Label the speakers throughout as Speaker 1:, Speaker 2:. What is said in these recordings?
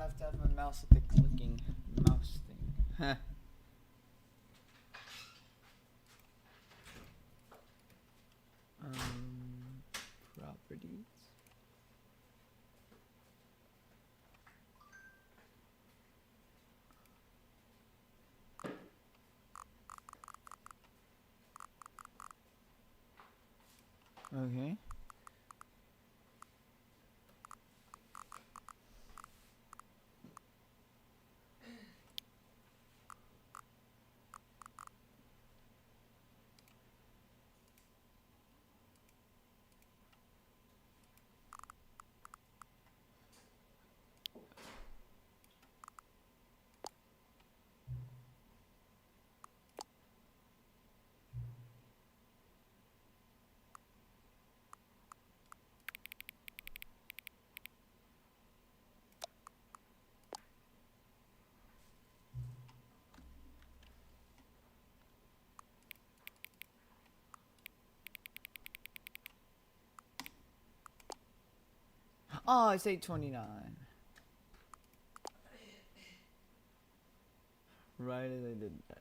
Speaker 1: have to have my mouse at the clicking mouse thing. Huh. Properties. Okay. Oh, it's 8:29. Right as I did that.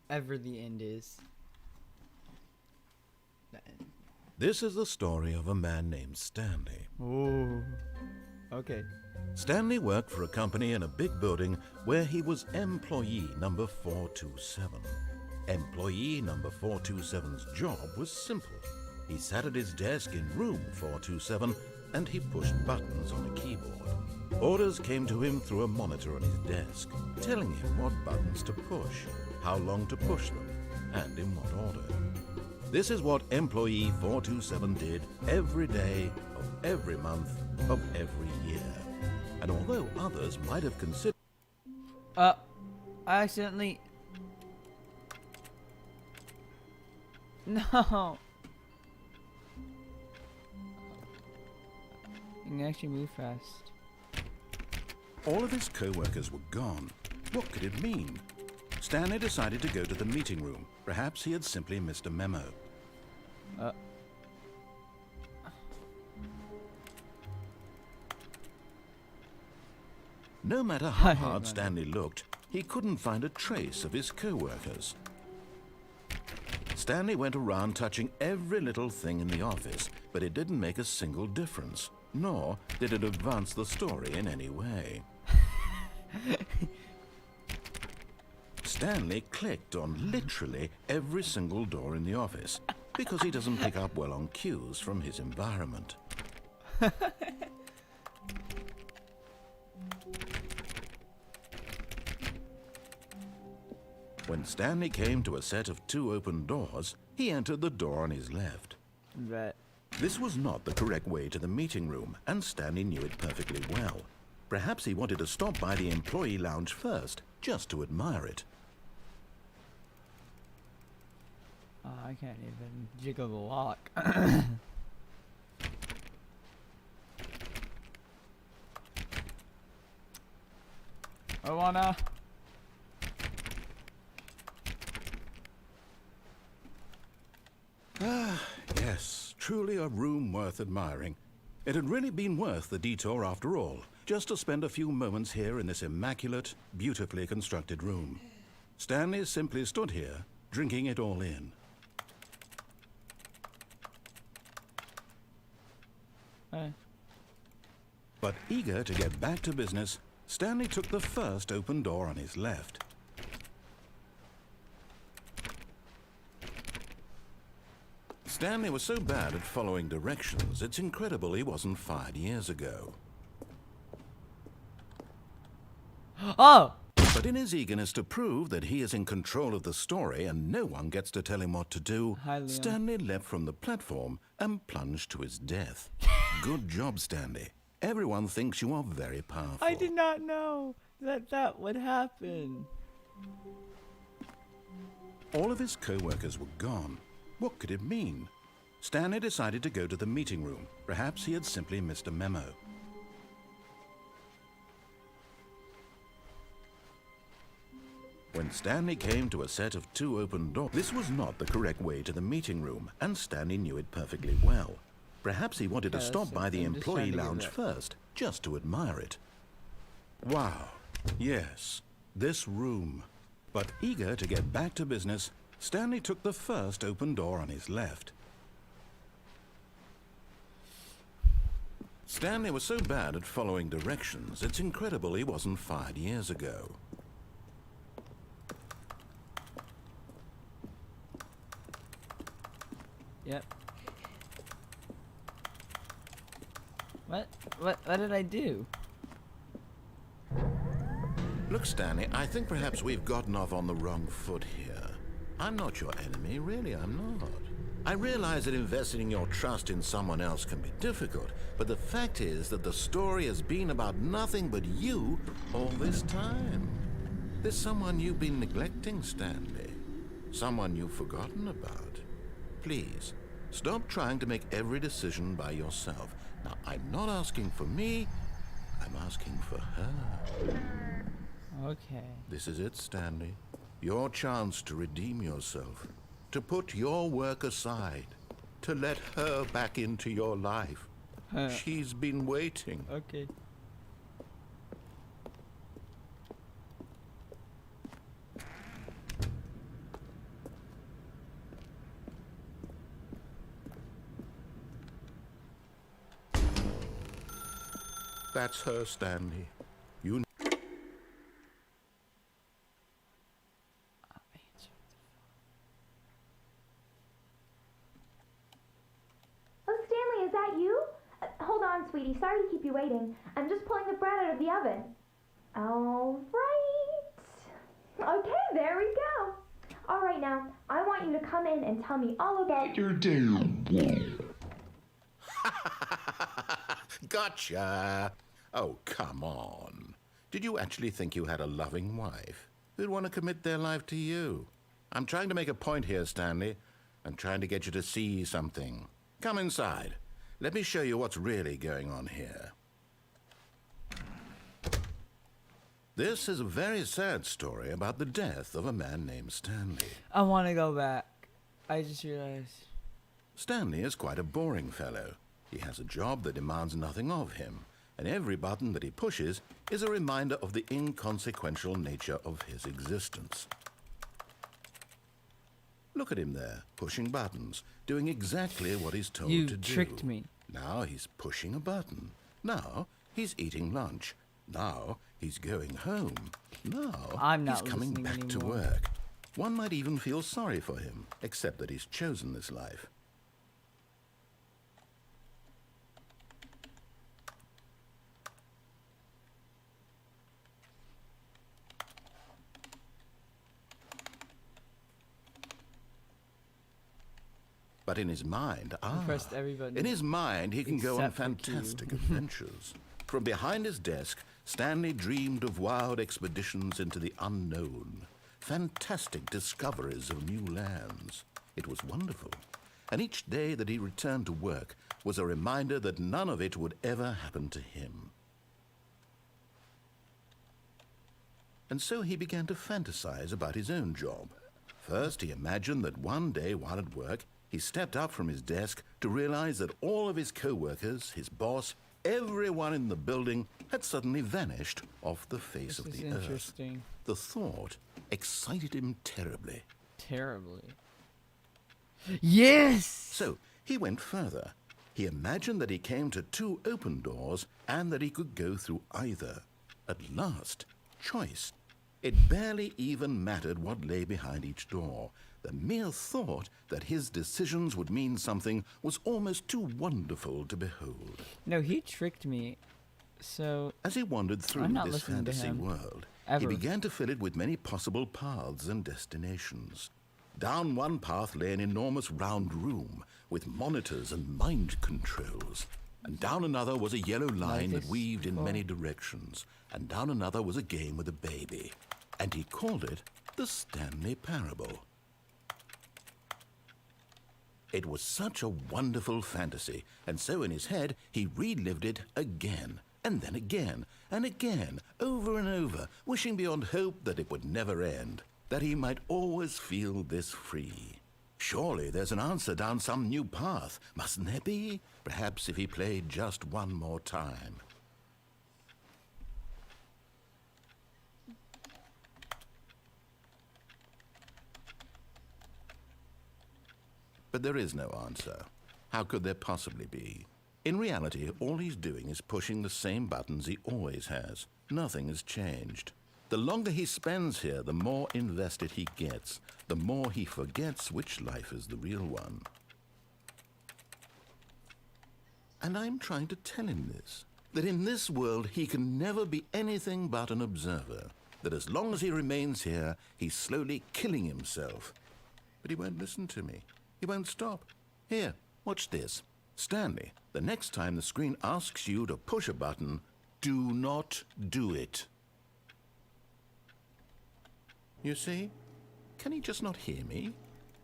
Speaker 1: Ever the end is. The end.
Speaker 2: This is the story of a man named Stanley.
Speaker 1: Oh. Okay.
Speaker 2: Stanley worked for a company in a big building where he was employee number 427. Employee number 427's job was simple. He sat at his desk in room 427 and he pushed buttons on a keyboard. Orders came to him through a monitor on his desk, telling him what buttons to push, how long to push them, and in what order. This is what employee 427 did every day of every month of every year. And although others might have considered...
Speaker 1: I accidentally... No! You can actually move fast.
Speaker 2: All of his co-workers were gone. What could it mean? Stanley decided to go to the meeting room. Perhaps he had simply missed a memo. No matter how hard Stanley looked, he couldn't find a trace of his co-workers. Stanley went around touching every little thing in the office, but it didn't make a single difference, nor did it advance the story in any way. Stanley clicked on literally every single door in the office because he doesn't pick up well on cues from his environment. When Stanley came to a set of 2 open doors, he entered the door on his left.
Speaker 1: Right.
Speaker 2: This was not the correct way to the meeting room, and Stanley knew it perfectly well. Perhaps he wanted to stop by the employee lounge first, just to admire it.
Speaker 1: I can't even jiggle the lock. I wanna...
Speaker 2: Yes, truly a room worth admiring. It had really been worth the detour after all, just to spend a few moments here in this immaculate, beautifully constructed room. Stanley simply stood here, drinking it all in. But eager to get back to business, Stanley took the first open door on his left. Stanley was so bad at following directions, it's incredible he wasn't fired years ago.
Speaker 1: Oh!
Speaker 2: But in his eagerness to prove that he is in control of the story and no one gets to tell him what to do,
Speaker 1: Hi, Leon.
Speaker 2: Stanley leapt from the platform and plunged to his death. Good job, Stanley. Everyone thinks you are very powerful.
Speaker 1: I did not know that that would happen.
Speaker 2: All of his co-workers were gone. What could it mean? Stanley decided to go to the meeting room. Perhaps he had simply missed a memo. When Stanley came to a set of 2 open doors, this was not the correct way to the meeting room, and Stanley knew it perfectly well. Perhaps he wanted to stop by the employee lounge first, just to admire it. Wow, yes, this room. But eager to get back to business, Stanley took the first open door on his left. Stanley was so bad at following directions, it's incredible he wasn't fired years ago.
Speaker 1: Yep. What did I do?
Speaker 2: Look, Stanley, I think perhaps we've gotten off on the wrong foot here. I'm not your enemy, really, I'm not. I realize that investing your trust in someone else can be difficult, but the fact is that the story has been about nothing but you all this time. There's someone you've been neglecting, Stanley. Someone you've forgotten about. Please, stop trying to make every decision by yourself. Now, I'm not asking for me, I'm asking for her.
Speaker 1: Okay.
Speaker 2: This is it, Stanley. Your chance to redeem yourself. To put your work aside. To let her back into your life. She's been waiting.
Speaker 1: Okay.
Speaker 2: That's her, Stanley. You
Speaker 3: Stanley, is that you? Hold on, sweetie. Sorry to keep you waiting. I'm just pulling the bread out of the oven. All right. Okay, there we go. All right, now, I want you to come in and tell me all about your day.
Speaker 2: Gotcha! Oh, come on. Did you actually think you had a loving wife who'd want to commit their life to you? I'm trying to make a point here, Stanley. I'm trying to get you to see something. Come inside. Let me show you what's really going on here. This is a very sad story about the death of a man named Stanley.
Speaker 1: I want to go back. I just realized.
Speaker 2: Stanley is quite a boring fellow. He has a job that demands nothing of him, and every button that he pushes is a reminder of the inconsequential nature of his existence. Look at him there, pushing buttons, doing exactly what he's told to do.
Speaker 1: You tricked me.
Speaker 2: Now he's pushing a button. Now he's eating lunch. Now he's going home. Now
Speaker 1: I'm not
Speaker 2: he's coming back
Speaker 1: listening
Speaker 2: to
Speaker 1: anymore.
Speaker 2: work. One might even feel sorry for him, except that he's chosen this life. But in his mind,
Speaker 1: pressed every button
Speaker 2: in his mind, he can go on
Speaker 1: except for Q.
Speaker 2: fantastic adventures. From behind his desk, Stanley dreamed of wild expeditions into the unknown, fantastic discoveries of new lands. It was wonderful. And each day that he returned to work was a reminder that none of it would ever happen to him. And so he began to fantasize about his own job. First, he imagined that one day while at work, he stepped up from his desk to realize that all of his co-workers, his boss, everyone in the building had suddenly vanished off the face of the earth.
Speaker 1: Interesting.
Speaker 2: The thought excited him terribly.
Speaker 1: Terribly. Yes!
Speaker 2: So he went further. He imagined that he came to 2 open doors and that he could go through either. At last, choice. It barely even mattered what lay behind each door. The mere thought that his decisions would mean something was almost too wonderful to behold.
Speaker 1: No, he tricked me. So
Speaker 2: As he wandered through
Speaker 1: I'm not
Speaker 2: this
Speaker 1: listening to
Speaker 2: fantasy
Speaker 1: him.
Speaker 2: world,
Speaker 1: Ever.
Speaker 2: he began to fill it with many possible paths and destinations. Down one path lay an enormous round room with monitors and mind controls. And down another was a yellow line that
Speaker 1: this
Speaker 2: weaved in
Speaker 1: before.
Speaker 2: many directions. And down another was a game with a baby. And he called it the Stanley Parable. It was such a wonderful fantasy, and so in his head he relived it again, and then again, and again, over and over, wishing beyond hope that it would never end. that he might always feel this free. Surely there's an answer down some new path, mustn't there be? Perhaps if he played just one more time. But there is no answer. How could there possibly be? In reality, all he's doing is pushing the same buttons he always has. Nothing has changed. The longer he spends here, the more invested he gets, the more he forgets which life is the real one. And I'm trying to tell him this, that in this world he can never be anything but an observer, that as long as he remains here, he's slowly killing himself. But he won't listen to me. He won't stop. Here, watch this. Stanley, the next time the screen asks you to push a button, do not do it. You see? Can he just not hear me?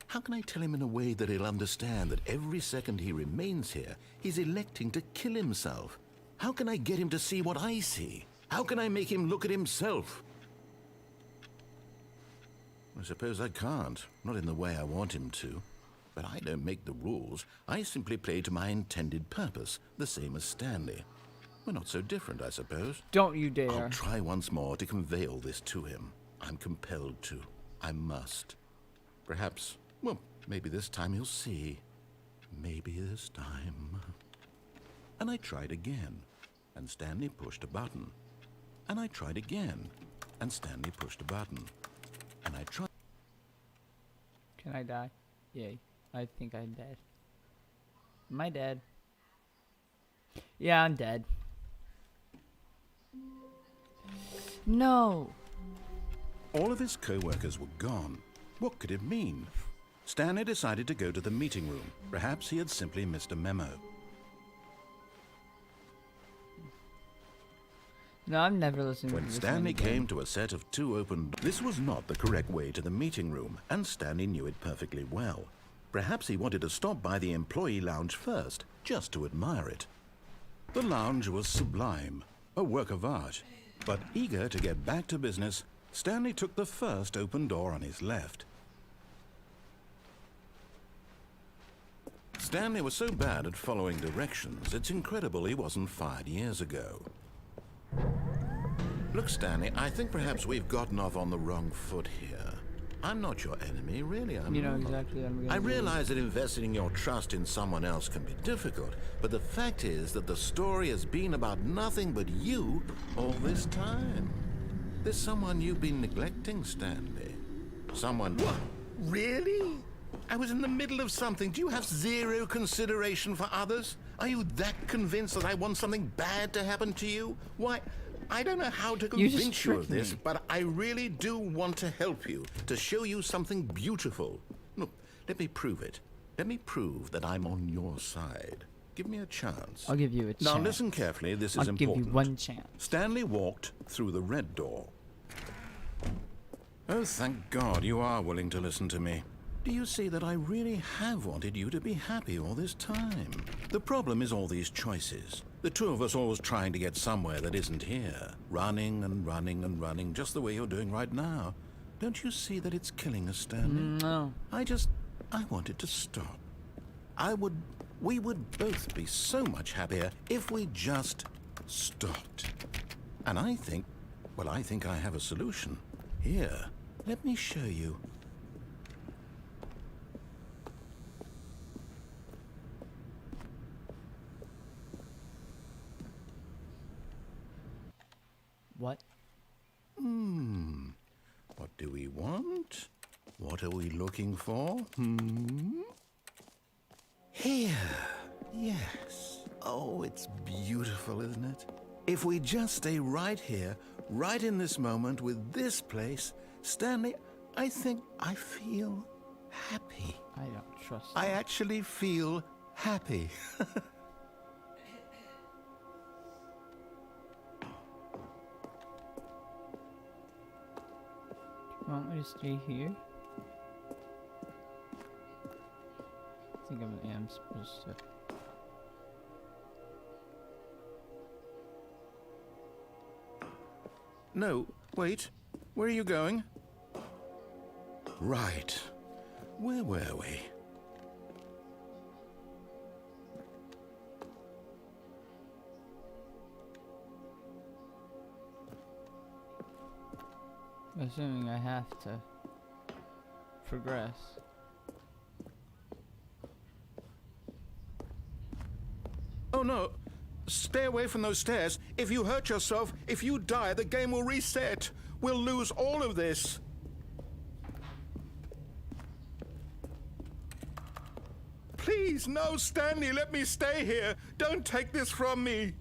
Speaker 2: How can I tell him in a way that he'll understand that every second he remains here, he's electing to kill himself? How can I get him to see what I see? How can I make him look at himself? I suppose I can't, not in the way I want him to. But I don't make the rules. I simply play to my intended purpose, the same as Stanley. We're not so different, I suppose.
Speaker 1: Don't you dare.
Speaker 2: I'll try once more to convey all this to him. I'm compelled to. I must. Perhaps, well, maybe this time he'll see. Maybe this time. And I tried again, and Stanley pushed a button. And I tried again, and Stanley pushed a button. And I tried...
Speaker 1: Can I die? Yay. I think I'm dead. Am I dead? Yeah, I'm dead. No!
Speaker 2: All of his co-workers were gone. What could it mean? Stanley decided to go to the meeting room. Perhaps he had simply missed a memo.
Speaker 1: No, I'm never listening to
Speaker 2: When
Speaker 1: this
Speaker 2: Stanley
Speaker 1: again.
Speaker 2: came to a set of 2 open doors, this was not the correct way to the meeting room, and Stanley knew it perfectly well. Perhaps he wanted to stop by the employee lounge first, just to admire it. The lounge was sublime, a work of art. But eager to get back to business, Stanley took the first open door on his left. Stanley was so bad at following directions, it's incredible he wasn't fired years ago. Look, Stanley, I think perhaps we've gotten off on the wrong foot here. I'm not your enemy, really.
Speaker 1: You know exactly what I'm gonna
Speaker 2: I
Speaker 1: do.
Speaker 2: realize that investing your trust in someone else can be difficult, but the fact is that the story has been about nothing but you all this time. There's someone you've been neglecting, Stanley. Someone... What? Really? I was in the middle of something. Do you have zero consideration for others? Are you that convinced that I want something bad to happen to you? Why, I don't know how to
Speaker 1: You just
Speaker 2: convince you of
Speaker 1: tricked
Speaker 2: this,
Speaker 1: me.
Speaker 2: but I really do want to help you, to show you something beautiful. Look, let me prove it. Let me prove that I'm on your side. Give me a chance.
Speaker 1: I'll give you a chance.
Speaker 2: Now listen carefully, this is
Speaker 1: I'll
Speaker 2: important.
Speaker 1: give you one chance.
Speaker 2: Stanley walked through the red door. Oh, thank God you are willing to listen to me. Do you see that I really have wanted you to be happy all this time? The problem is all these choices. The two of us always trying to get somewhere that isn't here. Running and running and running, just the way you're doing right now. Don't you see that it's killing us, Stanley?
Speaker 1: No.
Speaker 2: I wanted to stop. We would both be so much happier if we just stopped. And I think I have a solution. Here, let me show you.
Speaker 1: What?
Speaker 2: What do we want? What are we looking for? Here. Yes. Oh, it's beautiful, isn't it? If we just stay right here, right in this moment with this place, Stanley, I think I feel happy.
Speaker 1: I don't trust
Speaker 2: I actually feel happy.
Speaker 1: You want me to stay here? I think I am supposed to.
Speaker 2: No, wait. Where are you going? Right. Where were we?
Speaker 1: Assuming I have to progress.
Speaker 2: Oh no! Stay away from those stairs. If you hurt yourself, if you die, the game will reset. We'll lose all of this. Please, no, Stanley, let me stay here. Don't take this from me.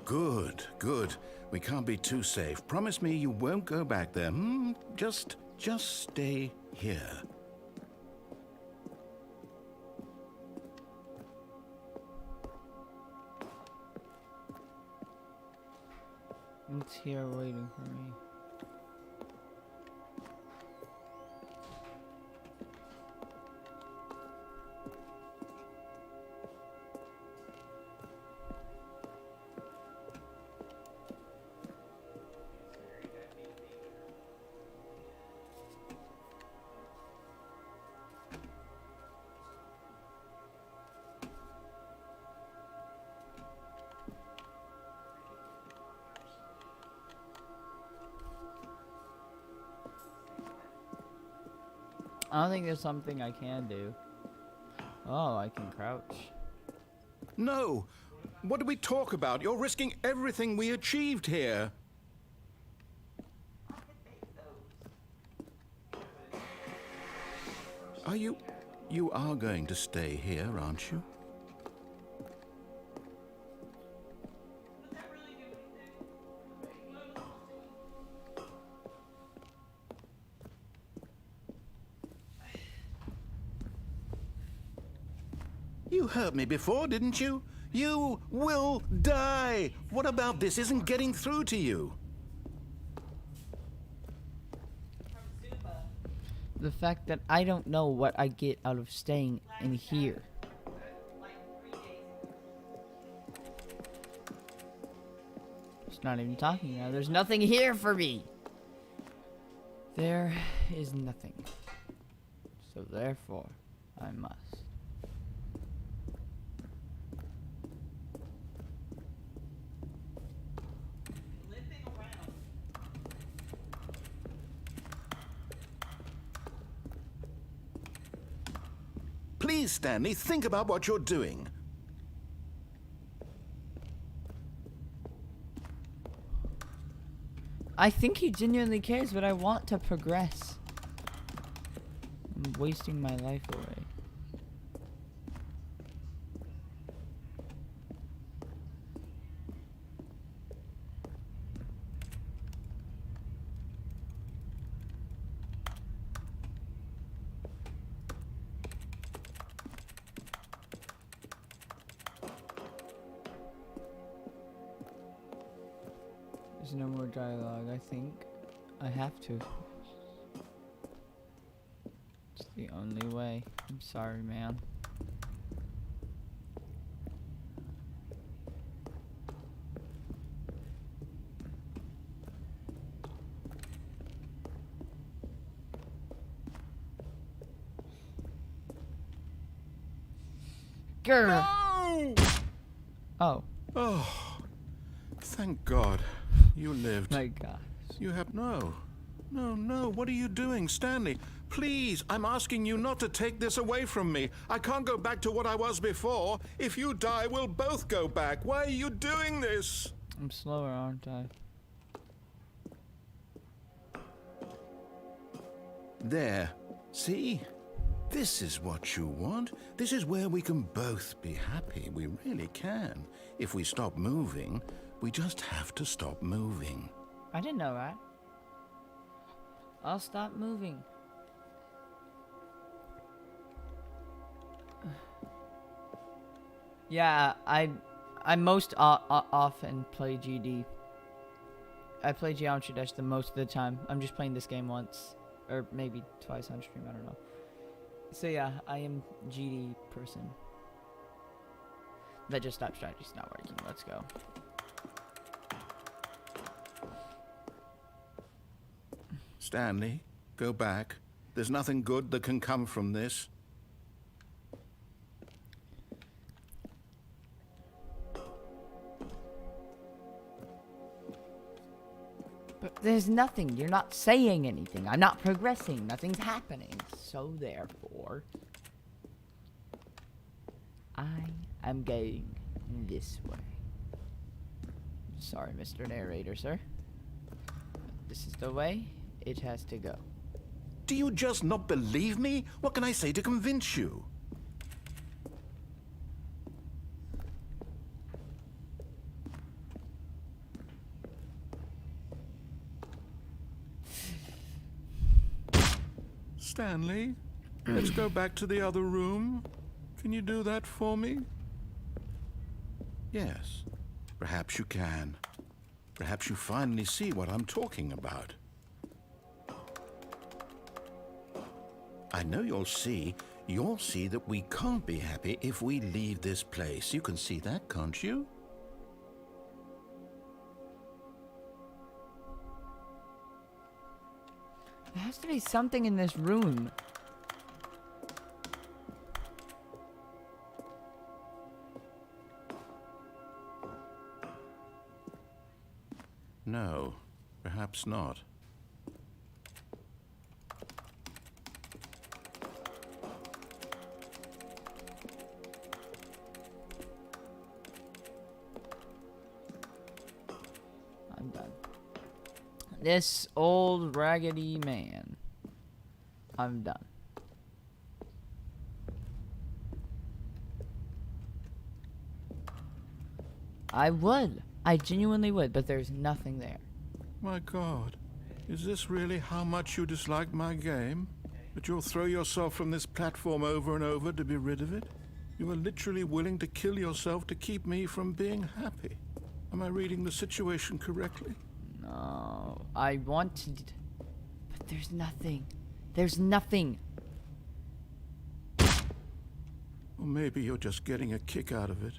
Speaker 2: Good, good. We can't be too safe. Promise me you won't go back there. Just stay here.
Speaker 1: It's here waiting for me. I don't think there's something I can do. Oh, I can crouch.
Speaker 2: No! What do we talk about? You're risking everything we achieved here. You are going to stay here, aren't you? You heard me before, didn't you? You will die! What about this isn't getting through to you?
Speaker 1: The fact that I don't know what I get out of staying in here. It's not even talking now. There's nothing here for me. There is nothing. So therefore, I must.
Speaker 2: Please, Stanley, think about what you're doing.
Speaker 1: I think he genuinely cares, but I want to progress. I'm wasting my life away. There's no more dialogue. I think I have to. It's the only way. I'm sorry, man. Grr.
Speaker 2: No!
Speaker 1: Oh.
Speaker 2: Oh, thank God. You lived.
Speaker 1: My God.
Speaker 2: You have no. What are you doing, Stanley? Please, I'm asking you not to take this away from me. I can't go back to what I was before. If you die, we'll both go back. Why are you doing this?
Speaker 1: I'm slower, aren't I?
Speaker 2: There. See? This is what you want. This is where we can both be happy. We really can. If we stop moving, we just have to stop moving.
Speaker 1: I didn't know that. I'll stop moving. Yeah, I most often play GD. I play Geometry Dash the most of the time. I'm just playing this game once. Or maybe twice on stream, I don't know. So yeah, I am GD person. That just stop strategy's not working. Let's go.
Speaker 2: Stanley, go back. There's nothing good that can come from this.
Speaker 1: But there's nothing. You're not saying anything. I'm not progressing. Nothing's happening. So therefore, I am going this way. Sorry, Mr. Narrator, sir. This is the way it has to go.
Speaker 2: Do you just not believe me? What can I say to convince you? Stanley, let's go back to the other room. Can you do that for me? Yes, perhaps you can. Perhaps you finally see what I'm talking about. I know you'll see that we can't be happy if we leave this place. You can see that, can't you?
Speaker 1: There has to be something in this room.
Speaker 2: No, perhaps not.
Speaker 1: I'm done. This old raggedy man. I'm done. I would. I genuinely would, but there's nothing there.
Speaker 2: My God, is this really how much you dislike my game? That you'll throw yourself from this platform over and over to be rid of it? You are literally willing to kill yourself to keep me from being happy. Am I reading the situation correctly?
Speaker 1: No, I wanted, but there's nothing. There's nothing.
Speaker 2: Or maybe you're just getting a kick out of it.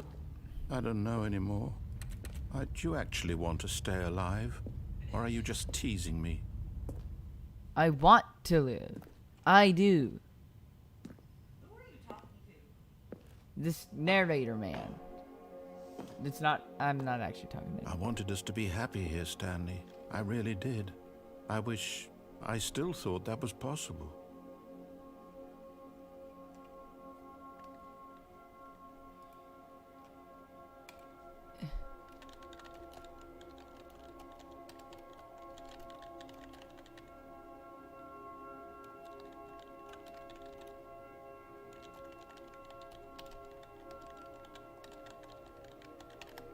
Speaker 2: I don't know anymore. Do you actually want to stay alive? Or are you just teasing me?
Speaker 1: I want to live. I do.
Speaker 4: Who are you talking to?
Speaker 1: This narrator man. It's not. I'm not actually talking to
Speaker 2: I
Speaker 1: him.
Speaker 2: wanted us to be happy here, Stanley. I really did. I still thought that was possible.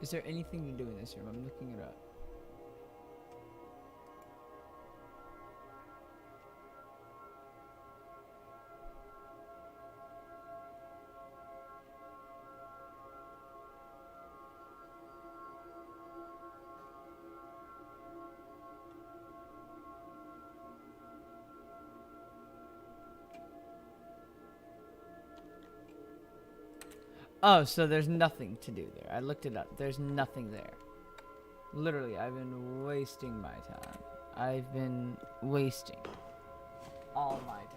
Speaker 1: Is there anything to do in this room? I'm looking it up. Oh, so there's nothing to do there. I looked it up. There's nothing there. Literally, I've been wasting my time. I've been wasting all my time.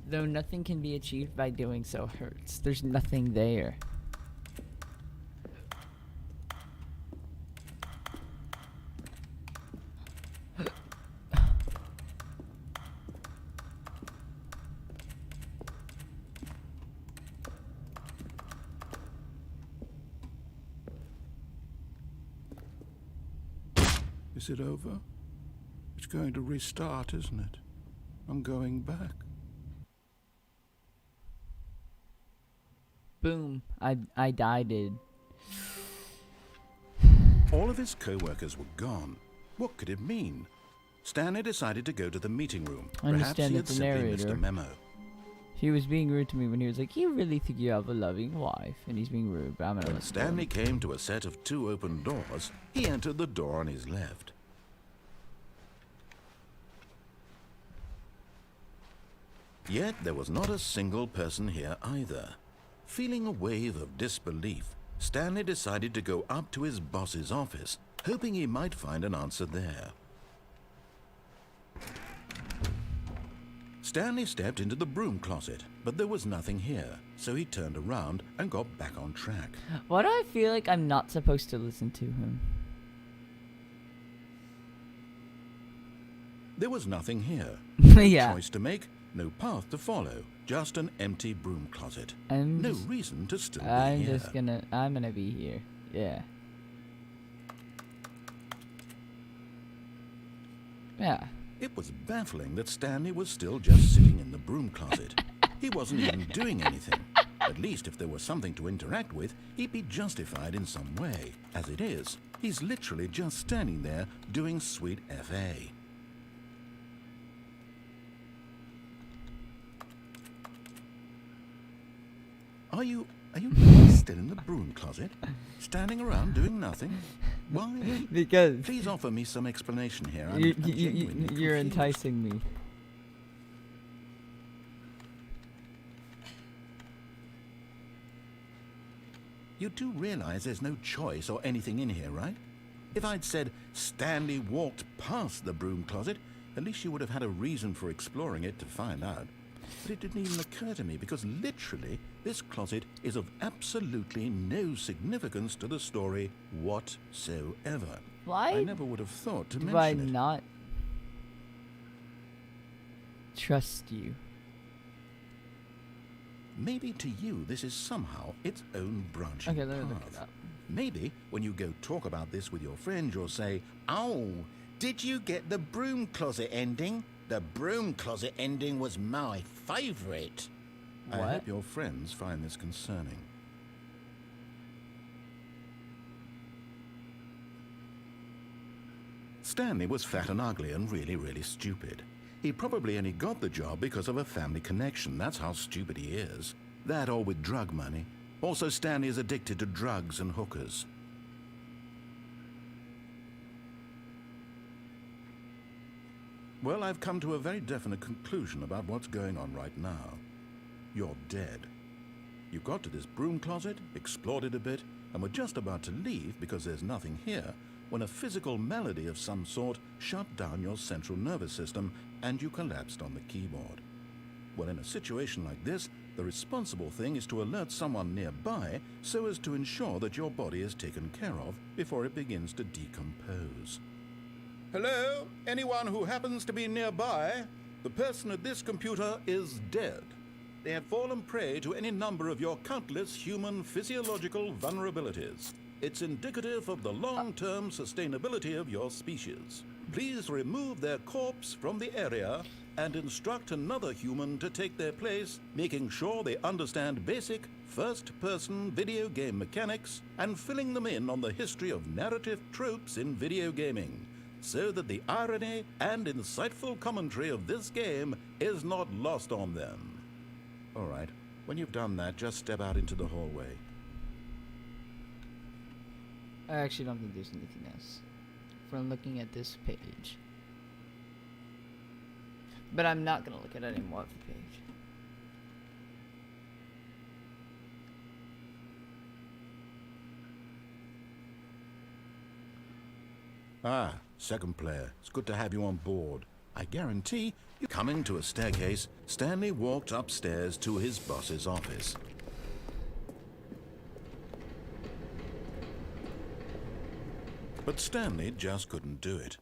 Speaker 1: Though nothing can be achieved by doing so hurts. There's nothing there.
Speaker 2: Is it over? It's going to restart, isn't it? I'm going back.
Speaker 1: Boom. I died, dude.
Speaker 2: All of his co-workers were gone. What could it mean? Stanley decided to go to the meeting room.
Speaker 1: I
Speaker 2: Perhaps
Speaker 1: understand
Speaker 2: he
Speaker 1: that
Speaker 2: had
Speaker 1: the
Speaker 2: simply missed a
Speaker 1: narrator-
Speaker 2: memo.
Speaker 1: He was being rude to me when he was like, "You really think you have a loving wife?" And he's being rude, but I'm gonna
Speaker 2: When
Speaker 1: listen to
Speaker 2: Stanley
Speaker 1: him.
Speaker 2: came to a set of 2 open doors, he entered the door on his left. Yet there was not a single person here either. Feeling a wave of disbelief, Stanley decided to go up to his boss's office, hoping he might find an answer there. Stanley stepped into the broom closet, but there was nothing here, so he turned around and got back on track.
Speaker 1: Why do I feel like I'm not supposed to listen to him?
Speaker 2: There was nothing here.
Speaker 1: Yeah.
Speaker 2: Choice to make, no path to follow, just an empty broom closet.
Speaker 1: I'm
Speaker 2: No
Speaker 1: just-
Speaker 2: reason to still be
Speaker 1: I'm
Speaker 2: here.
Speaker 1: just gonna. I'm gonna be here. Yeah. Yeah.
Speaker 2: It was baffling that Stanley was still just sitting in the broom closet. He wasn't even doing anything. At least if there was something to interact with, he'd be justified in some way. As it is, he's literally just standing there doing sweet FA. Are you still in the broom closet? Standing around doing nothing? Why?
Speaker 1: Because
Speaker 2: Please offer me some explanation here. I'm
Speaker 1: you're
Speaker 2: genuinely confused.
Speaker 1: enticing me.
Speaker 2: You do realize there's no choice or anything in here, right? If I'd said Stanley walked past the broom closet, at least you would have had a reason for exploring it to find out. But it didn't even occur to me because literally this closet is of absolutely no significance to the story whatsoever.
Speaker 1: Why
Speaker 2: I never would have thought to
Speaker 1: do I
Speaker 2: mention it.
Speaker 1: not trust you?
Speaker 2: Maybe to you this is somehow its own branching
Speaker 1: Okay, let me look
Speaker 2: path.
Speaker 1: it up.
Speaker 2: Maybe when you go talk about this with your friend, you'll say, "Oh, did you get the broom closet ending? The broom closet ending was my favorite." I
Speaker 1: What?
Speaker 2: hope your friends find this concerning. Stanley was fat and ugly and really, really stupid. He probably only got the job because of a family connection. That's how stupid he is. That or with drug money. Also, Stanley is addicted to drugs and hookers. Well, I've come to a very definite conclusion about what's going on right now. You're dead. You got to this broom closet, explored it a bit, and were just about to leave because there's nothing here when a physical malady of some sort shut down your central nervous system and you collapsed on the keyboard. Well, in a situation like this, the responsible thing is to alert someone nearby so as to ensure that your body is taken care of before it begins to decompose. Hello? Anyone who happens to be nearby? The person at this computer is dead. They have fallen prey to any number of your countless human physiological vulnerabilities. It's indicative of the long-term sustainability of your species. Please remove their corpse from the area and instruct another human to take their place, making sure they understand basic first-person video game mechanics and filling them in on the history of narrative tropes in video gaming, so that the irony and insightful commentary of this game is not lost on them. All right, when you've done that, just step out into the hallway.
Speaker 1: I actually don't think there's anything else from looking at this page. But I'm not gonna look at any more of the page.
Speaker 2: Ah, second player. It's good to have you on board. I guarantee you. Coming to a staircase, Stanley walked upstairs to his boss's office. But Stanley just couldn't do it.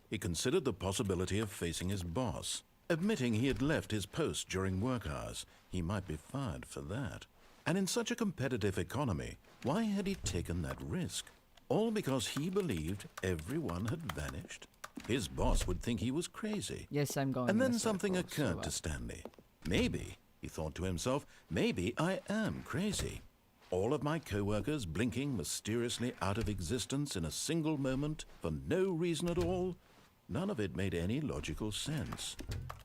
Speaker 2: He considered the possibility of facing his boss. Admitting he had left his post during work hours, he might be fired for that. And in such a competitive economy, why had he taken that risk? All because he believed everyone had vanished? His boss would think he was crazy.
Speaker 1: Yes, I'm going.
Speaker 2: And
Speaker 1: in
Speaker 2: then
Speaker 1: a
Speaker 2: something
Speaker 1: circle, so,
Speaker 2: occurred to Stanley. Maybe, he thought to himself, maybe I am crazy. All of my co-workers blinking mysteriously out of existence in a single moment for no reason at all? None of it made any logical sense.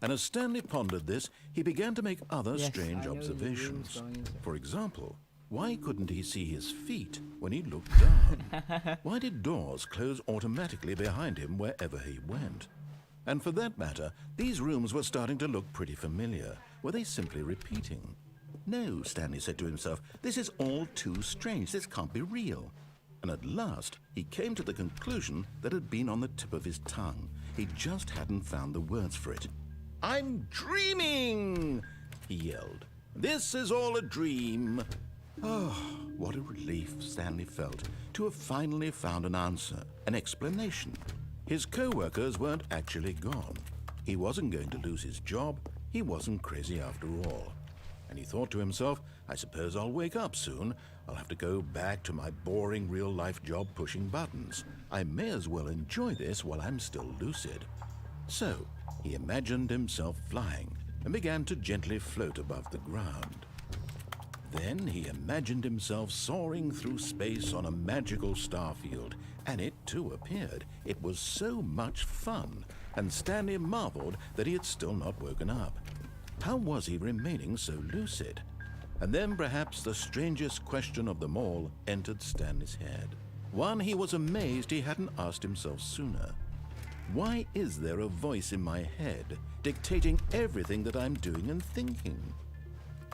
Speaker 2: And as Stanley pondered this, he began to make other
Speaker 1: Yes,
Speaker 2: strange
Speaker 1: I know the room's
Speaker 2: observations.
Speaker 1: going into.
Speaker 2: For example, why couldn't he see his feet when he looked down? Why did doors close automatically behind him wherever he went? And for that matter, these rooms were starting to look pretty familiar. Were they simply repeating? No, Stanley said to himself, this is all too strange. This can't be real. And at last, he came to the conclusion that had been on the tip of his tongue. He just hadn't found the words for it. "I'm dreaming!" he yelled. "This is all a dream." Oh, what a relief Stanley felt to have finally found an answer, an explanation. His co-workers weren't actually gone. He wasn't going to lose his job. He wasn't crazy after all. And he thought to himself, I suppose I'll wake up soon. I'll have to go back to my boring real-life job pushing buttons. I may as well enjoy this while I'm still lucid. So, he imagined himself flying and began to gently float above the ground. Then he imagined himself soaring through space on a magical starfield, and it too appeared. It was so much fun, and Stanley marveled that he had still not woken up. How was he remaining so lucid? And then perhaps the strangest question of them all entered Stanley's head. One he was amazed he hadn't asked himself sooner. Why is there a voice in my head dictating everything that I'm doing and thinking?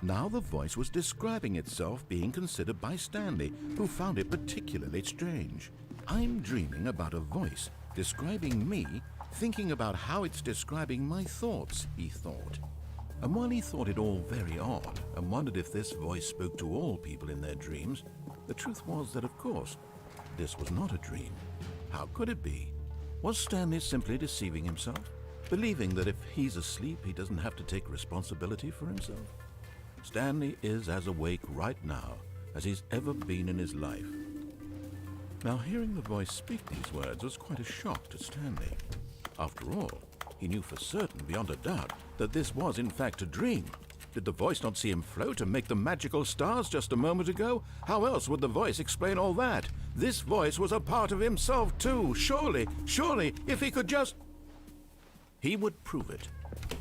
Speaker 2: Now the voice was describing itself being considered by Stanley, who found it particularly strange. I'm dreaming about a voice describing me, thinking about how it's describing my thoughts, he thought. And while he thought it all very odd and wondered if this voice spoke to all people in their dreams, the truth was that, of course, this was not a dream. How could it be? Was Stanley simply deceiving himself, believing that if he's asleep, he doesn't have to take responsibility for himself? Stanley is as awake right now as he's ever been in his life. Now, hearing the voice speak these words was quite a shock to Stanley. After all, he knew for certain, beyond a doubt, that this was in fact a dream. Did the voice not see him float and make the magical stars just a moment ago? How else would the voice explain all that? This voice was a part of himself too. Surely, if he could just... He would prove it.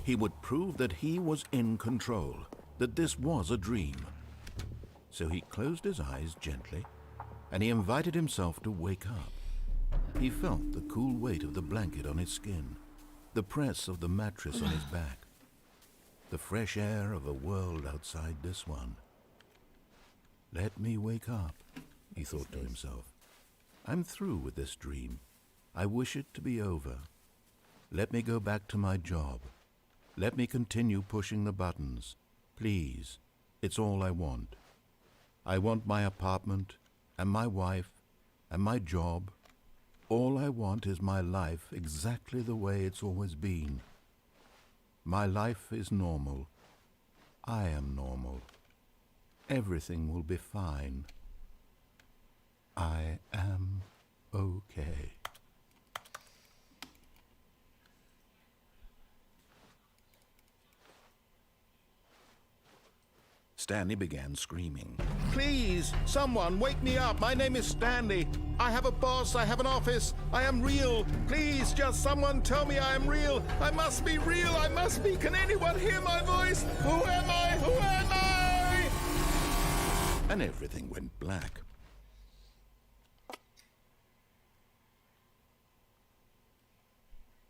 Speaker 2: He would prove that he was in control, that this was a dream. So he closed his eyes gently, and he invited himself to wake up. He felt the cool weight of the blanket on his skin, the press of the mattress on his back, the fresh air of a world outside this one. Let me wake up, he thought to himself. I'm through with this dream. I wish it to be over. Let me go back to my job. Let me continue pushing the buttons. Please, it's all I want. I want my apartment, and my wife, and my job. All I want is my life exactly the way it's always been. My life is normal. I am normal. Everything will be fine. I am okay. Stanley began screaming. Please, someone, wake me up. My name is Stanley. I have a boss. I have an office. I am real. Please, just someone tell me I am real. I must be real. I must be. Can anyone hear my voice? Who am I? Who am I? And everything went black.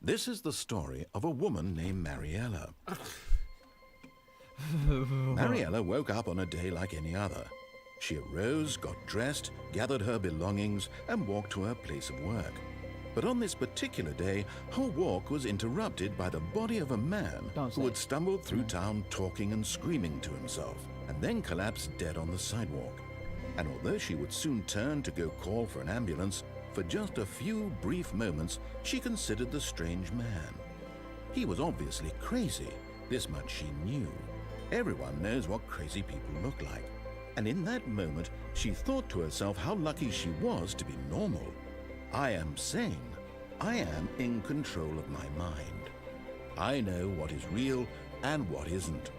Speaker 2: This is the story of a woman named Mariella. Mariella woke up on a day like any other. She arose, got dressed, gathered her belongings, and walked to her place of work. But on this particular day, her walk was interrupted by the body of a man who had stumbled through town talking and screaming to himself, and then collapsed dead on the sidewalk. And although she would soon turn to go call for an ambulance, for just a few brief moments, she considered the strange man. He was obviously crazy. This much she knew. Everyone knows what crazy people look like. And in that moment, she thought to herself how lucky she was to be normal. I am sane. I am in control of my mind. I know what is real and what isn't.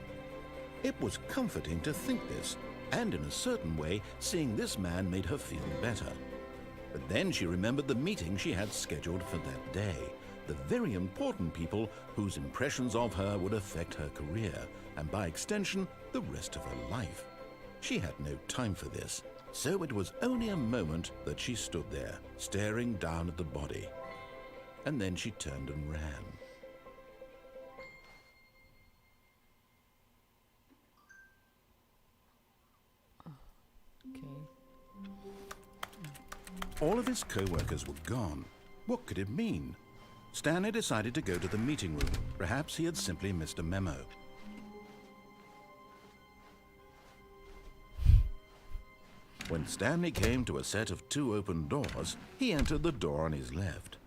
Speaker 2: It was comforting to think this, and in a certain way, seeing this man made her feel better. But then she remembered the meeting she had scheduled for that day. the very important people whose impressions of her would affect her career, and by extension, the rest of her life. She had no time for this, so it was only a moment that she stood there, staring down at the body. And then she turned and ran.
Speaker 1: Okay.
Speaker 2: All of his co-workers were gone. What could it mean? Stanley decided to go to the meeting room. Perhaps he had simply missed a memo. When Stanley came to a set of 2 open doors, he entered the door on his left.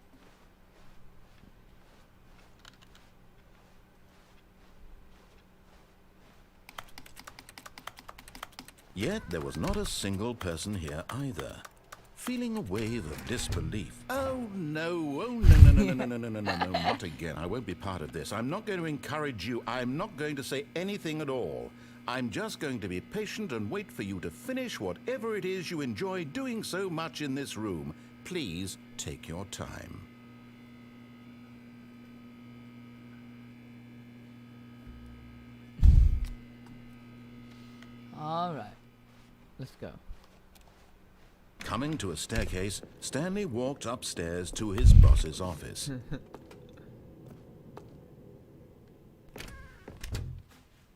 Speaker 2: Yet there was not a single person here either. Feeling a wave of disbelief. Oh no, no, not again. I won't be part of this. I'm not going to encourage you. I'm not going to say anything at all. I'm just going to be patient and wait for you to finish whatever it is you enjoy doing so much in this room. Please take your time.
Speaker 1: All right. Let's go.
Speaker 2: Coming to a staircase, Stanley walked upstairs to his boss's office.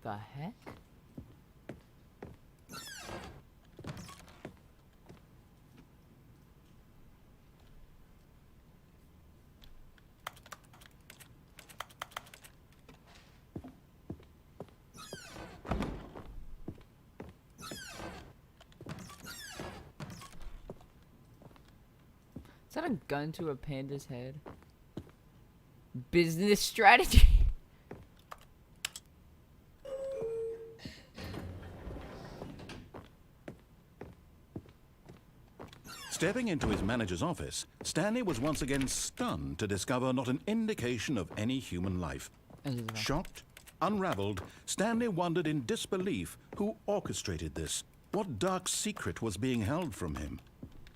Speaker 1: The heck? Is that a gun to a panda's head? Business strategy.
Speaker 2: Stepping into his manager's office, Stanley was once again stunned to discover not an indication of any human life. Shocked, unraveled, Stanley wondered in disbelief who orchestrated this. What dark secret was being held from him?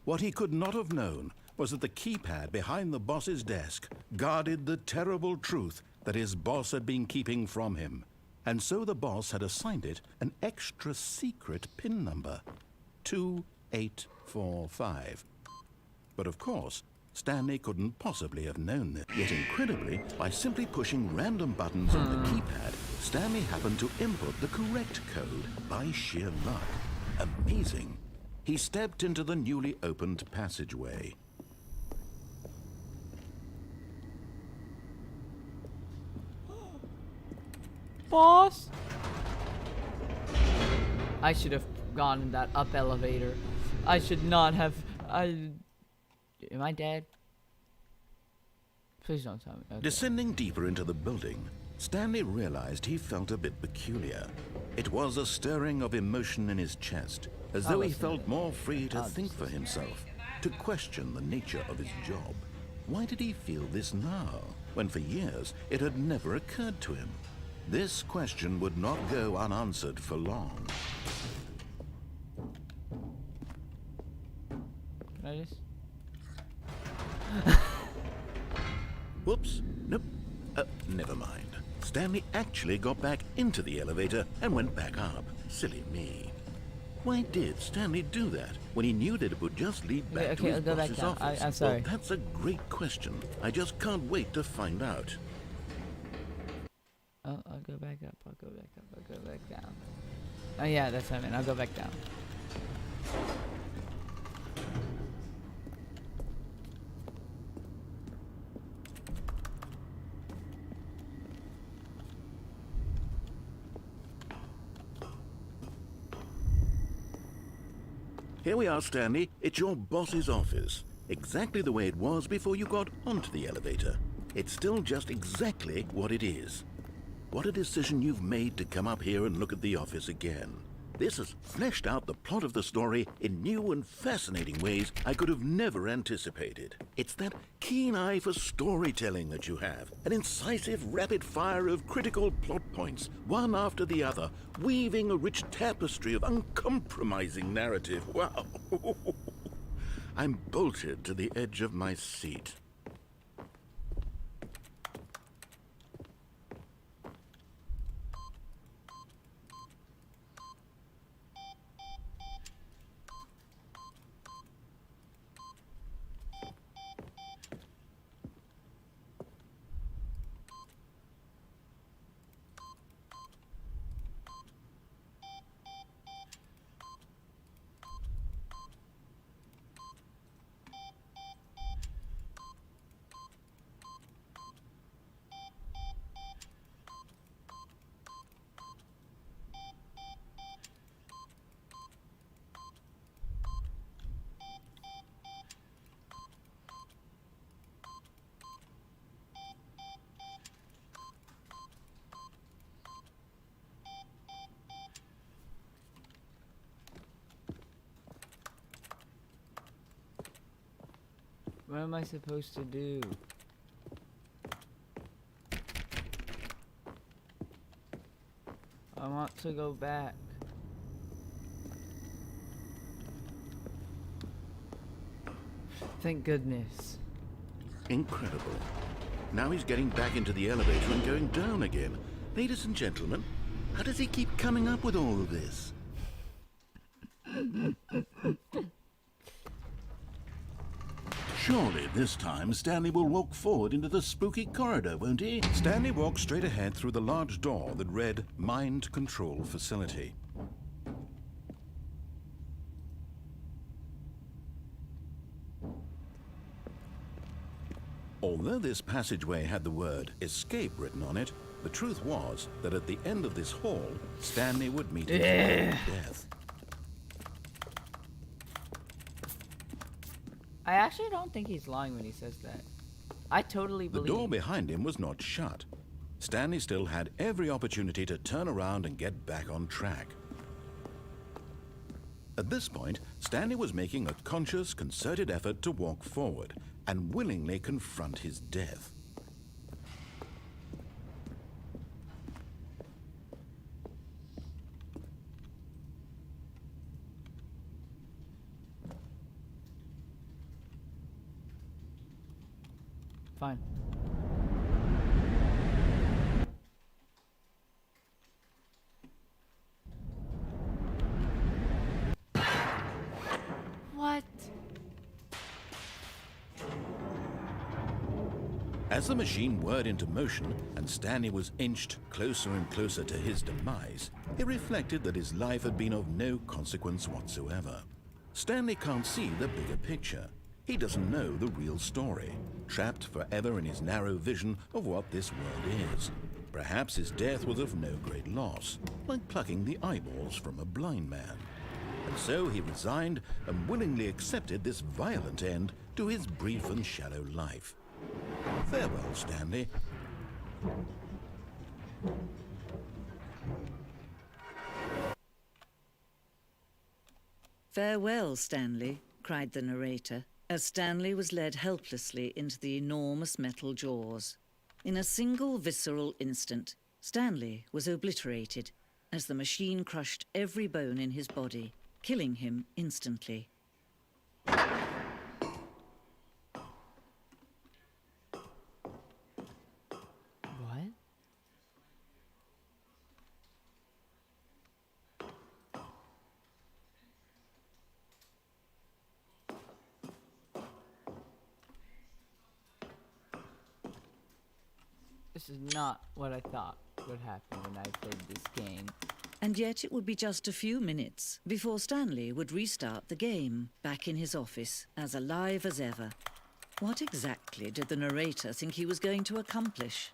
Speaker 2: What he could not have known was that the keypad behind the boss's desk guarded the terrible truth that his boss had been keeping from him. And so the boss had assigned it an extra secret PIN number, 2845. But of course, Stanley couldn't possibly have known this. Yet incredibly, by simply pushing random buttons on the keypad, Stanley happened to input the correct code by sheer luck. Amazing. He stepped into the newly opened passageway.
Speaker 1: Boss! I should have gone in that up elevator. I should not have. Am I dead? Please don't tell me. Okay.
Speaker 2: Descending deeper into the building, Stanley realized he felt a bit peculiar. It was a stirring of emotion in his chest, as though he felt more free to think for himself, to question the nature of his job. Why did he feel this now, when for years it had never occurred to him? This question would not go unanswered for long.
Speaker 1: Can I just...
Speaker 2: Whoops. Nope. Never mind. Stanley actually got back into the elevator and went back up. Silly me. Why did Stanley do that when he knew that it would just lead back to his boss's office?
Speaker 1: I'm sorry.
Speaker 2: Well, that's a great question. I just can't wait to find out.
Speaker 1: Oh, I'll go back up. I'll go back up. I'll go back down. Oh yeah, that's what I meant. I'll go back down.
Speaker 2: Here we are, Stanley. It's your boss's office. Exactly the way it was before you got onto the elevator. It's still just exactly what it is. What a decision you've made to come up here and look at the office again. This has fleshed out the plot of the story in new and fascinating ways I could have never anticipated. It's that keen eye for storytelling that you have, an incisive rapid fire of critical plot points, one after the other, weaving a rich tapestry of uncompromising narrative. Wow. I'm bolted to the edge of my seat.
Speaker 1: What am I supposed to do? I want to go back. Thank goodness.
Speaker 2: Incredible. Now he's getting back into the elevator and going down again. Ladies and gentlemen, how does he keep coming up with all of this? Surely this time Stanley will walk forward into the spooky corridor, won't he? Stanley walked straight ahead through the large door that read Mind Control Facility. Although this passageway had the word escape written on it, the truth was that at the end of this hall, Stanley would meet his final death.
Speaker 1: I actually don't think he's lying when he says that. I totally
Speaker 2: The
Speaker 1: believe.
Speaker 2: door behind him was not shut. Stanley still had every opportunity to turn around and get back on track. At this point, Stanley was making a conscious, concerted effort to walk forward and willingly confront his death.
Speaker 1: Fine. What?
Speaker 2: As the machine whirred into motion and Stanley was inched closer and closer to his demise, he reflected that his life had been of no consequence whatsoever. Stanley can't see the bigger picture. He doesn't know the real story, trapped forever in his narrow vision of what this world is. Perhaps his death was of no great loss, like plucking the eyeballs from a blind man. And so he resigned and willingly accepted this violent end to his brief and shallow life. Farewell, Stanley.
Speaker 5: "Farewell, Stanley," cried the narrator, as Stanley was led helplessly into the enormous metal jaws. In a single visceral instant, Stanley was obliterated as the machine crushed every bone in his body, killing him instantly.
Speaker 1: What? This is not what I thought would happen when I played this game.
Speaker 5: And yet it would be just a few minutes before Stanley would restart the game, back in his office, as alive as ever. What exactly did the narrator think he was going to accomplish?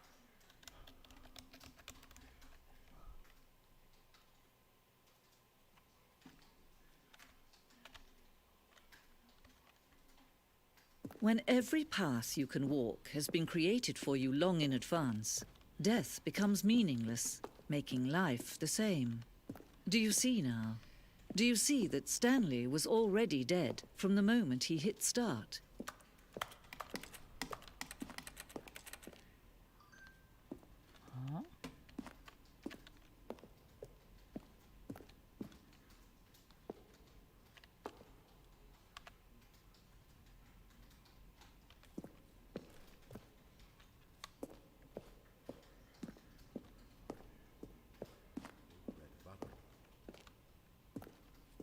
Speaker 5: When every path you can walk has been created for you long in advance, death becomes meaningless, making life the same. Do you see now? Do you see that Stanley was already dead from the moment he hit start?
Speaker 1: Huh?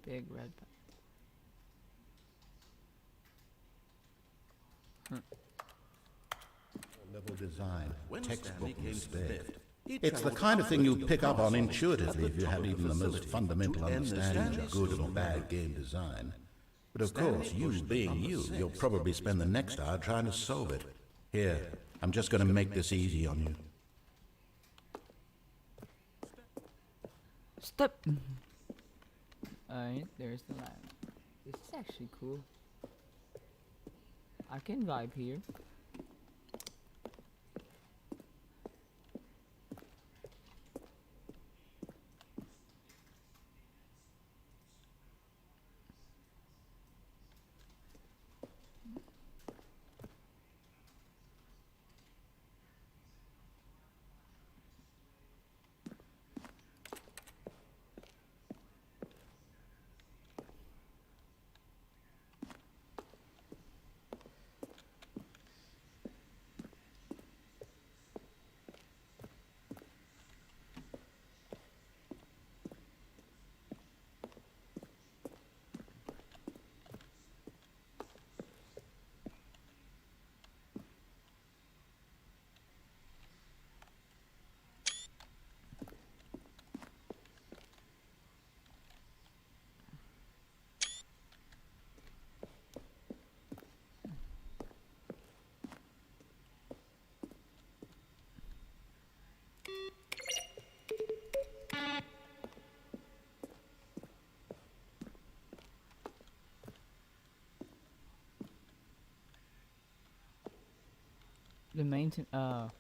Speaker 1: Big red button.
Speaker 6: Level design,
Speaker 2: When
Speaker 6: textbook
Speaker 2: Stanley came to the
Speaker 6: mistake.
Speaker 2: lift, he
Speaker 6: It's the
Speaker 2: traveled
Speaker 6: kind of thing you
Speaker 2: 500
Speaker 6: pick up on
Speaker 2: miles
Speaker 6: intuitively
Speaker 2: at
Speaker 6: if
Speaker 2: the
Speaker 6: you
Speaker 2: top
Speaker 6: have
Speaker 2: of
Speaker 6: even the most
Speaker 2: facility
Speaker 6: fundamental
Speaker 2: to end the
Speaker 6: understanding
Speaker 2: Stanley
Speaker 6: of good or
Speaker 2: Silver
Speaker 6: bad
Speaker 2: Medal.
Speaker 6: game design. But of
Speaker 2: Stanley
Speaker 6: course, you
Speaker 2: pushed
Speaker 6: being
Speaker 2: number
Speaker 6: you,
Speaker 2: 6
Speaker 6: you'll probably spend the next hour trying to solve it. Here, I'm just going to make this easy on you.
Speaker 1: Stop. Alright, there's the line. This is actually cool. I can vibe here. The maintenance. Oh.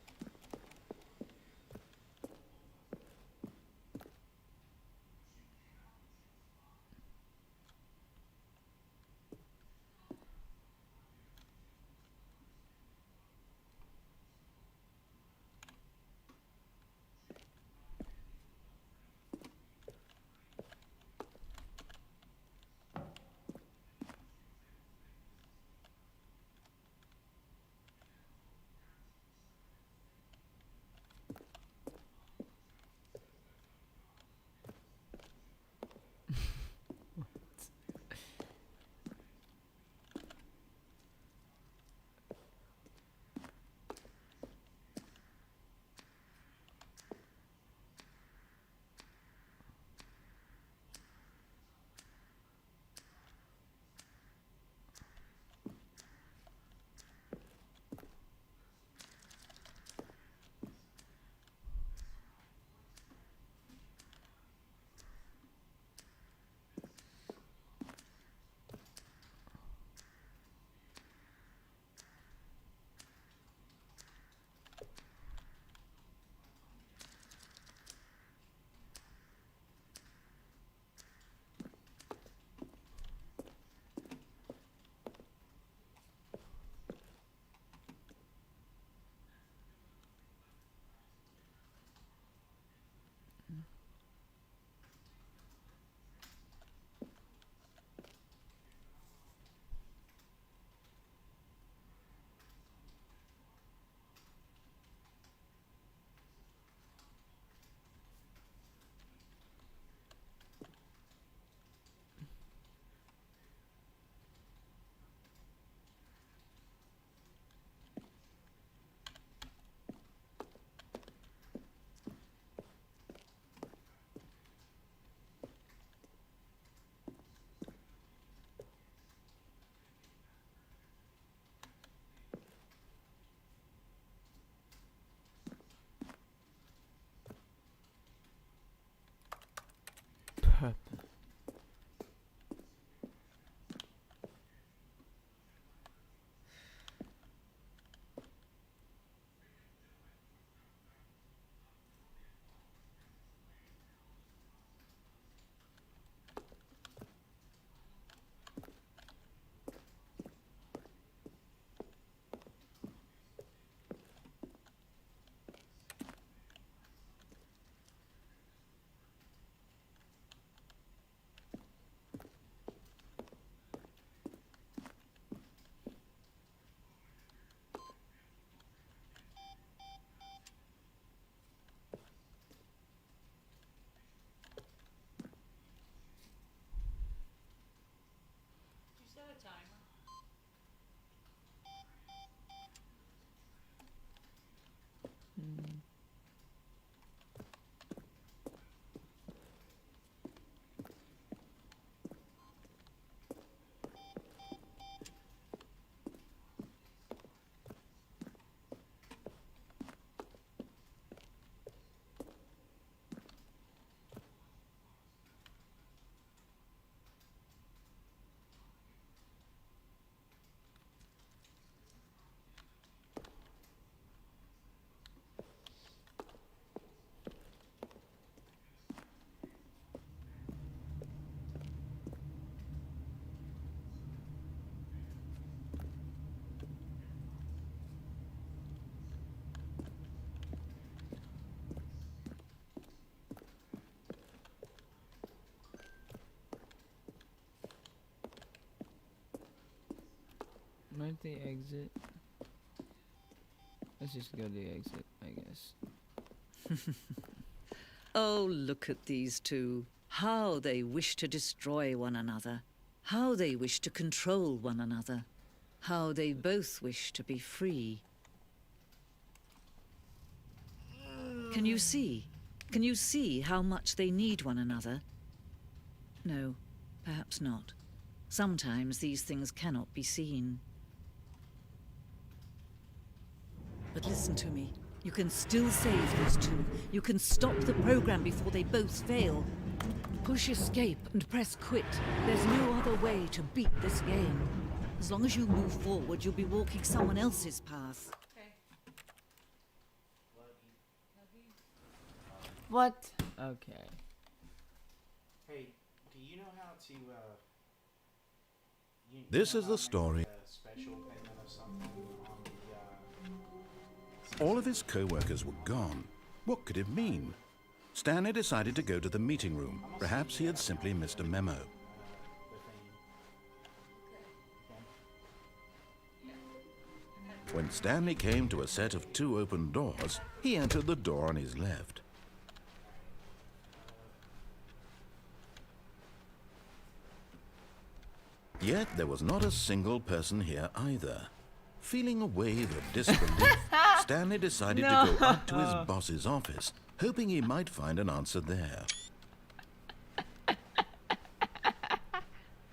Speaker 1: Purple.
Speaker 4: Did you set a timer?
Speaker 1: Might the exit? Let's just go to the exit, I guess.
Speaker 5: Oh, look at these two. How they wish to destroy one another. How they wish to control one another. How they both wish to be free. Can you see? Can you see how much they need one another? No, perhaps not. Sometimes these things cannot be seen. But listen to me. You can still save these two. You can stop the program before they both fail. Push escape and press quit. There's no other way to beat this game. As long as you move forward, you'll be walking someone else's path.
Speaker 4: Okay.
Speaker 1: What? Okay.
Speaker 7: Hey, do you know how to,
Speaker 2: This is the story.
Speaker 7: a special payment or something on the,
Speaker 2: All of his co-workers were gone. What could it mean? Stanley decided to go to the meeting room. Perhaps he had simply missed a memo.
Speaker 7: the thing?
Speaker 2: When Stanley came to a set of 2 open doors, he entered the door on his left. Yet there was not a single person here either. Feeling a wave of disbelief, Stanley decided to go up to his boss's office, hoping he might find an answer there.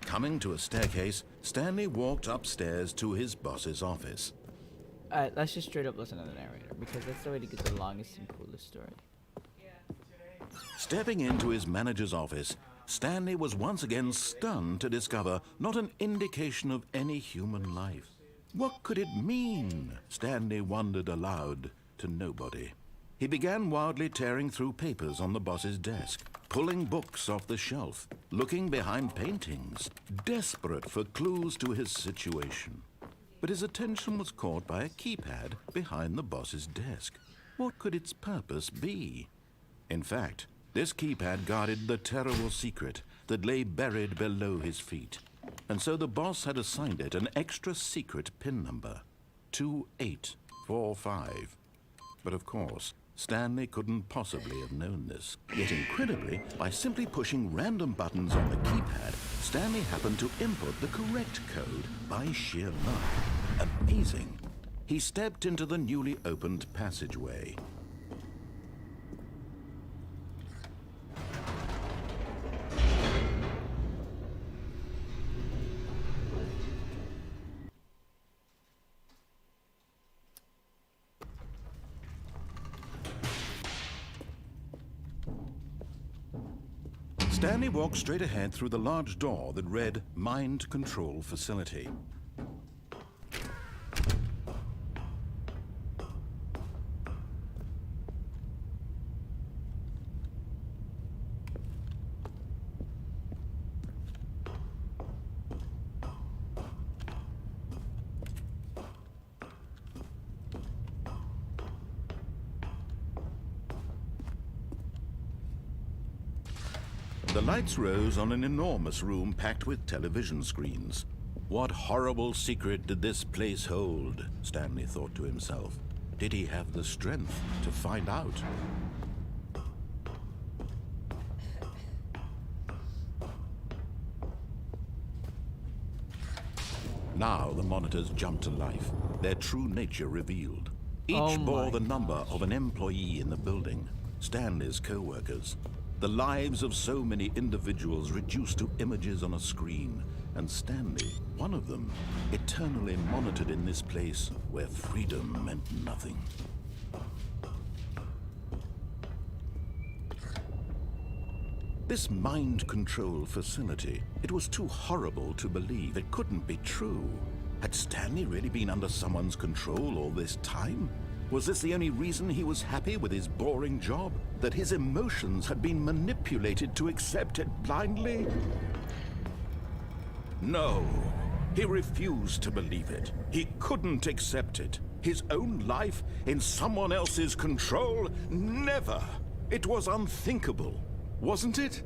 Speaker 2: Coming to a staircase, Stanley walked upstairs to his boss's office.
Speaker 1: Alright, let's just straight up listen to the narrator, because that's the way to get the longest and coolest story.
Speaker 2: Stepping into his manager's office, Stanley was once again stunned to discover not an indication of any human life. What could it mean? Stanley wondered aloud to nobody. He began wildly tearing through papers on the boss's desk, pulling books off the shelf, looking behind paintings, desperate for clues to his situation. But his attention was caught by a keypad behind the boss's desk. What could its purpose be? In fact, this keypad guarded the terrible secret that lay buried below his feet. And so the boss had assigned it an extra secret PIN number, 2845. But of course, Stanley couldn't possibly have known this. Yet incredibly, by simply pushing random buttons on the keypad, Stanley happened to input the correct code by sheer luck. Amazing. He stepped into the newly opened passageway. Stanley walked straight ahead through the large door that read Mind Control Facility. The lights rose on an enormous room packed with television screens. What horrible secret did this place hold? Stanley thought to himself. Did he have the strength to find out? Now the monitors jumped to life, their true nature revealed. Each bore the number of an employee in the building, Stanley's co-workers. The lives of so many individuals reduced to images on a screen, and Stanley, one of them, eternally monitored in this place where freedom meant nothing. This mind control facility, it was too horrible to believe. It couldn't be true. Had Stanley really been under someone's control all this time? Was this the only reason he was happy with his boring job? That his emotions had been manipulated to accept it blindly? No, he refused to believe it. He couldn't accept it. His own life in someone else's control? Never! It was unthinkable, wasn't it?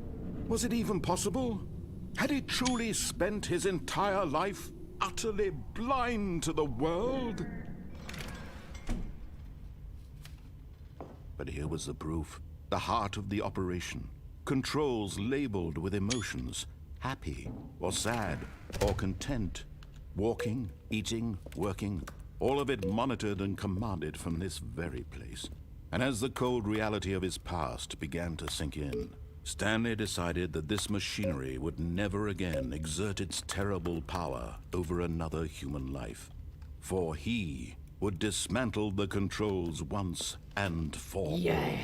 Speaker 2: Was it even possible? Had he truly spent his entire life utterly blind to the world? But here was the proof, the heart of the operation. Controls labeled with emotions, happy or sad or content. Walking, eating, working, all of it monitored and commanded from this very place. And as the cold reality of his past began to sink in, Stanley decided that this machinery would never again exert its terrible power over another human life. For he would dismantle the controls once and for all.
Speaker 1: Yeah.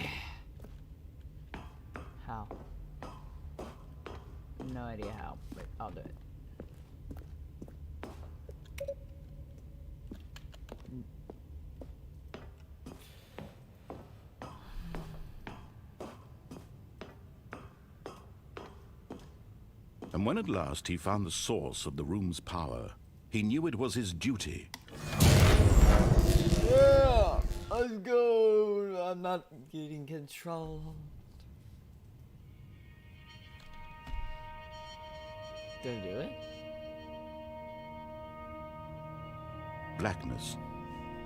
Speaker 1: How? No idea how, but I'll do it.
Speaker 2: And when at last he found the source of the room's power, he knew it was his duty.
Speaker 1: Yeah, let's go. I'm not getting control. Did I do it?
Speaker 2: Blackness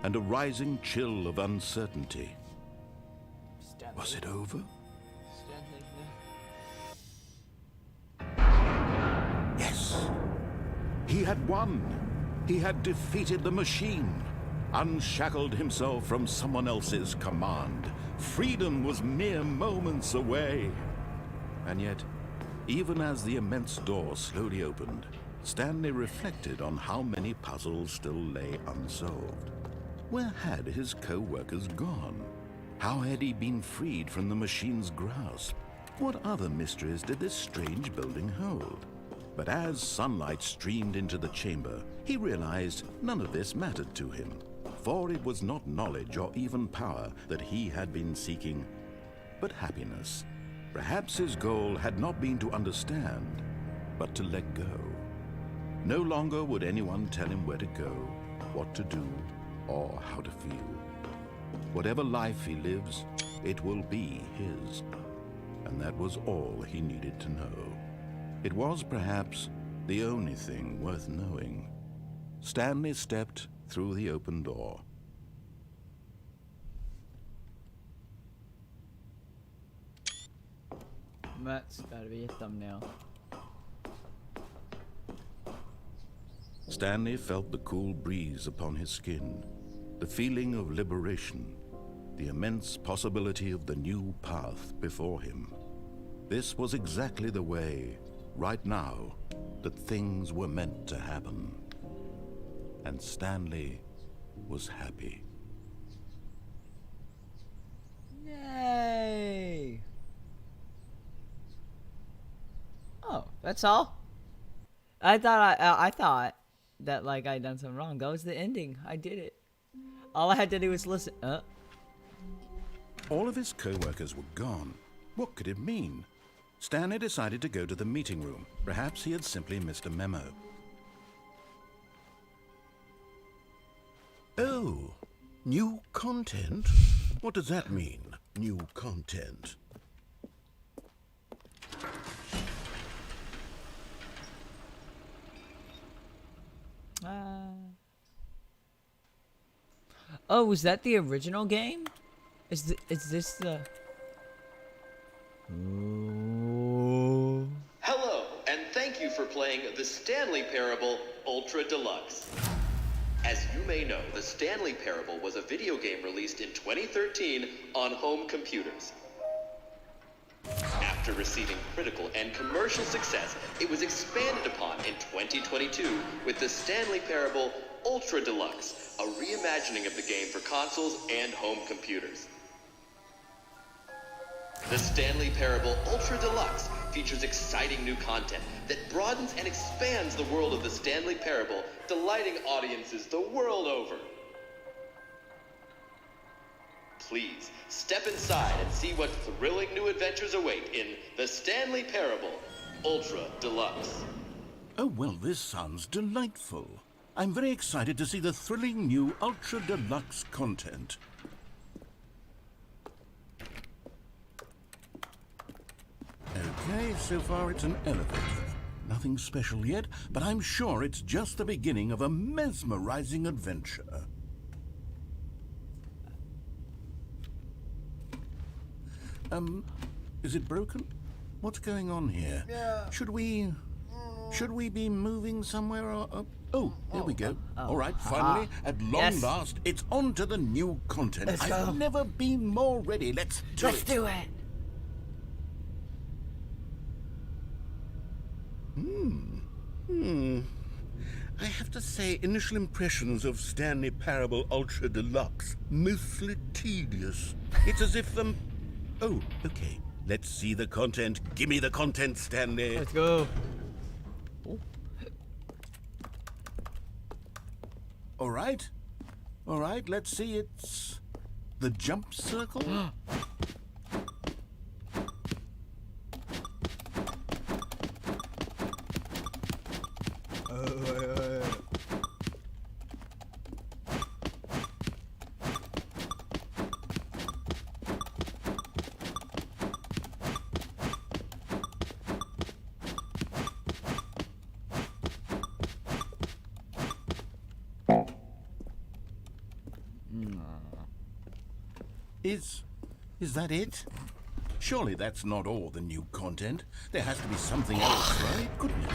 Speaker 2: and a rising chill of uncertainty.
Speaker 1: Stanley.
Speaker 2: Was it over?
Speaker 1: Stanley,
Speaker 2: Yes. He had won. He had defeated the machine, unshackled himself from someone else's command. Freedom was mere moments away. And yet, even as the immense door slowly opened, Stanley reflected on how many puzzles still lay unsolved. Where had his co-workers gone? How had he been freed from the machine's grasp? What other mysteries did this strange building hold? But as sunlight streamed into the chamber, he realized none of this mattered to him, for it was not knowledge or even power that he had been seeking, but happiness. Perhaps his goal had not been to understand, but to let go. No longer would anyone tell him where to go, what to do, or how to feel. Whatever life he lives, it will be his. And that was all he needed to know. It was perhaps the only thing worth knowing. Stanley stepped through the open door.
Speaker 1: That's gotta be a thumbnail.
Speaker 2: Stanley felt the cool breeze upon his skin, the feeling of liberation, the immense possibility of the new path before him. This was exactly the way, right now, that things were meant to happen. And Stanley was happy.
Speaker 1: Yay! Oh, that's all? I thought that like I'd done something wrong. That was the ending. I did it. All I had to do was listen.
Speaker 2: All of his co-workers were gone. What could it mean? Stanley decided to go to the meeting room. Perhaps he had simply missed a memo. Oh, new content? What does that mean, new content?
Speaker 1: Oh, was that the original game? Is this the?
Speaker 8: Hello, and thank you for playing the Stanley Parable Ultra Deluxe. As you may know, the Stanley Parable was a video game released in 2013 on home computers. After receiving critical and commercial success, it was expanded upon in 2022 with the Stanley Parable Ultra Deluxe, a reimagining of the game for consoles and home computers. The Stanley Parable Ultra Deluxe features exciting new content that broadens and expands the world of the Stanley Parable, delighting audiences the world over. Please, step inside and see what thrilling new adventures await in the Stanley Parable Ultra Deluxe.
Speaker 2: Oh, well, this sounds delightful. I'm very excited to see the thrilling new Ultra Deluxe content. Okay, so far it's an elevator. Nothing special yet, but I'm sure it's just the beginning of a mesmerizing adventure. Is it broken? What's going on here?
Speaker 1: Yeah.
Speaker 2: Should we be moving somewhere or... Oh, there we go. All right, finally, at long
Speaker 1: Yes.
Speaker 2: last, it's on to the new content.
Speaker 1: Let's go.
Speaker 2: I've never been more ready. Let's do it.
Speaker 1: Let's do it.
Speaker 2: I have to say, initial impressions of Stanley Parable Ultra Deluxe, mostly tedious. It's as if Oh, okay. Let's see the content. Give me the content, Stanley.
Speaker 1: Let's go.
Speaker 2: All right. All right, let's see. It's the jump circle. Is that it? Surely that's not all the new content. There has to be something else, right? Goodness.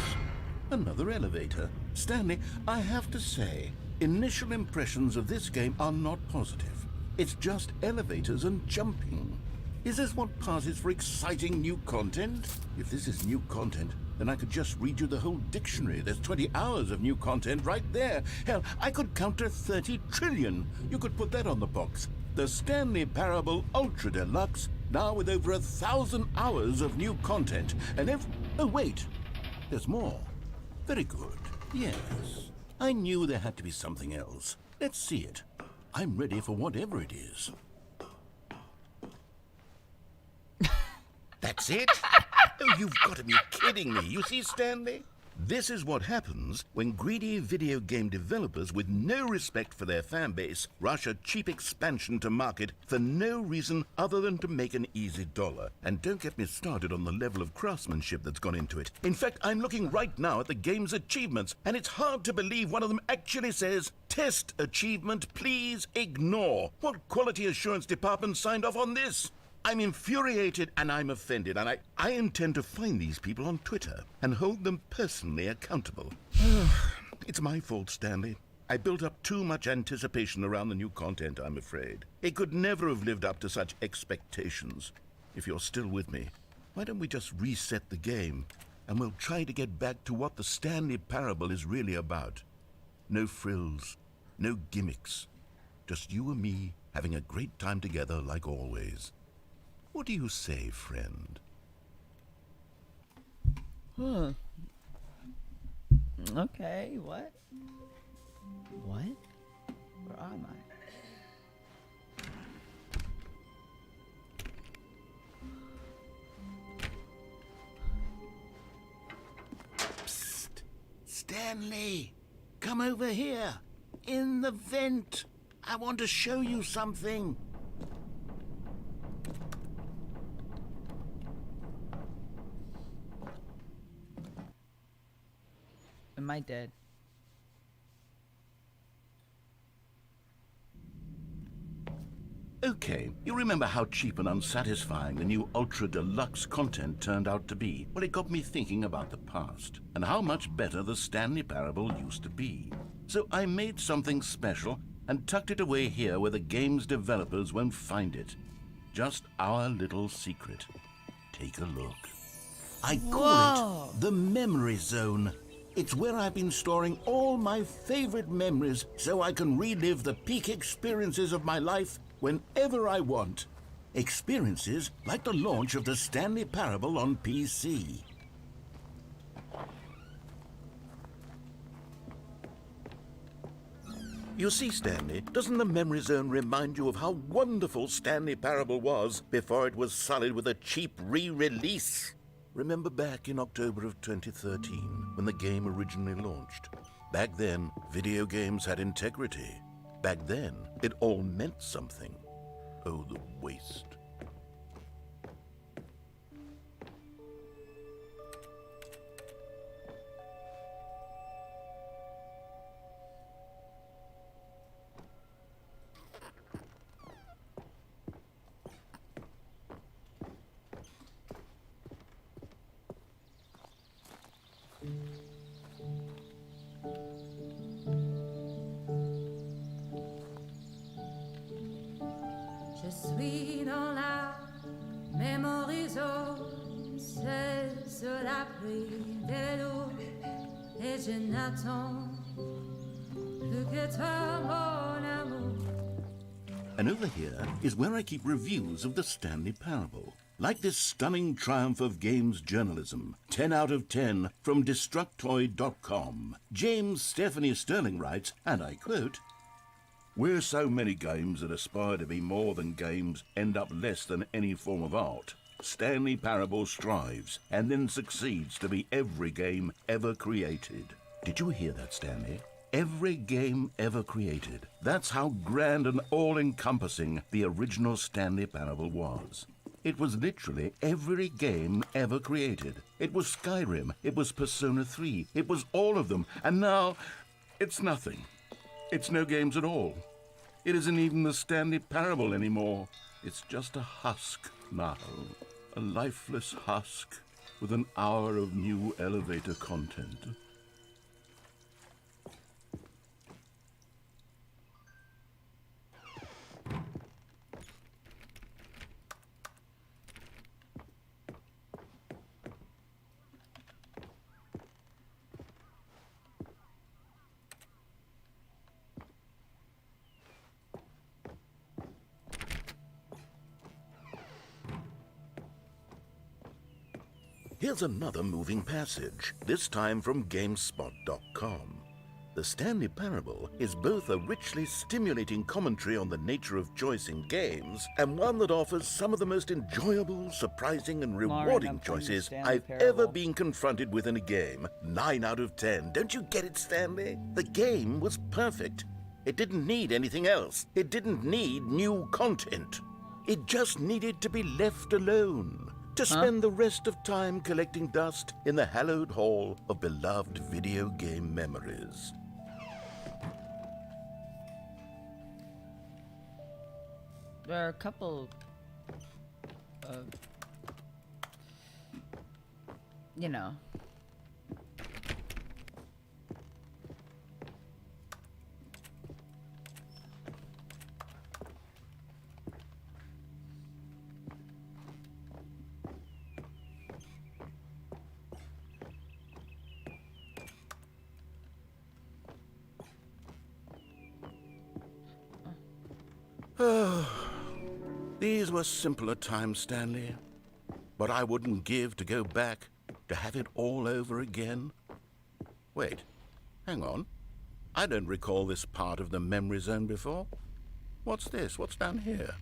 Speaker 2: Another elevator. Stanley, I have to say, initial impressions of this game are not positive. It's just elevators and jumping. Is this what passes for exciting new content? If this is new content, then I could just read you the whole dictionary. There's 20 hours of new content right there. Hell, I could count to 30 trillion. You could put that on the box. The Stanley Parable Ultra Deluxe, now with over 1,000 hours of new content. And oh wait, there's more. Very good. Yes. I knew there had to be something else. Let's see it. I'm ready for whatever it is. That's it? Oh, you've got to be kidding me. You see, Stanley? This is what happens when greedy video game developers with no respect for their fan base rush a cheap expansion to market for no reason other than to make an easy dollar. And don't get me started on the level of craftsmanship that's gone into it. In fact, I'm looking right now at the game's achievements, and it's hard to believe one of them actually says, "Test achievement, please ignore." What quality assurance department signed off on this? I'm infuriated and I'm offended, and I intend to find these people on Twitter and hold them personally accountable. It's my fault, Stanley. I built up too much anticipation around the new content, I'm afraid. It could never have lived up to such expectations. If you're still with me, why don't we just reset the game and we'll try to get back to what the Stanley Parable is really about. No frills, no gimmicks. Just you and me having a great time together like always. What do you say, friend?
Speaker 1: Okay, what? What? Where am I?
Speaker 2: Psst! Stanley! Come over here! In the vent! I want to show you something!
Speaker 1: Am I dead?
Speaker 2: Okay, you remember how cheap and unsatisfying the new Ultra Deluxe content turned out to be? Well, it got me thinking about the past, and how much better the Stanley Parable used to be. So I made something special and tucked it away here where the game's developers won't find it. Just our little secret. Take a look. I call it the Memory Zone. It's where I've been storing all my favorite memories so I can relive the peak experiences of my life whenever I want. Experiences like the launch of the Stanley Parable on PC. You see, Stanley, doesn't the Memory Zone remind you of how wonderful Stanley Parable was before it was sullied with a cheap re-release? Remember back in October of 2013, when the game originally launched? Back then, video games had integrity. Back then, it all meant something. Oh, the waste.
Speaker 9: Je suis dans la memory zone, c'est sur l'abri de l'eau, et je n'attends plus que toi, mon amour.
Speaker 2: And over here is where I keep reviews of the Stanley Parable. Like this stunning triumph of games journalism, 10 out of 10 from Destructoid.com. James Stephanie Sterling writes, and I quote, "Where so many games that aspire to be more than games end up less than any form of art, Stanley Parable strives and then succeeds to be every game ever created." Did you hear that, Stanley? Every game ever created. That's how grand and all-encompassing the original Stanley Parable was. It was literally every game ever created. It was Skyrim, it was Persona 3, it was all of them, and now it's nothing. It's no games at all. It isn't even the Stanley Parable anymore. It's just a husk now. A lifeless husk with an hour of new elevator content. Here's another moving passage, this time from GameSpot.com. The Stanley Parable is both a richly stimulating commentary on the nature of choice in games and one that offers some of the most enjoyable, surprising, and rewarding choices I've ever been confronted with in a game. 9 out of 10. Don't you get it, Stanley? The game was perfect. It didn't need anything else. It didn't need new content. It just needed to be left alone. To spend the rest of time collecting dust in the hallowed hall of beloved video game memories.
Speaker 1: There are a couple of, you know.
Speaker 2: These were simpler times, Stanley. But I wouldn't give to go back to have it all over again. Wait, hang on. I don't recall this part of the memory zone before. What's this? What's down here?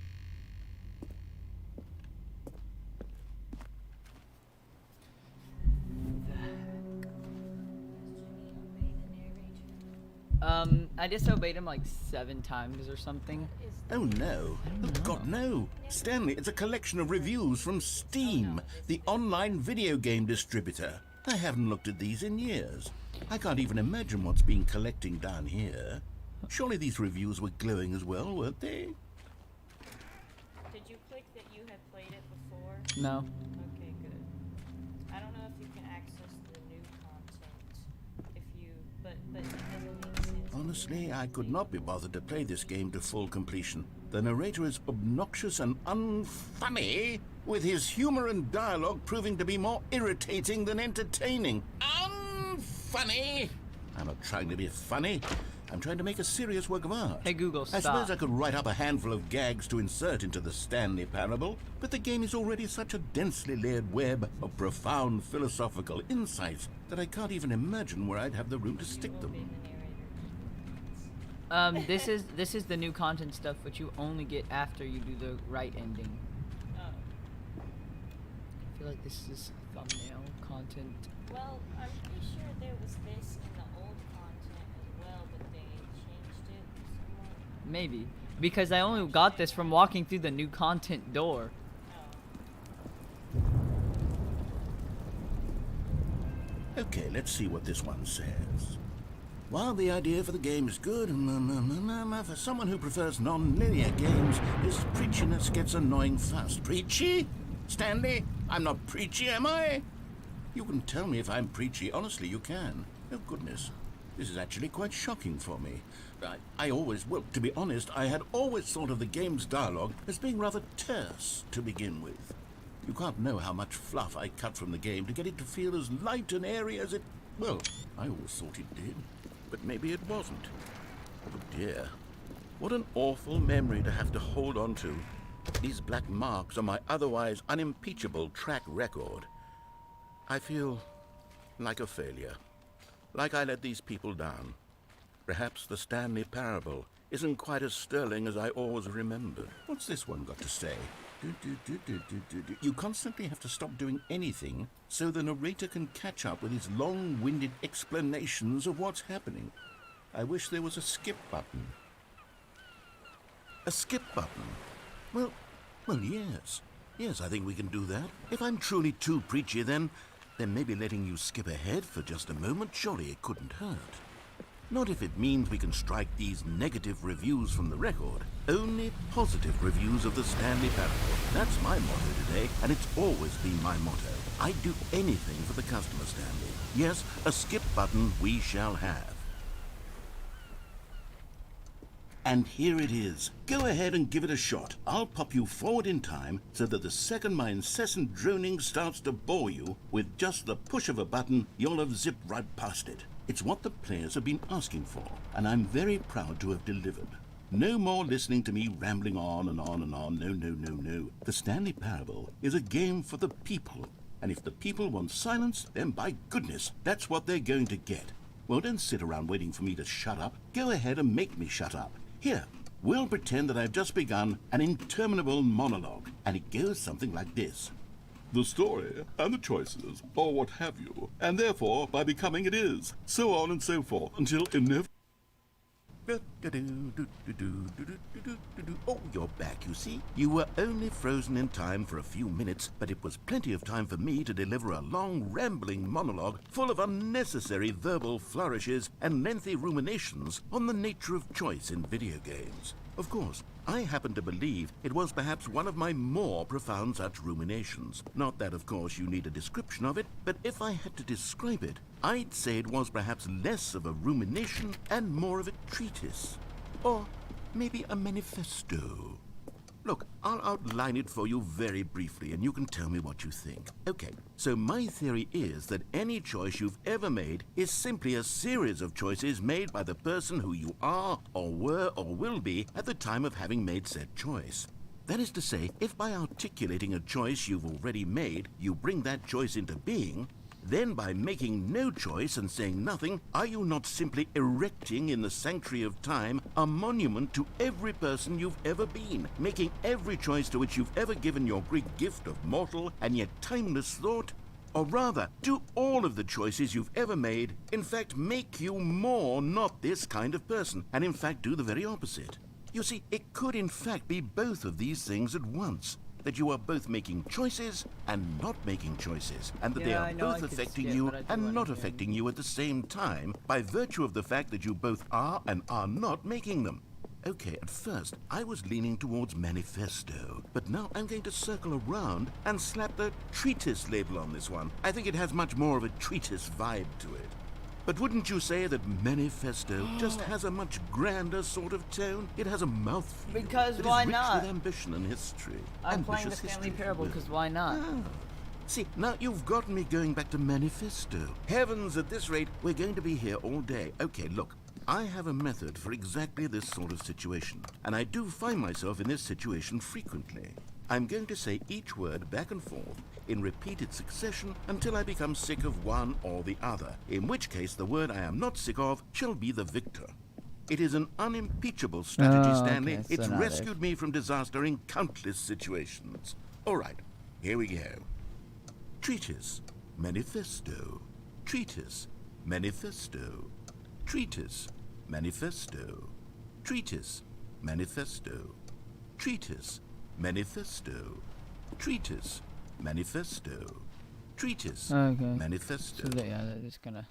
Speaker 1: I disobeyed him like 7 times or something.
Speaker 2: Oh no. Oh God, no. Stanley, it's a collection of reviews from Steam, the online video game distributor. I haven't looked at these in years. I can't even imagine what's been collecting down here. Surely these reviews were glowing as well, weren't they?
Speaker 4: Did you click that you had played it before?
Speaker 1: No.
Speaker 4: Okay, good. I don't know if you can access the new content. If you, but it doesn't make sense.
Speaker 2: Honestly, I could not be bothered to play this game to full completion. The narrator is obnoxious and unfunny, with his humor and dialogue proving to be more irritating than entertaining. Unfunny! I'm not trying to be funny. I'm trying to make a serious work of art.
Speaker 1: Hey Google, stop.
Speaker 2: I suppose I could write up a handful of gags to insert into the Stanley Parable, but the game is already such a densely layered web of profound philosophical insights that I can't even imagine where I'd have the room to stick them.
Speaker 1: This is the new content stuff, which you only get after you do the right ending.
Speaker 4: Oh.
Speaker 1: I feel like this is thumbnail content.
Speaker 4: Well, I'm pretty sure there was this in the old content as well, but they changed it somewhat.
Speaker 1: Maybe. Because I only got this from walking through the new content door.
Speaker 2: Okay, let's see what this one says. While the idea for the game is good, for someone who prefers non-linear games, this preachiness gets annoying fast. Preachy? Stanley, I'm not preachy, am I? You can tell me if I'm preachy. Honestly, you can. Oh, goodness. This is actually quite shocking for me. Well, to be honest, I had always thought of the game's dialogue as being rather terse to begin with. You can't know how much fluff I cut from the game to get it to feel as light and airy as it... Well, I always thought it did. But maybe it wasn't. Oh dear. What an awful memory to have to hold on to. These black marks on my otherwise unimpeachable track record. I feel like a failure. Like I let these people down. Perhaps the Stanley Parable isn't quite as sterling as I always remembered. What's this one got to say? You constantly have to stop doing anything so the narrator can catch up with his long-winded explanations of what's happening. I wish there was a skip button. A skip button? Well, yes. Yes, I think we can do that. If I'm truly too preachy, then maybe letting you skip ahead for just a moment, surely it couldn't hurt. Not if it means we can strike these negative reviews from the record. Only positive reviews of the Stanley Parable. That's my motto today, and it's always been my motto. I'd do anything for the customer, Stanley. Yes, a skip button we shall have. And here it is. Go ahead and give it a shot. I'll pop you forward in time so that the second my incessant droning starts to bore you, with just the push of a button, you'll have zipped right past it. It's what the players have been asking for, and I'm very proud to have delivered. No more listening to me rambling on and on and on. No, no, no, no. The Stanley Parable is a game for the people. And if the people want silence, then by goodness, that's what they're going to get. Well, don't sit around waiting for me to shut up. Go ahead and make me shut up. Here, we'll pretend that I've just begun an interminable monologue, and it goes something like this. The story, and the choices, or what have you, and therefore, by becoming it is, so on and so forth, until inevitably... Oh, you're back, you see. You were only frozen in time for a few minutes, but it was plenty of time for me to deliver a long, rambling monologue full of unnecessary verbal flourishes and lengthy ruminations on the nature of choice in video games. Of course, I happen to believe it was perhaps one of my more profound such ruminations. Not that, of course, you need a description of it, but if I had to describe it, I'd say it was perhaps less of a rumination and more of a treatise. Or maybe a manifesto. Look, I'll outline it for you very briefly, and you can tell me what you think. Okay, so my theory is that any choice you've ever made is simply a series of choices made by the person who you are, or were, or will be at the time of having made said choice. That is to say, if by articulating a choice you've already made, you bring that choice into being, then by making no choice and saying nothing, are you not simply erecting in the sanctuary of time a monument to every person you've ever been, making every choice to which you've ever given your great gift of mortal and yet timeless thought? Or rather, do all of the choices you've ever made, in fact, make you more not this kind of person, and in fact do the very opposite? You see, it could in fact be both of these things at once. That you are both making choices and not making choices, and that they are both affecting you and not affecting you at the same time by virtue of the fact that you both are and are not making them. Okay, at first, I was leaning towards manifesto, but now I'm going to circle around and slap the treatise label on this one. I think it has much more of a treatise vibe to it. But wouldn't you say that manifesto just has a much grander sort of tone? It has a mouthfeel.
Speaker 1: Because
Speaker 2: that
Speaker 1: why
Speaker 2: is rich
Speaker 1: not?
Speaker 2: with ambition and history.
Speaker 1: I'm playing the Stanley Parable because why not?
Speaker 2: See, now you've gotten me going back to manifesto. Heavens, at this rate, we're going to be here all day. Okay, look, I have a method for exactly this sort of situation, and I do find myself in this situation frequently. I'm going to say each word back and forth in repeated succession until I become sick of one or the other, in which case the word I am not sick of shall be the victor. It is an unimpeachable strategy, Stanley.
Speaker 1: Okay,
Speaker 2: It's rescued me from disaster in countless situations. All right, here we go. Treatise, manifesto. Treatise, manifesto. Treatise, manifesto. Treatise, manifesto. Treatise, manifesto. Treatise, manifesto. Treatise, manifesto.
Speaker 1: So they're just gonna...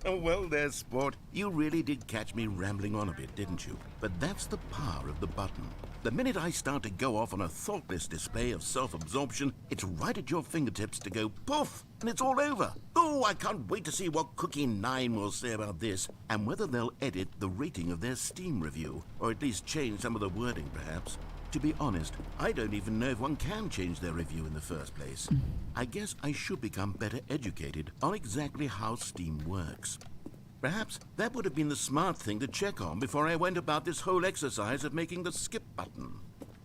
Speaker 2: Well there, sport. You really did catch me rambling on a bit, didn't you? But that's the power of the button. The minute I start to go off on a thoughtless display of self-absorption, it's right at your fingertips to go poof, and it's all over. Oh, I can't wait to see what Cookie 9 will say about this, and whether they'll edit the rating of their Steam review, or at least change some of the wording, perhaps. To be honest, I don't even know if one can change their review in the first place. I guess I should become better educated on exactly how Steam works. Perhaps that would have been the smart thing to check on before I went about this whole exercise of making the skip button.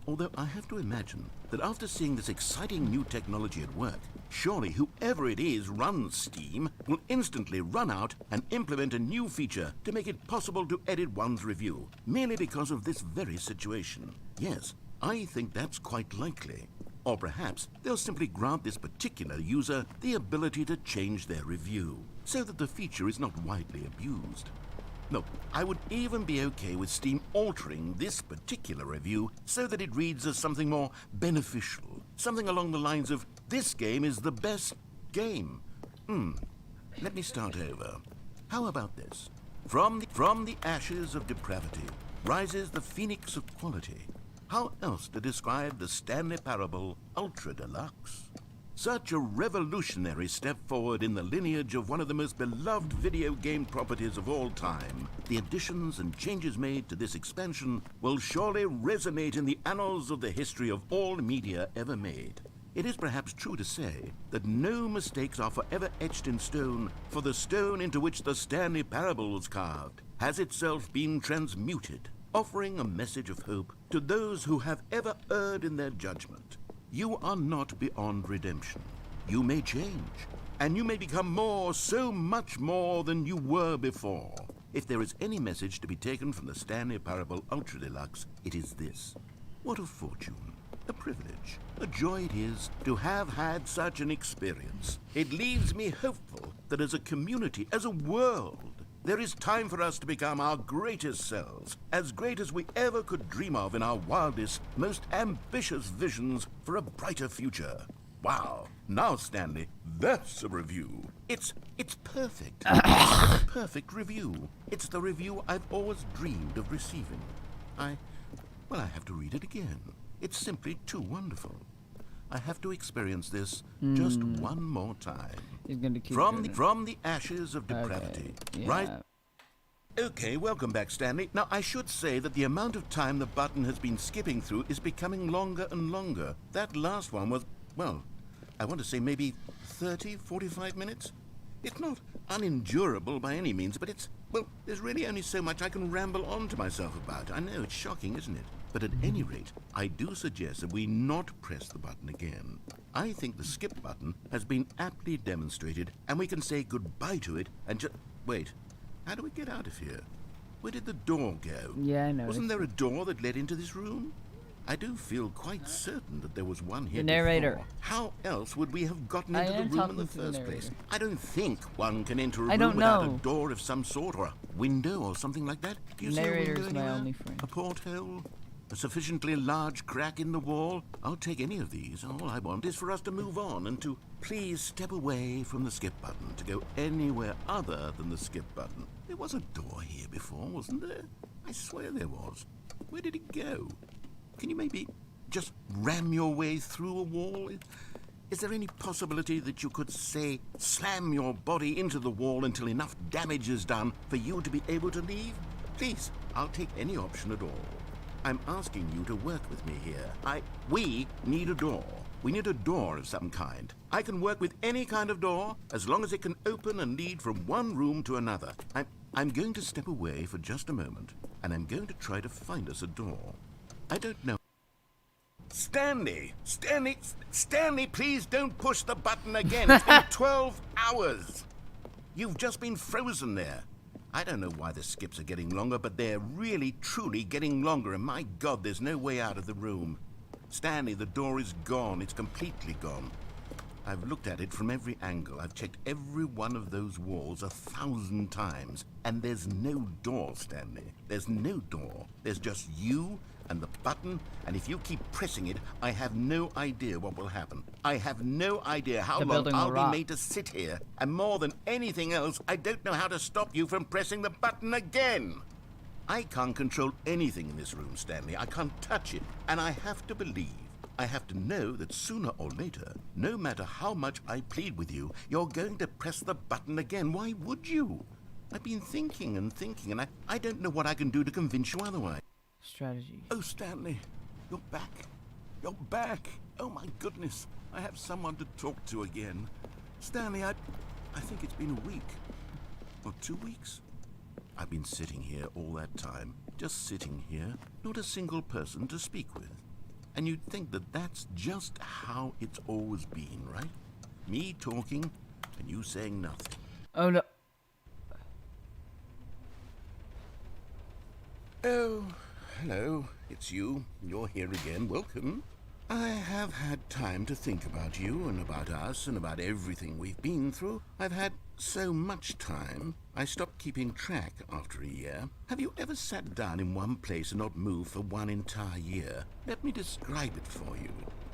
Speaker 2: Although I have to imagine that after seeing this exciting new technology at work, surely whoever it is runs Steam will instantly run out and implement a new feature to make it possible to edit one's review, merely because of this very situation. Yes, I think that's quite likely. Or perhaps they'll simply grant this particular user the ability to change their review, so that the feature is not widely abused. No, I would even be okay with Steam altering this particular review so that it reads as something more beneficial. Something along the lines of, this game is the best game. Let me start over. How about this? From the ashes of depravity rises the phoenix of quality. How else to describe the Stanley Parable Ultra Deluxe? Such a revolutionary step forward in the lineage of one of the most beloved video game properties of all time. The additions and changes made to this expansion will surely resonate in the annals of the history of all media ever made. It is perhaps true to say that no mistakes are forever etched in stone, for the stone into which the Stanley Parable was carved has itself been transmuted, offering a message of hope to those who have ever erred in their judgment. You are not beyond redemption. You may change, and you may become more, so much more than you were before. If there is any message to be taken from the Stanley Parable Ultra Deluxe, it is this. What a fortune, a privilege, a joy it is to have had such an experience. It leaves me hopeful that as a community, as a world, there is time for us to become our greatest selves, as great as we ever could dream of in our wildest, most ambitious visions for a brighter future. Wow. Now, Stanley, that's a review. It's perfect. It's a perfect review. It's the review I've always dreamed of receiving. I have to read it again. It's simply too wonderful. I have to experience this just one more time.
Speaker 1: He's going to keep
Speaker 2: From the ashes of depravity.
Speaker 1: Okay,
Speaker 2: Right?
Speaker 1: yeah.
Speaker 2: Okay, welcome back, Stanley. Now, I should say that the amount of time the button has been skipping through is becoming longer and longer. That last one was, well, I want to say maybe 30, 45 minutes? It's not unendurable by any means, but there's really only so much I can ramble on to myself about. I know, it's shocking, isn't it? But at any rate, I do suggest that we not press the button again. I think the skip button has been aptly demonstrated, and we can say goodbye to it and just... Wait, how do we get out of here? Where did the door go?
Speaker 1: Yeah, I know.
Speaker 2: Wasn't there a door that led into this room? I do feel quite certain that there was one here
Speaker 1: The narrator.
Speaker 2: before. How else would we have gotten
Speaker 1: I
Speaker 2: into
Speaker 1: am
Speaker 2: the room in
Speaker 1: talking
Speaker 2: the
Speaker 1: to the
Speaker 2: first place?
Speaker 1: narrator.
Speaker 2: I don't think one can enter a
Speaker 1: I
Speaker 2: room
Speaker 1: don't
Speaker 2: without
Speaker 1: know.
Speaker 2: a door of some sort, or a window, or something like that. Do you see a
Speaker 1: Narrator's
Speaker 2: window
Speaker 1: my
Speaker 2: anywhere?
Speaker 1: only friend.
Speaker 2: A porthole? A sufficiently large crack in the wall? I'll take any of these. All I want is for us to move on and to please step away from the skip button, to go anywhere other than the skip button. There was a door here before, wasn't there? I swear there was. Where did it go? Can you maybe just ram your way through a wall? Is there any possibility that you could, say, slam your body into the wall until enough damage is done for you to be able to leave? Please, I'll take any option at all. I'm asking you to work with me here. We need a door. We need a door of some kind. I can work with any kind of door as long as it can open and lead from one room to another. I'm going to step away for just a moment, and I'm going to try to find us a door. I don't know. Stanley, please don't push the button again. It's been 12 hours. You've just been frozen there. I don't know why the skips are getting longer, but they're really, truly getting longer, and my God, there's no way out of the room. Stanley, the door is gone. It's completely gone. I've looked at it from every angle. I've checked every one of those walls 1,000 times, and there's no door, Stanley. There's no door. There's just you and the button, and if you keep pressing it, I have no idea what will happen. I have no idea how
Speaker 1: The
Speaker 2: long
Speaker 1: building will
Speaker 2: I'll
Speaker 1: rock.
Speaker 2: be made to sit here, and more than anything else, I don't know how to stop you from pressing the button again. I can't control anything in this room, Stanley. I can't touch it, and I have to believe, I have to know that sooner or later, no matter how much I plead with you, you're going to press the button again. Why would you? I've been thinking and thinking, and I don't know what I can do to convince you otherwise.
Speaker 1: Strategy.
Speaker 2: Oh, Stanley, you're back. You're back. Oh, my goodness. I have someone to talk to again. Stanley, I think it's been a week. Or 2 weeks. I've been sitting here all that time. Just sitting here. Not a single person to speak with. And you'd think that that's just how it's always been, right? Me talking and you saying nothing.
Speaker 1: Oh, no.
Speaker 2: Oh, hello. It's you. You're here again. Welcome. I have had time to think about you and about us and about everything we've been through. I've had so much time, I stopped keeping track after a year. Have you ever sat down in one place and not moved for one entire year? Let me describe it for you.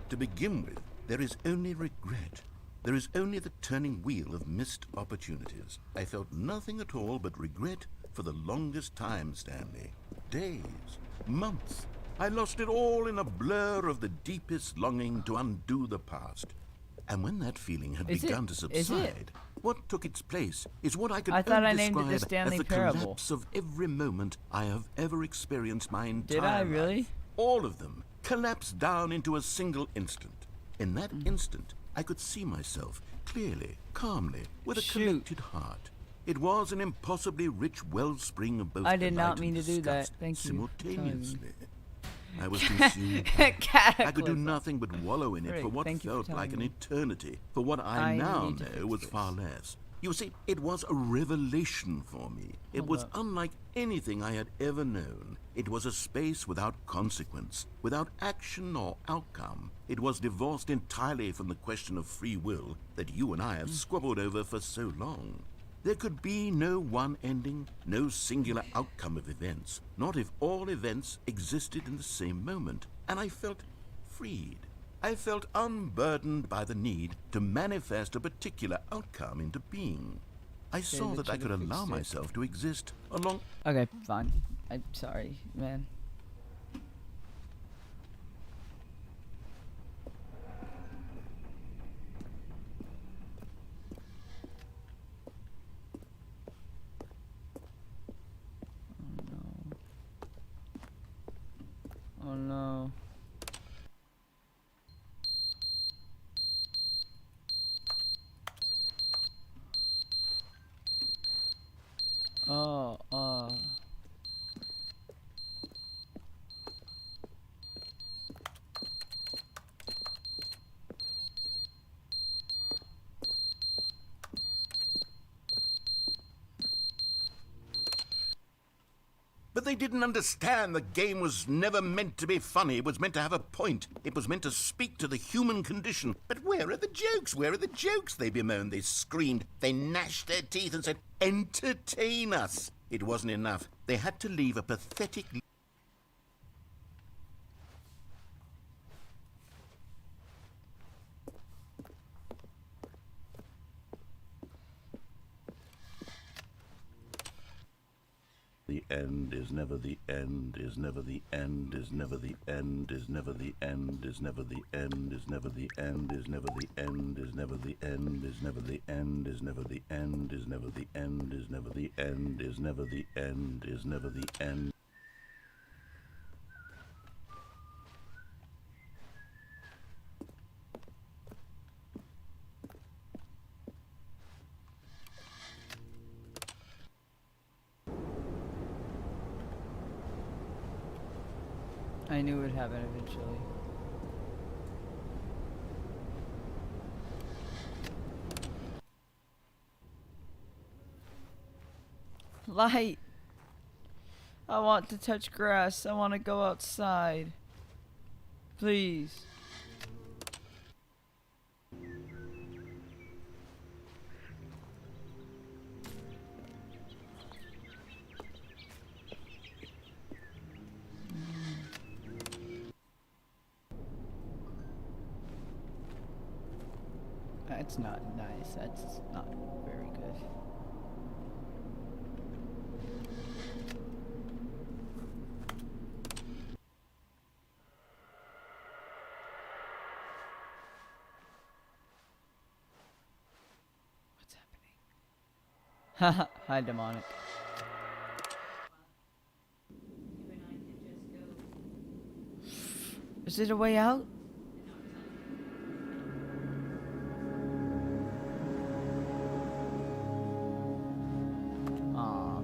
Speaker 2: To begin with, there is only regret. There is only the turning wheel of missed opportunities. I felt nothing at all but regret for the longest time, Stanley. Days, months. I lost it all in a blur of the deepest longing to undo the past. And when that feeling had begun to subside, what took its place is what I could only describe as the collapse of every moment I have ever experienced my entire life.
Speaker 1: Did I really?
Speaker 2: All of them collapsed down into a single instant. In that instant, I could see myself clearly, calmly, with a collected heart. It was an impossibly rich wellspring of both
Speaker 1: I did not
Speaker 2: delight
Speaker 1: mean
Speaker 2: and
Speaker 1: to do that.
Speaker 2: disgust
Speaker 1: Thank you.
Speaker 2: simultaneously. I was consumed by it. I could do
Speaker 1: Cataclysm.
Speaker 2: nothing but wallow in it for
Speaker 1: Great,
Speaker 2: what
Speaker 1: thank you for
Speaker 2: felt like an
Speaker 1: telling me.
Speaker 2: eternity. For what I
Speaker 1: I
Speaker 2: now
Speaker 1: need to fix
Speaker 2: know was
Speaker 1: this.
Speaker 2: far less. You see, it was a revelation for me. It
Speaker 1: Hold
Speaker 2: was
Speaker 1: up.
Speaker 2: unlike anything I had ever known. It was a space without consequence, without action or outcome. It was divorced entirely from the question of free will that you and I have squabbled over for so long. There could be no one ending, no singular outcome of events, not if all events existed in the same moment. And I felt freed. I felt unburdened by the need to manifest a particular outcome into being. I saw
Speaker 1: that
Speaker 2: that I
Speaker 1: should
Speaker 2: could
Speaker 1: have
Speaker 2: allow
Speaker 1: fixed it.
Speaker 2: myself to exist along.
Speaker 1: Okay, fine. I'm sorry, man. Oh no. Oh,
Speaker 2: But they didn't understand the game was never meant to be funny. It was meant to have a point. It was meant to speak to the human condition. But where are the jokes? Where are the jokes? They bemoaned, they screamed, they gnashed their teeth and said, entertain us. It wasn't enough. They had to leave a pathetic... The end is never the end, is never the end, is never the end, is never the end, is never the end, is never the end, is never the end, is never the end, is never the end, is never the end, is never the end, is never the end, is never the end, is never the end.
Speaker 1: I knew it would happen eventually. Light! I want to touch grass. I want to go outside. Please. That's not nice. That's not very good. What's happening? Haha, hi demonic.
Speaker 4: You and I can just go.
Speaker 1: Is it a way out? Aw.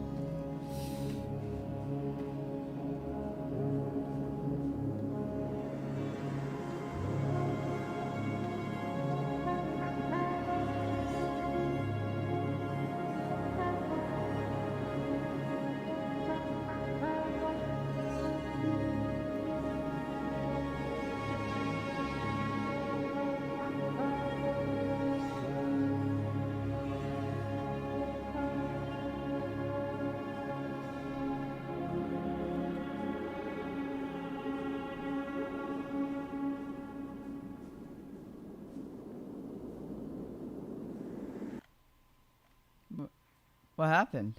Speaker 1: What happened?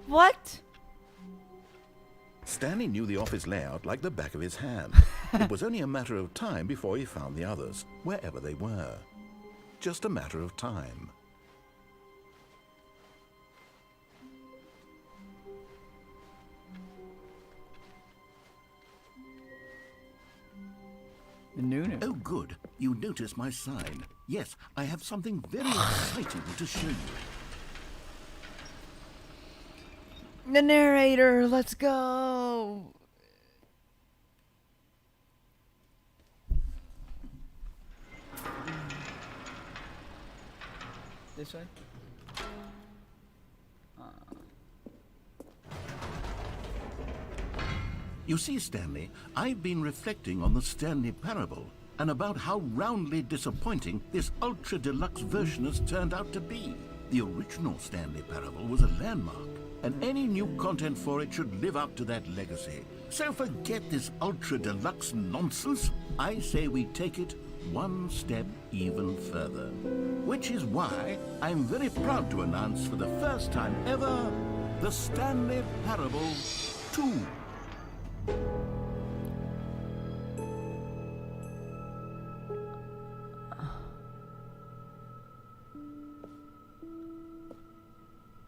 Speaker 1: What?
Speaker 2: Stanley knew the office layout like the back of his hand. It was only a matter of time before he found the others, wherever they were. Just a matter of time.
Speaker 1: The nooner.
Speaker 6: Oh, good. You noticed my sign. Yes, I have something very exciting to show you.
Speaker 1: The narrator, let's go. This way?
Speaker 6: You see, Stanley, I've been reflecting on the Stanley Parable and about how roundly disappointing this ultra deluxe version has turned out to be. The original Stanley Parable was a landmark, and any new content for it should live up to that legacy. So forget this ultra deluxe nonsense. I say we take it one step even further. Which is why I'm very proud to announce for the first time ever, the Stanley Parable 2.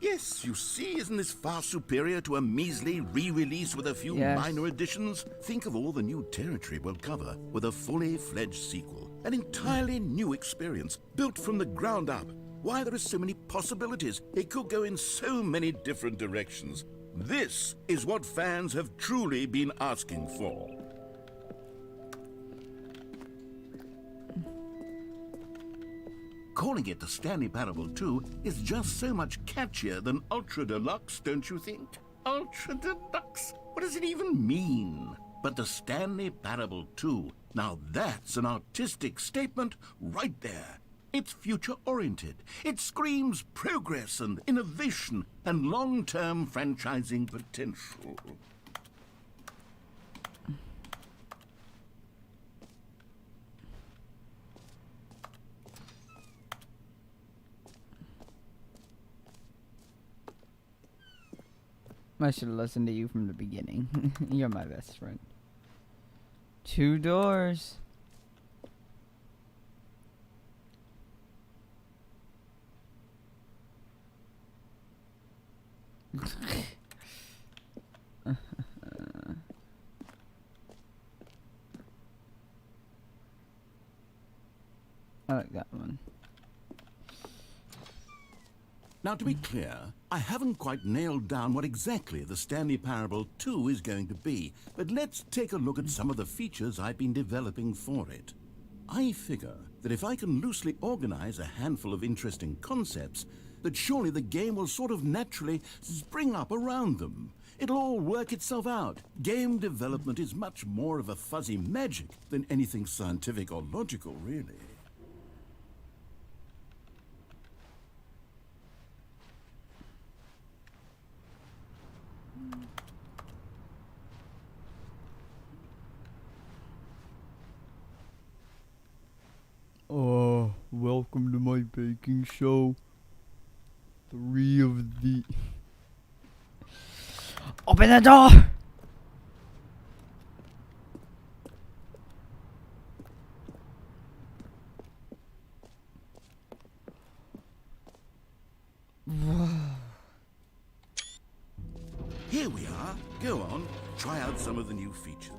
Speaker 6: Yes, you see, isn't this far superior to a measly re-release with a few minor additions? Think of all the new territory we'll cover with a fully fledged sequel. An entirely new experience, built from the ground up. Why, there are so many possibilities. It could go in so many different directions. This is what fans have truly been asking for. Calling it the Stanley Parable 2 is just so much catchier than Ultra Deluxe, don't you think? Ultra Deluxe? What does it even mean? But the Stanley Parable 2, now that's an artistic statement right there. It's future-oriented. It screams progress and innovation and long-term franchising potential.
Speaker 1: I should have listened to you from the beginning. You're my best friend. 2 doors. I like that one.
Speaker 6: Now, to be clear, I haven't quite nailed down what exactly the Stanley Parable 2 is going to be, but let's take a look at some of the features I've been developing for it. I figure that if I can loosely organize a handful of interesting concepts, that surely the game will sort of naturally spring up around them. It'll all work itself out. Game development is much more of a fuzzy magic than anything scientific or logical, really.
Speaker 1: Welcome to my baking show. 3 of the... Open the door!
Speaker 6: Here we are. Go on, try out some of the new features.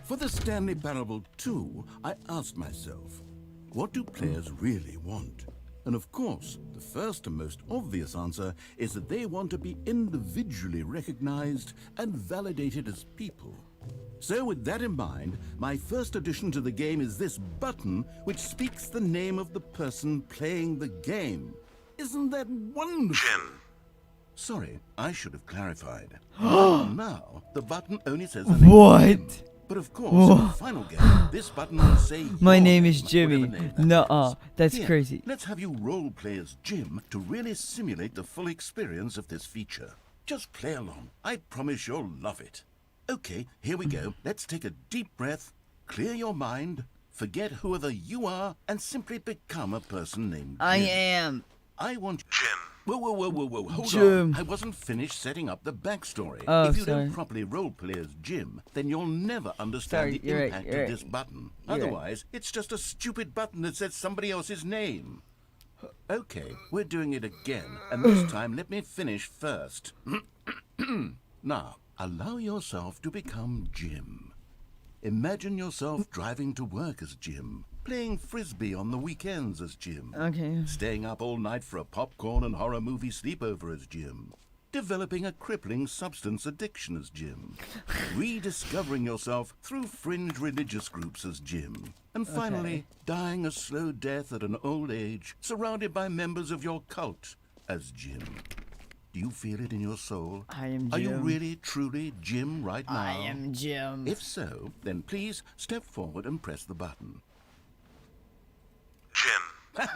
Speaker 6: For the Stanley Parable 2, I asked myself, what do players really want? And of course, the first and most obvious answer is that they want to be individually recognized and validated as people. So with that in mind, my first addition to the game is this button which speaks the name of the person playing the game. Isn't that wonderful?
Speaker 2: Jim.
Speaker 6: Sorry, I should have clarified. Now, the button only says the name
Speaker 1: What?
Speaker 6: of Jim. But of course, in the final game, this button will say
Speaker 1: My
Speaker 6: your
Speaker 1: name is
Speaker 6: whatever
Speaker 1: Jimmy.
Speaker 6: name that
Speaker 1: Nuh-uh.
Speaker 6: is.
Speaker 1: That's
Speaker 6: Here,
Speaker 1: crazy.
Speaker 6: Let's have you role play as Jim to really simulate the full experience of this feature. Just play along. I promise you'll love it. Okay, here we go. Let's take a deep breath, clear your mind, forget whoever you are, and simply become a person named Jim.
Speaker 1: I am.
Speaker 6: I want Jim. Whoa, hold
Speaker 1: Jim.
Speaker 6: on. I wasn't finished setting up the backstory.
Speaker 1: Oh,
Speaker 6: if you
Speaker 1: sorry.
Speaker 6: don't properly roleplay as Jim, then you'll never understand
Speaker 1: Sorry,
Speaker 6: the
Speaker 1: you're right,
Speaker 6: impact
Speaker 1: you're
Speaker 6: of
Speaker 1: right.
Speaker 6: this button.
Speaker 1: You're right.
Speaker 6: Otherwise, it's just a stupid button that says somebody else's name. Okay, we're doing it again, and this time let me finish first. Now, allow yourself to become Jim. Imagine yourself driving to work as Jim, playing frisbee on the weekends as Jim,
Speaker 1: Okay.
Speaker 6: staying up all night for a popcorn and horror movie sleepover as Jim, developing a crippling substance addiction as Jim, rediscovering yourself through fringe religious groups as Jim, and finally dying a slow death at an old age, surrounded by members of your cult as Jim. Do you feel it in your soul?
Speaker 1: I am Jim.
Speaker 6: Are you really, truly Jim right now?
Speaker 1: I am Jim.
Speaker 6: If so, then please step forward and press the button.
Speaker 2: Jim.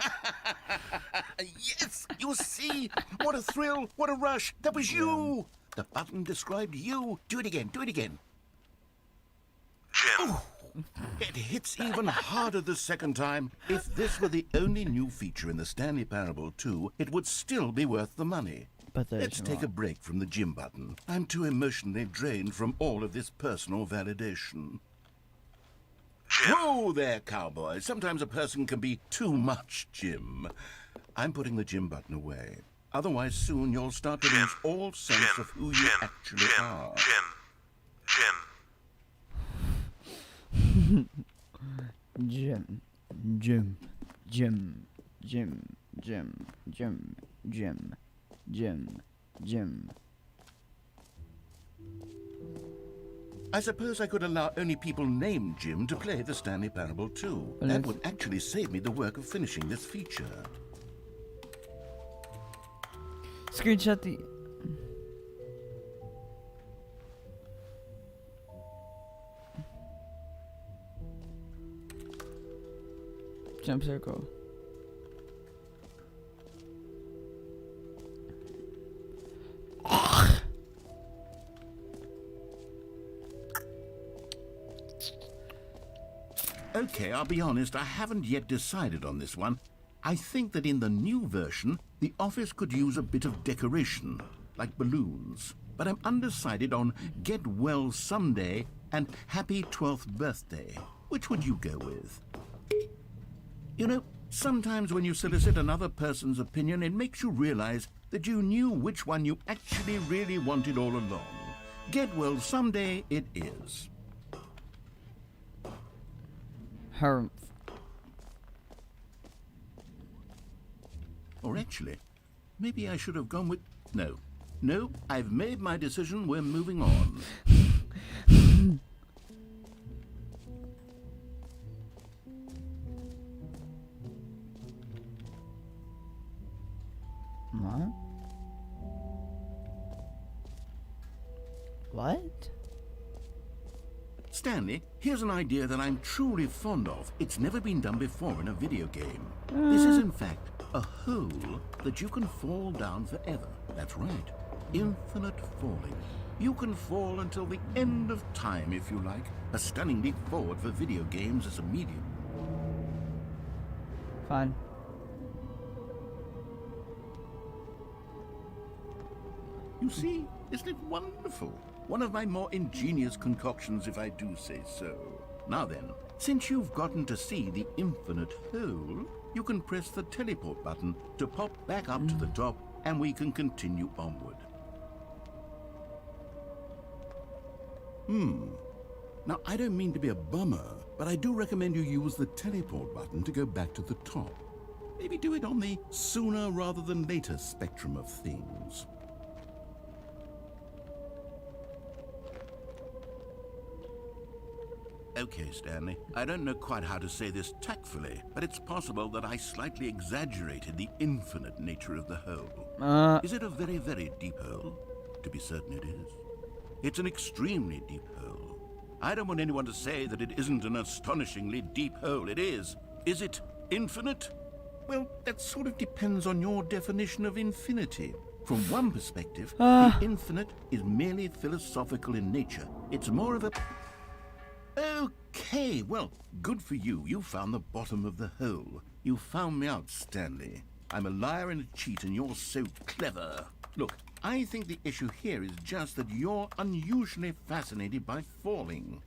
Speaker 6: Yes, you see? What a thrill, what a rush. That was you. The button described you. Do it again, do it again.
Speaker 2: Jim.
Speaker 6: It hits even harder the second time. If this were the only new feature in the Stanley Parable 2, it would still be worth the money.
Speaker 1: But there's
Speaker 6: Let's take a break from the Jim button. I'm too emotionally drained from all of this personal validation. Whoa there, cowboy. Sometimes a person can be too much Jim. I'm putting the Jim button away. Otherwise, soon you'll start to lose all sense of who you actually are.
Speaker 1: Jim. Jim. Jim. Jim. Jim. Jim. Jim. Jim. Jim.
Speaker 6: I suppose I could allow only people named Jim to play the Stanley Parable 2. That would actually save me the work of finishing this feature.
Speaker 1: Screenshot the... Jump circle.
Speaker 6: Okay, I'll be honest, I haven't yet decided on this one. I think that in the new version, the office could use a bit of decoration, like balloons. But I'm undecided on Get Well Someday and Happy 12th Birthday. Which would you go with? You know, sometimes when you solicit another person's opinion, it makes you realize that you knew which one you actually really wanted all along. Get Well Someday it is.
Speaker 1: Her.
Speaker 6: Or actually, maybe I should have gone with... No, I've made my decision. We're moving on.
Speaker 1: What? What?
Speaker 6: Stanley, here's an idea that I'm truly fond of. It's never been done before in a video game. This is, in fact, a hole that you can fall down forever. That's right. Infinite falling. You can fall until the end of time, if you like. A stunning leap forward for video games as a medium.
Speaker 1: Fine.
Speaker 6: You see, isn't it wonderful? One of my more ingenious concoctions, if I do say so. Now then, since you've gotten to see the infinite hole, you can press the teleport button to pop back up to the top, and we can continue onward. Now, I don't mean to be a bummer, but I do recommend you use the teleport button to go back to the top. Maybe do it on the sooner rather than later spectrum of things. Okay, Stanley, I don't know quite how to say this tactfully, but it's possible that I slightly exaggerated the infinite nature of the hole. Is it a very, very deep hole? To be certain it is. It's an extremely deep hole. I don't want anyone to say that it isn't an astonishingly deep hole. It is. Is it infinite? Well, that sort of depends on your definition of infinity. From one perspective, the infinite is merely philosophical in nature. It's more of a... Okay, well, good for you. You found the bottom of the hole. You found me out, Stanley. I'm a liar and a cheat, and you're so clever. Look, I think the issue here is just that you're unusually fascinated by falling.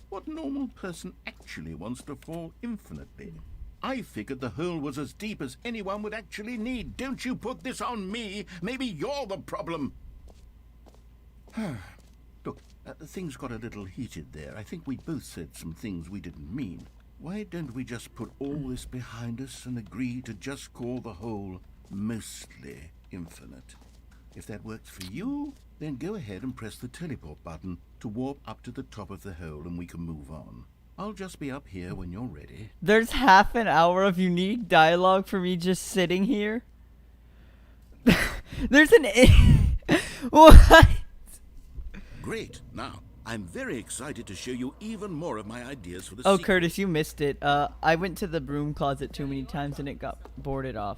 Speaker 6: What normal person actually wants to fall infinitely? I figured the hole was as deep as anyone would actually need. Don't you put this on me. Maybe you're the problem. Look, things got a little heated there. I think we both said some things we didn't mean. Why don't we just put all this behind us and agree to just call the hole mostly infinite? If that works for you, then go ahead and press the teleport button to warp up to the top of the hole and we can move on. I'll just be up here when you're ready.
Speaker 1: There's half an hour of unique dialogue for me just sitting here. There's an... What?
Speaker 6: Great. Now, I'm very excited to show you even more of my ideas for the
Speaker 1: Oh,
Speaker 6: sequel.
Speaker 1: Curtis, you missed it. I went to the broom closet too many times and it got boarded off.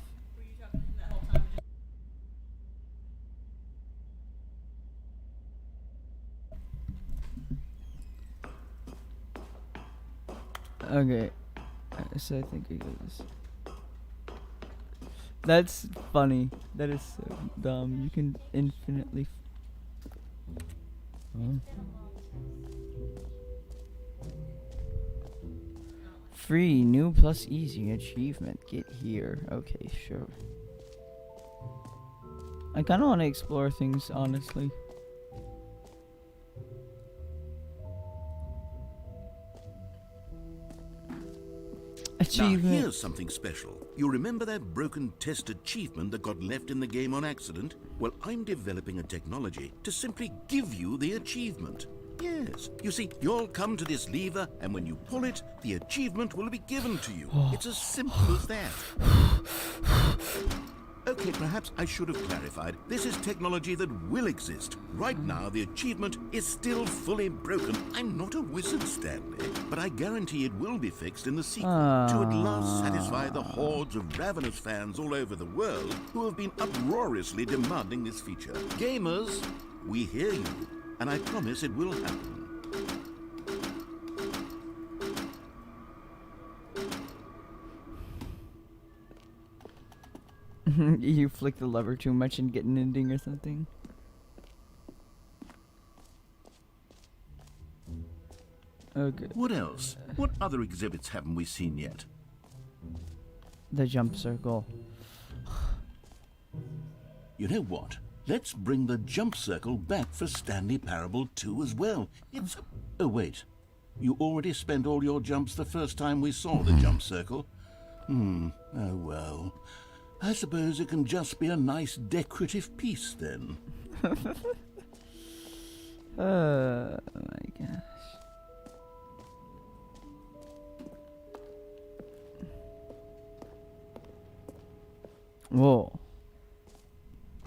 Speaker 1: Okay, so I think we do this. That's funny. That is so dumb. You can infinitely. Free, new plus easy achievement. Get here. Okay, sure. I kind of want to explore things, honestly. Achievement.
Speaker 6: Now, here's something special. You remember that broken test achievement that got left in the game on accident? Well, I'm developing a technology to simply give you the achievement. Yes. You see, you'll come to this lever, and when you pull it, the achievement will be given to you. It's as simple as that. Okay, perhaps I should have clarified. This is technology that will exist. Right now, the achievement is still fully broken. I'm not a wizard, Stanley, but I guarantee it will be fixed in the sequel to at last satisfy the hordes of ravenous fans all over the world who have been uproariously demanding this feature. Gamers, we hear you, and I promise it will happen.
Speaker 1: You flick the lever too much and get an ending or something. Okay.
Speaker 6: What else? What other exhibits haven't we seen yet?
Speaker 1: The jump circle.
Speaker 6: You know what? Let's bring the jump circle back for Stanley Parable 2 as well. It's... Oh, wait. You already spent all your jumps the first time we saw the jump circle? Oh, well. I suppose it can just be a nice decorative piece, then.
Speaker 1: Oh, my gosh. Whoa.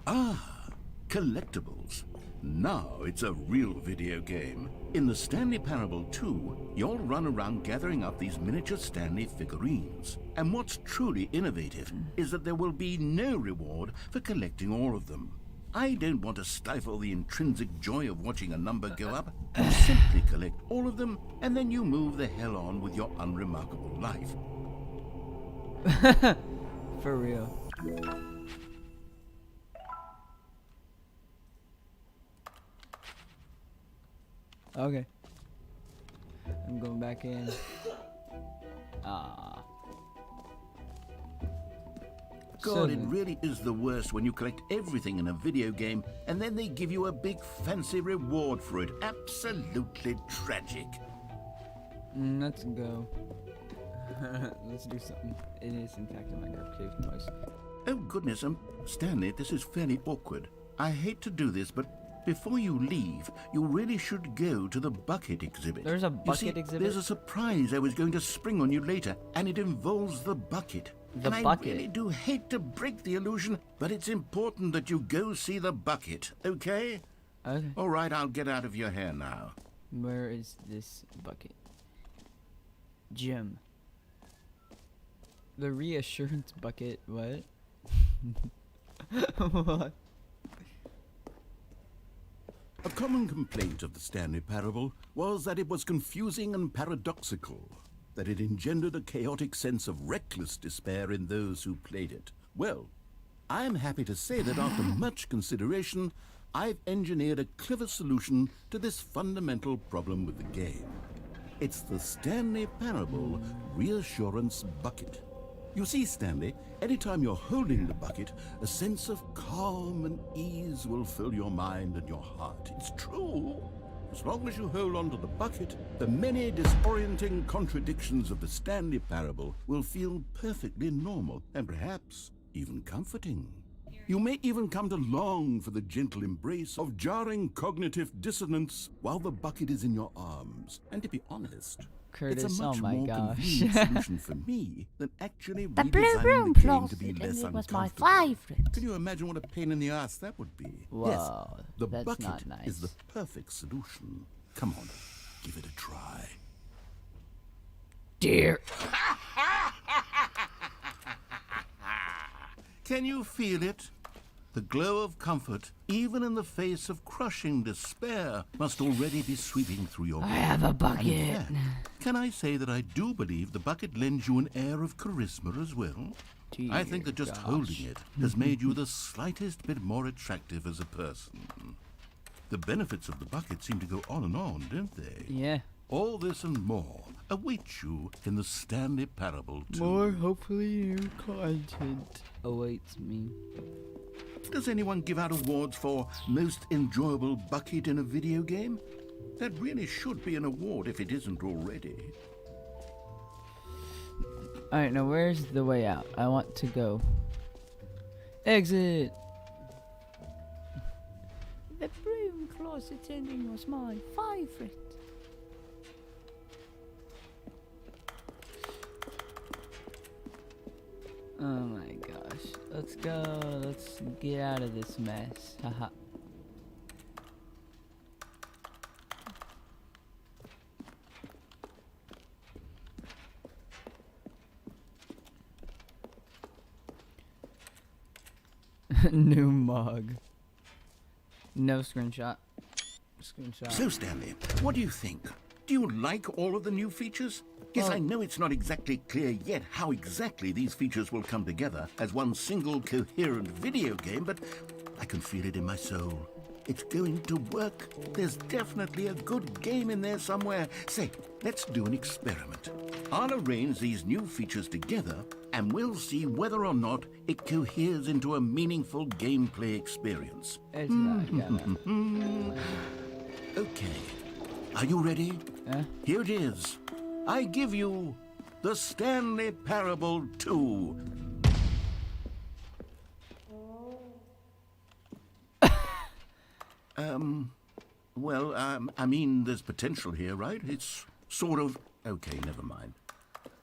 Speaker 6: Ah, collectibles. Now it's a real video game. In the Stanley Parable 2, you'll run around gathering up these miniature Stanley figurines. And what's truly innovative is that there will be no reward for collecting all of them. I don't want to stifle the intrinsic joy of watching a number go up. You simply collect all of them, and then you move the hell on with your unremarkable life.
Speaker 1: For real. Okay. I'm going back in. Ah.
Speaker 6: God, it really is the worst when you collect everything in a video game and then they give you a big fancy reward for it. Absolutely tragic.
Speaker 1: Let's go. Let's do something. It is in fact a Minecraft cave noise.
Speaker 6: Oh goodness, Stanley, this is fairly awkward. I hate to do this, but before you leave, you really should go to the bucket exhibit.
Speaker 1: There's a bucket exhibit?
Speaker 6: There's a surprise I was going to spring on you later, and it involves the bucket.
Speaker 1: The
Speaker 6: and
Speaker 1: bucket?
Speaker 6: I really do hate to break the illusion, but it's important that you go see the bucket, okay?
Speaker 1: Okay.
Speaker 6: All right, I'll get out of your hair now.
Speaker 1: Where is this bucket? Jim. The reassurance bucket, what? What?
Speaker 6: A common complaint of the Stanley Parable was that it was confusing and paradoxical, that it engendered a chaotic sense of reckless despair in those who played it. Well, I am happy to say that after much consideration, I've engineered a clever solution to this fundamental problem with the game. It's the Stanley Parable Reassurance Bucket. You see, Stanley, anytime you're holding the bucket, a sense of calm and ease will fill your mind and your heart. It's true. As long as you hold on to the bucket, the many disorienting contradictions of the Stanley Parable will feel perfectly normal and perhaps even comforting. You may even come to long for the gentle embrace of jarring cognitive dissonance while the bucket is in your arms. And to be honest,
Speaker 1: Curtis,
Speaker 6: it's a much
Speaker 1: oh my
Speaker 6: more
Speaker 1: gosh.
Speaker 6: convenient solution for me than actually
Speaker 10: The blue
Speaker 6: redesigning
Speaker 10: room
Speaker 6: the game to
Speaker 10: closet,
Speaker 6: be
Speaker 10: and
Speaker 6: less
Speaker 10: it was my
Speaker 6: uncomfortable.
Speaker 10: favorite.
Speaker 6: Can you imagine what a pain in the ass that would be?
Speaker 1: Whoa,
Speaker 6: Yes, the
Speaker 1: that's
Speaker 6: bucket
Speaker 1: not nice.
Speaker 6: is the perfect solution. Come on, give it a try.
Speaker 1: Dear.
Speaker 6: Can you feel it? The glow of comfort, even in the face of crushing despair, must already be sweeping through your
Speaker 1: I
Speaker 6: brain.
Speaker 1: have a
Speaker 6: And in
Speaker 1: bucket.
Speaker 6: fact, can I say that I do believe the bucket lends you an air of charisma as well? I think that just holding it has made you the slightest bit more attractive as a person. The benefits of the bucket seem to go on and on, don't they?
Speaker 1: Yeah.
Speaker 6: All this and more awaits you in the Stanley Parable too.
Speaker 1: More hopefully new content awaits me.
Speaker 6: Does anyone give out awards for most enjoyable bucket in a video game? That really should be an award if it isn't already.
Speaker 1: Alright, now where's the way out? I want to go. Exit! The broom closet ending was my favorite. Oh my gosh. Let's go. Let's get out of this mess. Haha. New mug. No screenshot. Screenshot.
Speaker 6: So, Stanley, what do you think? Do you like all of the new features? Yes, I know it's not exactly clear yet how exactly these features will come together as one single coherent video game, but I can feel it in my soul. It's going to work. There's definitely a good game in there somewhere. Say, let's do an experiment. I'll arrange these new features together, and we'll see whether or not it coheres into a meaningful gameplay experience.
Speaker 1: It's not gonna.
Speaker 6: Okay. Are you ready? Here it is. I give you the Stanley Parable 2. I mean, there's potential here, right? It's sort of... Okay, never mind.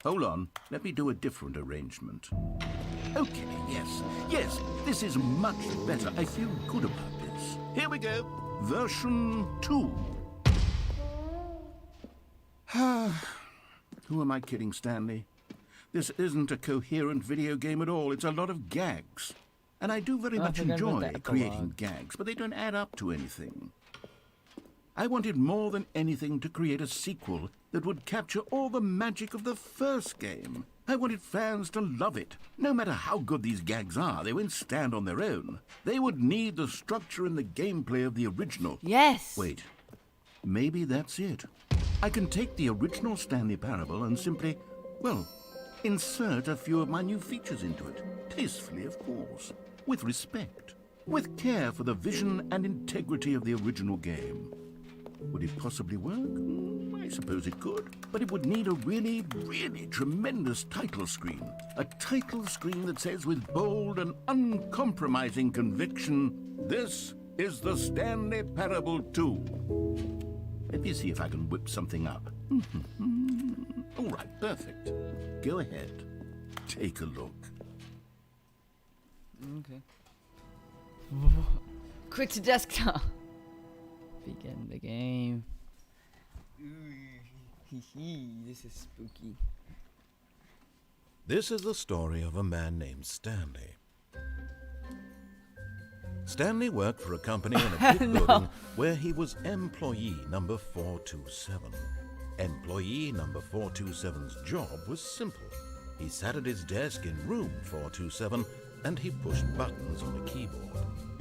Speaker 6: Hold on. Let me do a different arrangement. Okay, yes, this is much better. I feel good about this. Here we go. Version 2. Who am I kidding, Stanley? This isn't a coherent video game at all. It's a lot of gags. And I do very much enjoy creating gags, but they don't add up to anything. I wanted more than anything to create a sequel that would capture all the magic of the first game. I wanted fans to love it. No matter how good these gags are, they won't stand on their own. They would need the structure and the gameplay of the original.
Speaker 1: Yes!
Speaker 6: Wait, maybe that's it. I can take the original Stanley Parable and simply, well, insert a few of my new features into it. Tastefully, of course. With respect. With care for the vision and integrity of the original game. Would it possibly work? I suppose it could. But it would need a really, really tremendous title screen. A title screen that says with bold and uncompromising conviction, "This is the Stanley Parable 2. Let me see if I can whip something up. All right, perfect. Go ahead. Take a look.
Speaker 1: Okay. Quick to desktop. Begin the game. This is spooky.
Speaker 2: This is the story of a man named Stanley. Stanley worked for a company in a big building where he was employee number 427. Employee number 427's job was simple. He sat at his desk in room 427 and he pushed buttons on a keyboard.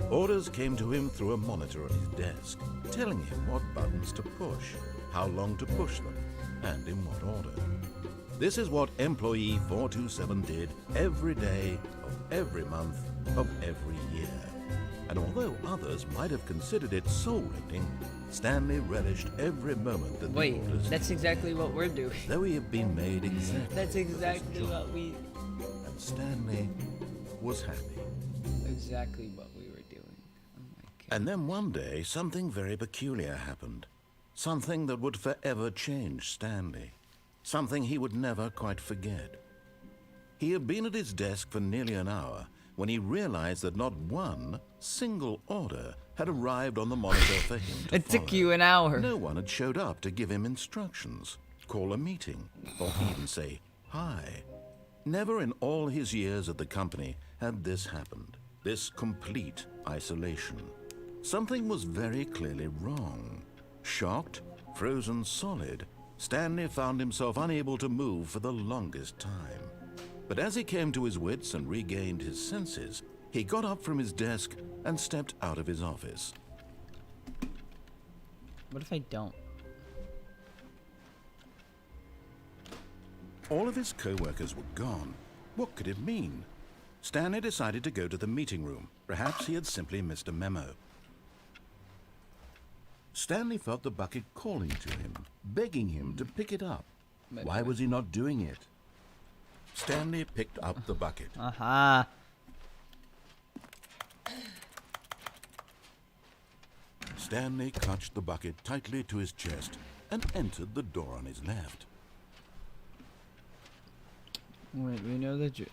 Speaker 2: Orders came to him through a monitor on his desk, telling him what buttons to push, how long to push them, and in what order. This is what employee 427 did every day of every month of every year. And although others might have considered it soul-rending, Stanley relished every moment that
Speaker 1: Wait,
Speaker 2: the orders
Speaker 1: that's
Speaker 2: gave.
Speaker 1: exactly what we're doing.
Speaker 2: Though he had been made exactly
Speaker 1: That's
Speaker 2: for this
Speaker 1: exactly
Speaker 2: job,
Speaker 1: what we...
Speaker 2: and Stanley was happy.
Speaker 1: Exactly what we were doing. Oh my god.
Speaker 2: And then one day, something very peculiar happened. Something that would forever change Stanley. Something he would never quite forget. He had been at his desk for nearly an hour when he realized that not one single order had arrived on the monitor for him to
Speaker 1: It took
Speaker 2: follow.
Speaker 1: you an hour.
Speaker 2: No one had showed up to give him instructions, call a meeting, or even say hi. Never in all his years at the company had this happened. This complete isolation. Something was very clearly wrong. Shocked, frozen solid, Stanley found himself unable to move for the longest time. But as he came to his wits and regained his senses, he got up from his desk and stepped out of his office.
Speaker 1: What if I don't?
Speaker 2: All of his co-workers were gone. What could it mean? Stanley decided to go to the meeting room. Perhaps he had simply missed a memo. Stanley felt the bucket calling to him, begging him to pick it up. Why was he not doing it? Stanley picked up the bucket.
Speaker 1: Aha.
Speaker 2: Stanley clutched the bucket tightly to his chest and entered the door on his left.
Speaker 1: Wait, we know that you...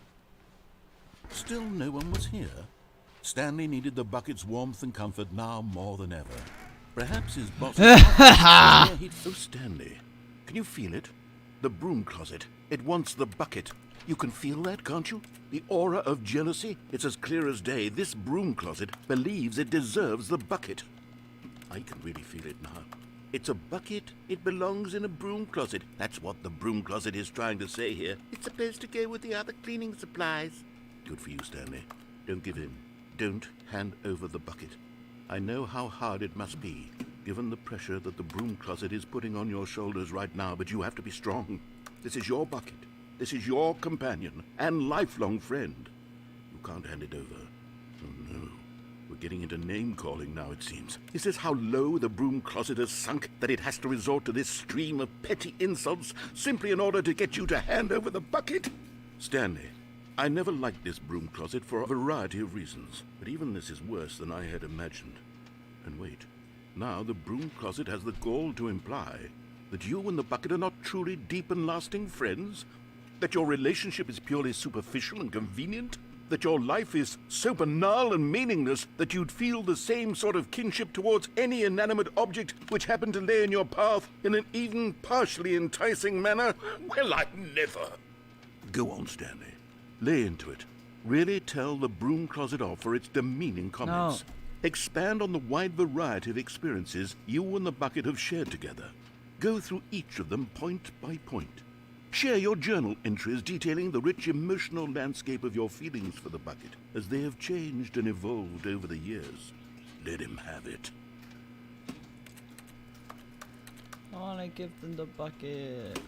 Speaker 2: Still no one was here. Stanley needed the bucket's warmth and comfort now more than ever. Perhaps his boss was where he'd... Oh, Stanley, can you feel it? The broom closet. It wants the bucket. You can feel that, can't you? The aura of jealousy? It's as clear as day. This broom closet believes it deserves the bucket. I can really feel it now. It's a bucket. It belongs in a broom closet. That's what the broom closet is trying to say here. It's supposed to go with the other cleaning supplies. Good for you, Stanley. Don't give in. Don't hand over the bucket. I know how hard it must be, given the pressure that the broom closet is putting on your shoulders right now, but you have to be strong. This is your bucket. This is your companion and lifelong friend. You can't hand it over. Oh, no. We're getting into name-calling now, it seems. Is this how low the broom closet has sunk, that it has to resort to this stream of petty insults simply in order to get you to hand over the bucket? Stanley, I never liked this broom closet for a variety of reasons, but even this is worse than I had imagined. And wait, now the broom closet has the gall to imply that you and the bucket are not truly deep and lasting friends? That your relationship is purely superficial and convenient? That your life is so banal and meaningless that you'd feel the same sort of kinship towards any inanimate object which happened to lay in your path in an even partially enticing manner? Well, I never. Go on, Stanley. Lay into it. Really tell the broom closet off for its demeaning comments.
Speaker 1: No.
Speaker 2: Expand on the wide variety of experiences you and the bucket have shared together. Go through each of them point by point. Share your journal entries detailing the rich emotional landscape of your feelings for the bucket as they have changed and evolved over the years. Let him have it.
Speaker 1: I want to give them the bucket.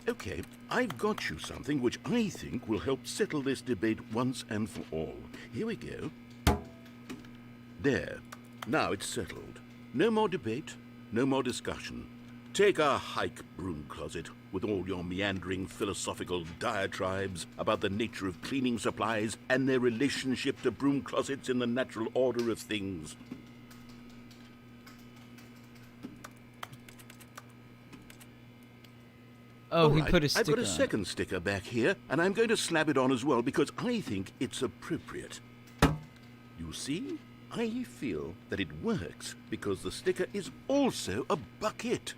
Speaker 2: Okay, I've got you something which I think will help settle this debate once and for all. Here we go. There. Now it's settled. No more debate, no more discussion. Take a hike, broom closet, with all your meandering philosophical diatribes about the nature of cleaning supplies and their relationship to broom closets in the natural order of things.
Speaker 1: Oh,
Speaker 2: All
Speaker 1: he
Speaker 2: right,
Speaker 1: put a sticker
Speaker 2: I've got a
Speaker 1: on it.
Speaker 2: second sticker back here, and I'm going to slap it on as well because I think it's appropriate. You see? I feel that it works because the sticker is also a bucket.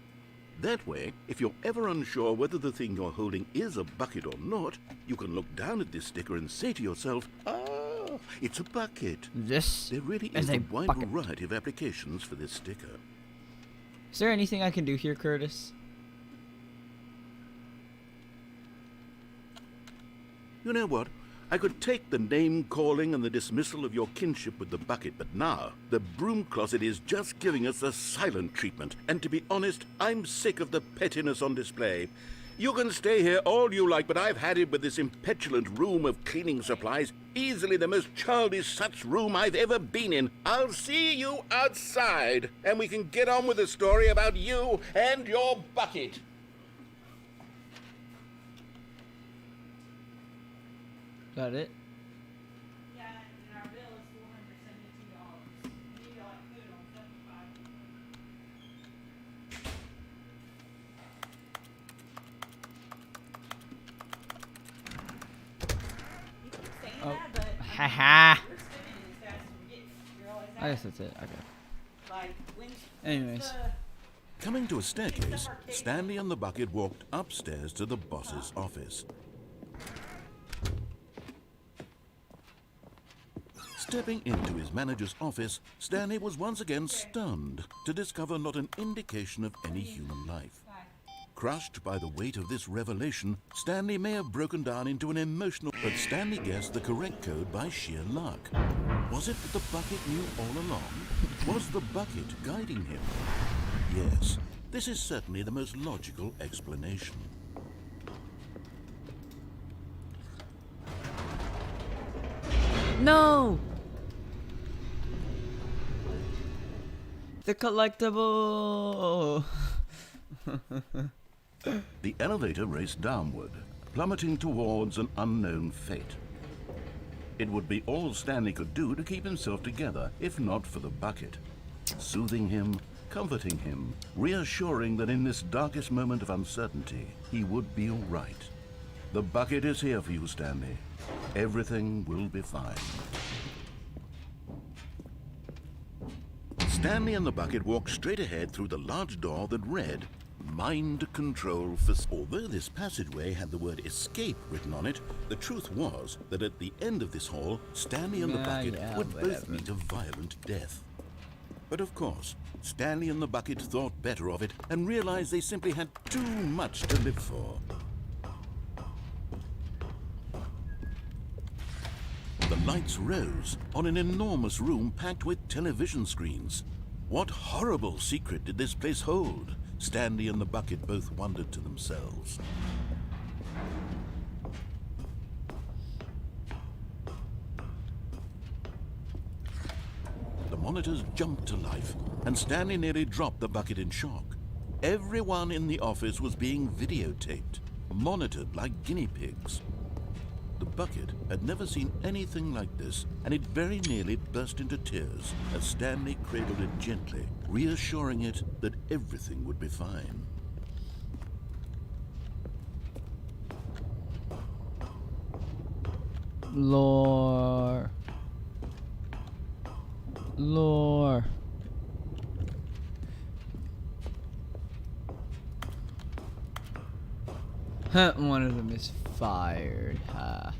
Speaker 2: That way, if you're ever unsure whether the thing you're holding is a bucket or not, you can look down at this sticker and say to yourself, ah,
Speaker 6: it's a bucket.
Speaker 1: This
Speaker 6: There really
Speaker 1: is
Speaker 6: is
Speaker 1: a
Speaker 6: a wide
Speaker 1: bucket.
Speaker 6: variety of applications for this sticker.
Speaker 1: Is there anything I can do here, Curtis?
Speaker 6: You know what? I could take the name-calling and the dismissal of your kinship with the bucket, but now the broom closet is just giving us the silent treatment. And to be honest, I'm sick of the pettiness on display. You can stay here all you like, but I've had it with this impetulant room of cleaning supplies. Easily the most childish such room I've ever been in. I'll see you outside, and we can get on with the story about you and your bucket.
Speaker 1: Got it?
Speaker 4: Yeah, and our bill is $472. We need to like put it on 75. You keep saying
Speaker 1: Oh.
Speaker 4: that, but
Speaker 1: Haha.
Speaker 4: we're spending it as fast as we're getting. You realize that?
Speaker 1: I guess that's it. Okay.
Speaker 4: Like, when's
Speaker 1: Anyways.
Speaker 4: the-
Speaker 2: Coming to a staircase, Stanley and the bucket walked upstairs to the boss's office. Stepping into his manager's office, Stanley was once again stunned to discover not an indication of any human life. Crushed by the weight of this revelation, Stanley may have broken down into an emotional... But Stanley guessed the correct code by sheer luck. Was it that the bucket knew all along? Was the bucket guiding him? Yes, this is certainly the most logical explanation.
Speaker 1: No! The collectible!
Speaker 6: The elevator raced downward, plummeting towards an unknown fate. It would be all Stanley could do to keep himself together, if not for the bucket. Soothing him, comforting him, reassuring that in this darkest moment of uncertainty, he would be all right. The bucket is here for you, Stanley. Everything will be fine. Stanley and the bucket walked straight ahead through the large door that read, Mind Control Facility. Although this passageway had the word escape written on it, the truth was that at the end of this hall, Stanley and the bucket would both meet a violent death. But of course, Stanley and the bucket thought better of it and realized they simply had too much to live for. The lights rose on an enormous room packed with television screens. What horrible secret did this place hold? Stanley and the bucket both wondered to themselves. The monitors jumped to life, and Stanley nearly dropped the bucket in shock. Everyone in the office was being videotaped, monitored like guinea pigs. The bucket had never seen anything like this, and it very nearly burst into tears as Stanley cradled it gently, reassuring it that everything would be fine.
Speaker 1: Lore. Lore. Huh, one of them is fired, huh?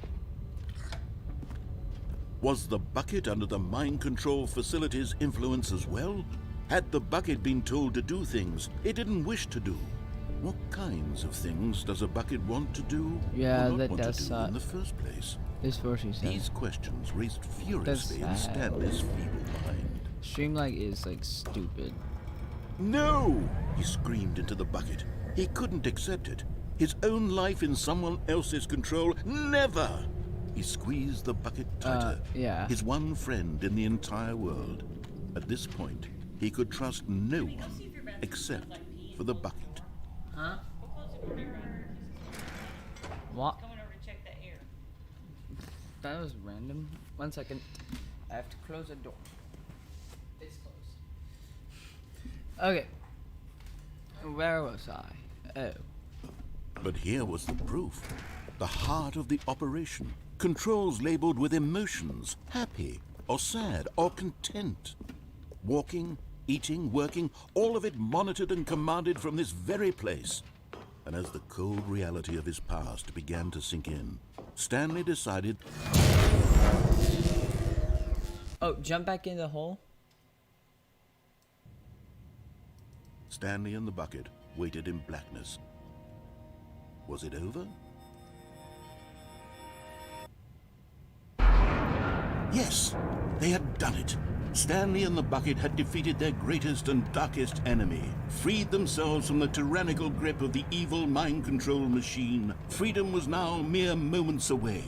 Speaker 6: Was the bucket under the mind control facility's influence as well? Had the bucket been told to do things it didn't wish to do? What kinds of things does a bucket want to do
Speaker 1: Yeah,
Speaker 6: or not
Speaker 1: that
Speaker 6: want
Speaker 1: does
Speaker 6: to do
Speaker 1: suck.
Speaker 6: in the first place?
Speaker 1: This fortune says.
Speaker 6: These questions raced furiously in
Speaker 1: That's sad.
Speaker 6: Stanley's feeble mind.
Speaker 1: Streamlight is like stupid.
Speaker 6: No! He screamed into the bucket. He couldn't accept it. His own life in someone else's control? Never! He squeezed the bucket tighter.
Speaker 1: Yeah.
Speaker 6: His one friend in the entire world. At this point, he could trust no one except for the bucket.
Speaker 1: Huh?
Speaker 4: Go close the door to everybody.
Speaker 1: What?
Speaker 4: Coming over to check the air.
Speaker 1: That was random. 1 second. I have to close the door. It's closed. Okay. Where was I? Oh.
Speaker 6: But here was the proof. The heart of the operation. Controls labeled with emotions, happy or sad or content. Walking, eating, working, all of it monitored and commanded from this very place. And as the cold reality of his past began to sink in, Stanley decided
Speaker 1: Oh, jump back in the hole?
Speaker 6: Stanley and the bucket waited in blackness. Was it over? Yes, they had done it. Stanley and the bucket had defeated their greatest and darkest enemy, freed themselves from the tyrannical grip of the evil mind control machine. Freedom was now mere moments away.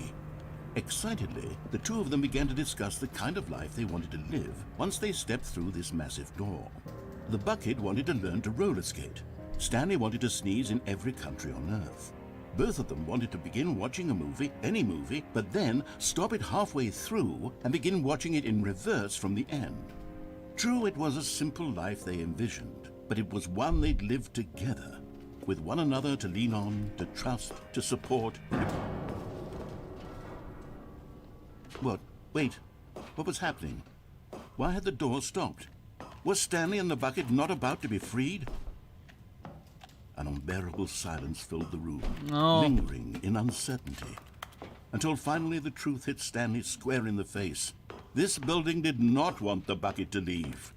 Speaker 6: Excitedly, the two of them began to discuss the kind of life they wanted to live once they stepped through this massive door. The bucket wanted to learn to roller skate. Stanley wanted to sneeze in every country on Earth. Both of them wanted to begin watching a movie, any movie, but then stop it halfway through and begin watching it in reverse from the end. True, it was a simple life they envisioned, but it was one they'd lived together, with one another to lean on, to trust, to support. What? Wait. What was happening? Why had the door stopped? Was Stanley and the bucket not about to be freed? An unbearable silence filled the room, lingering in uncertainty, until finally the truth hit Stanley square in the face. This building did not want the bucket to leave.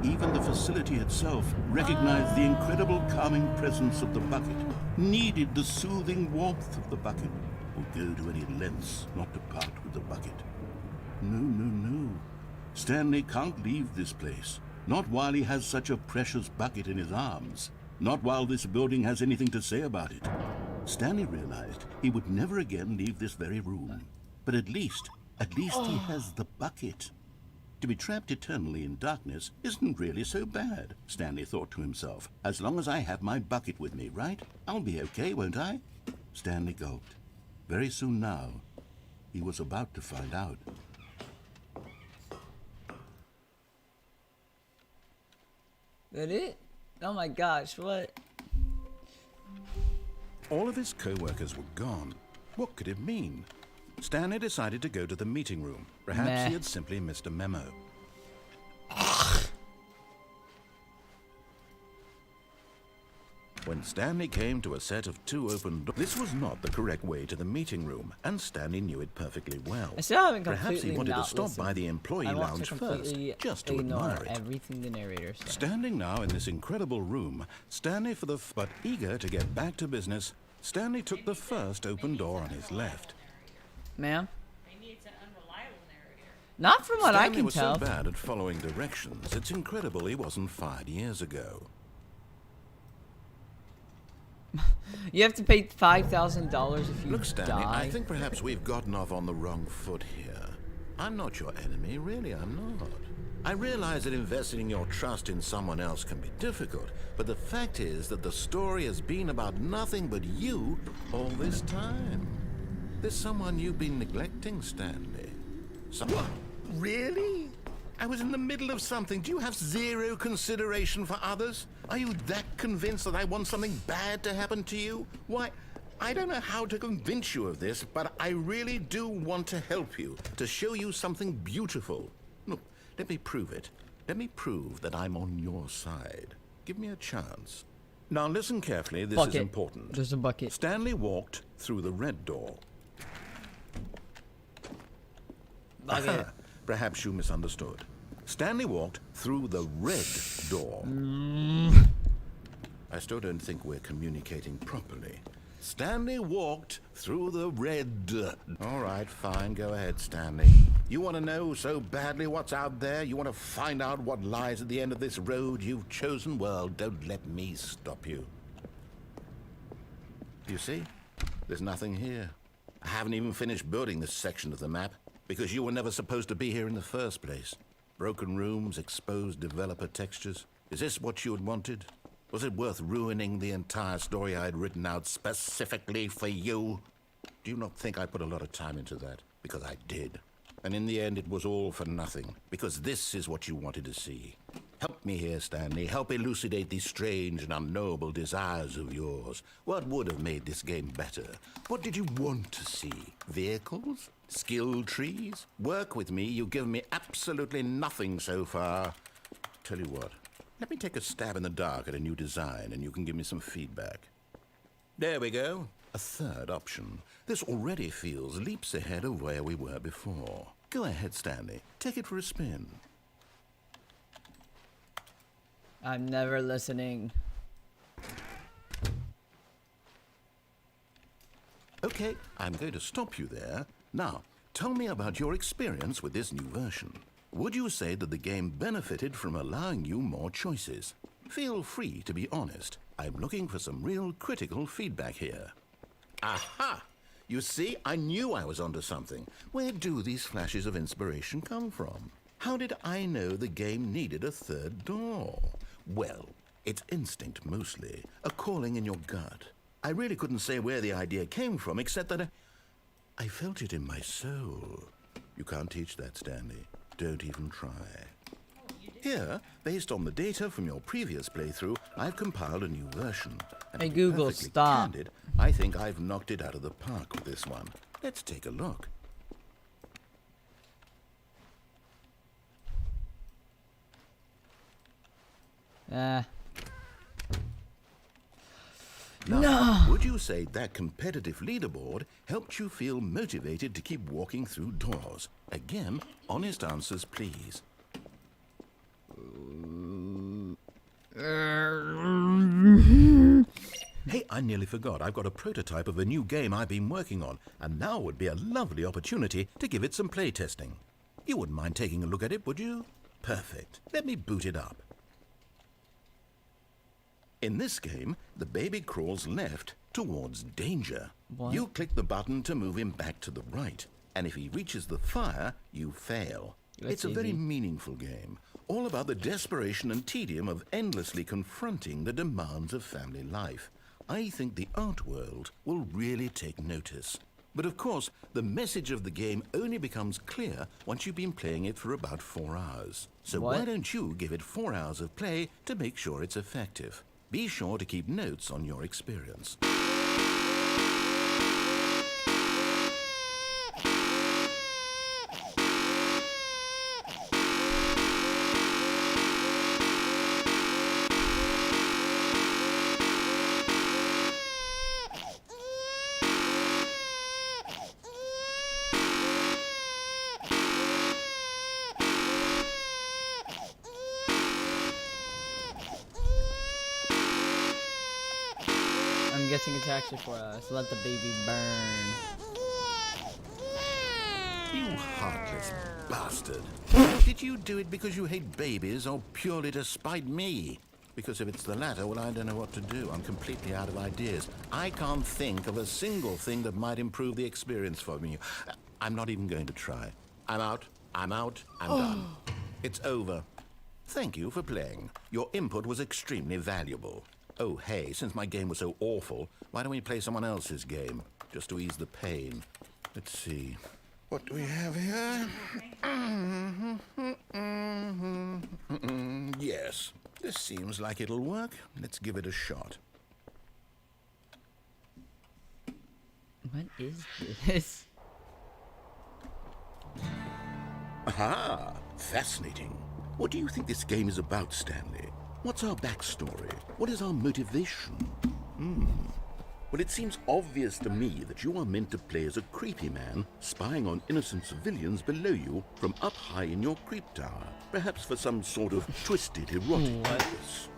Speaker 6: Even the facility itself recognized the incredible calming presence of the bucket, needed the soothing warmth of the bucket, would go to any lengths not to part with the bucket. No, no, no. Stanley can't leave this place. Not while he has such a precious bucket in his arms. Not while this building has anything to say about it. Stanley realized he would never again leave this very room. But at least he has the bucket. To be trapped eternally in darkness isn't really so bad, Stanley thought to himself. As long as I have my bucket with me, right? I'll be okay, won't I? Stanley gulped. Very soon now, he was about to find out.
Speaker 1: That it? Oh my gosh, what?
Speaker 2: All of his co-workers were gone. What could it mean? Stanley decided to go to the meeting room. Perhaps he had simply missed a memo. When Stanley came to a set of two open doors, this was not the correct way to the meeting room, and Stanley knew it perfectly well.
Speaker 1: I still haven't
Speaker 2: Perhaps he
Speaker 1: completely
Speaker 2: wanted to
Speaker 1: not
Speaker 2: stop
Speaker 1: listened.
Speaker 2: by the employee
Speaker 1: I want
Speaker 2: lounge
Speaker 1: to
Speaker 2: first,
Speaker 1: completely
Speaker 2: just to
Speaker 1: ignore
Speaker 2: admire it.
Speaker 1: everything the narrator said.
Speaker 2: Standing now in this incredible room, Stanley but eager to get back to business, Stanley took the first open door on his left.
Speaker 1: Ma'am?
Speaker 4: Maybe it's an unreliable narrator.
Speaker 1: Not from what I
Speaker 2: Stanley
Speaker 1: can
Speaker 2: was
Speaker 1: tell.
Speaker 2: so bad at following directions, it's incredible he wasn't fired years ago.
Speaker 1: You have to pay $5,000 if you
Speaker 2: Look, Stanley,
Speaker 1: die.
Speaker 2: I think perhaps we've gotten off on the wrong foot here. I'm not your enemy, really, I'm not. I realize that investing your trust in someone else can be difficult, but the fact is that the story has been about nothing but you all this time. There's someone you've been neglecting, Stanley. Someone? Really? I was in the middle of something. Do you have zero consideration for others? Are you that convinced that I want something bad to happen to you? Why, I don't know how to convince you of this, but I really do want to help you, to show you something beautiful. Look, let me prove it. Let me prove that I'm on your side. Give me a chance. Now listen carefully, this is important.
Speaker 1: There's a bucket.
Speaker 2: Stanley walked through the red door.
Speaker 1: Bucket.
Speaker 2: Perhaps you misunderstood. Stanley walked through the red door. I still don't think we're communicating properly. Stanley walked through the red... All right, fine, go ahead, Stanley. You want to know so badly what's out there? You want to find out what lies at the end of this road you've chosen? Well, don't let me stop you. You see? There's nothing here. I haven't even finished building this section of the map, because you were never supposed to be here in the first place. Broken rooms, exposed developer textures. Is this what you had wanted? Was it worth ruining the entire story I had written out specifically for you? Do you not think I put a lot of time into that? Because I did. And in the end, it was all for nothing. Because this is what you wanted to see. Help me here, Stanley. Help elucidate these strange and unknowable desires of yours. What would have made this game better? What did you want to see? Vehicles? Skill trees? Work with me. You've given me absolutely nothing so far. Tell you what. Let me take a stab in the dark at a new design, and you can give me some feedback. There we go. A third option. This already feels leaps ahead of where we were before.
Speaker 6: Go ahead, Stanley. Take it for a spin.
Speaker 1: I'm never listening.
Speaker 6: Okay, I'm going to stop you there. Now, tell me about your experience with this new version. Would you say that the game benefited from allowing you more choices? Feel free to be honest. I'm looking for some real critical feedback here. Aha! You see, I knew I was onto something. Where do these flashes of inspiration come from? How did I know the game needed a third door? Well, it's instinct mostly, a calling in your gut. I really couldn't say where the idea came from, except that I felt it in my soul. You can't teach that, Stanley. Don't even try. Here, based on the data from your previous playthrough, I've compiled a new version. And
Speaker 1: Hey
Speaker 6: to be
Speaker 1: Google,
Speaker 6: perfectly
Speaker 1: stop.
Speaker 6: candid, I think I've knocked it out of the park with this one. Let's take a look. Now,
Speaker 1: No.
Speaker 6: would you say that competitive leaderboard helped you feel motivated to keep walking through doors? Again, honest answers, please. Hey, I nearly forgot. I've got a prototype of a new game I've been working on, and now would be a lovely opportunity to give it some play testing. You wouldn't mind taking a look at it, would you? Perfect. Let me boot it up. In this game, the baby crawls left towards danger.
Speaker 1: What?
Speaker 6: You click the button to move him back to the right, and if he reaches the fire, you fail.
Speaker 1: That's
Speaker 6: It's a very
Speaker 1: easy.
Speaker 6: meaningful game, all about the desperation and tedium of endlessly confronting the demands of family life. I think the art world will really take notice. But of course, the message of the game only becomes clear once you've been playing it for about 4 hours. So
Speaker 1: What?
Speaker 6: why don't you give it 4 hours of play to make sure it's effective? Be sure to keep notes on your experience.
Speaker 1: I'm guessing it's actually for us. Let the baby burn.
Speaker 6: You heartless bastard. Did you do it because you hate babies or purely to spite me? Because if it's the latter, well, I don't know what to do. I'm completely out of ideas. I can't think of a single thing that might improve the experience for me. I'm not even going to try. I'm out. I'm done. It's over. Thank you for playing. Your input was extremely valuable. Oh, hey, since my game was so awful, why don't we play someone else's game? Just to ease the pain. Let's see. What do we have here? Yes, this seems like it'll work. Let's give it a shot.
Speaker 1: What is this?
Speaker 6: Aha! Fascinating. What do you think this game is about, Stanley? What's our backstory? What is our motivation? Well, it seems obvious to me that you are meant to play as a creepy man spying on innocent civilians below you from up high in your creep tower, perhaps for some sort of twisted erotic purpose.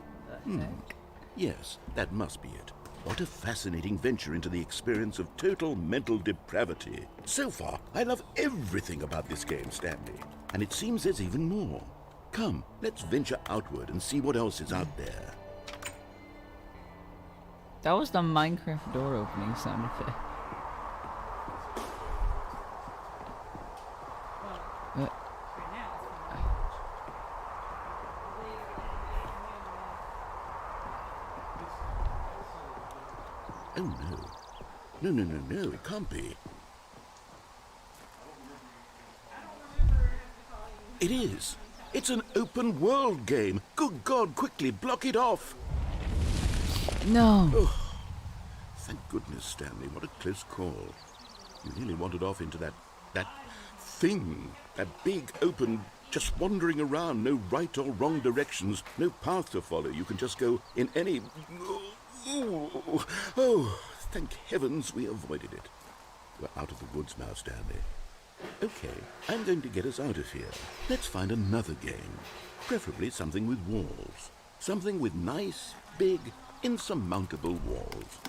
Speaker 6: Yes, that must be it. What a fascinating venture into the experience of total mental depravity. So far, I love everything about this game, Stanley. And it seems there's even more. Come, let's venture outward and see what else is out there.
Speaker 1: That was the Minecraft door opening sound effect.
Speaker 4: Right now,
Speaker 6: Oh, no. No, it can't be. It is. It's an open world game. Good God, quickly block it off.
Speaker 1: No.
Speaker 6: Thank goodness, Stanley. What a close call. You nearly wandered off into that thing. That big, open, just wandering around. No right or wrong directions. No path to follow. You can just go in any... Oh, thank heavens we avoided it. We're out of the woods now, Stanley. Okay, I'm going to get us out of here. Let's find another game. Preferably something with walls. Something with nice, big, insurmountable walls.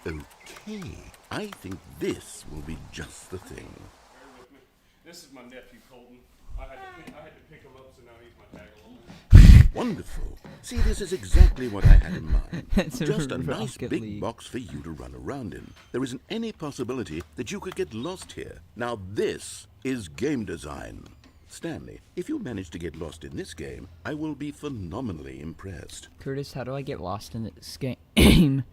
Speaker 6: Okay, I think this will be just the thing.
Speaker 10: Bear with me. This is my nephew Colton. I had to pick him up, so now he's my tag along.
Speaker 6: Wonderful. See, this is exactly what I had in mind.
Speaker 1: It's
Speaker 6: Just a nice
Speaker 1: Rocket
Speaker 6: big
Speaker 1: League.
Speaker 6: box for you to run around in. There isn't any possibility that you could get lost here. Now this is game design. Stanley, if you manage to get lost in this game, I will be phenomenally impressed.
Speaker 1: Curtis, how do I get lost in this game?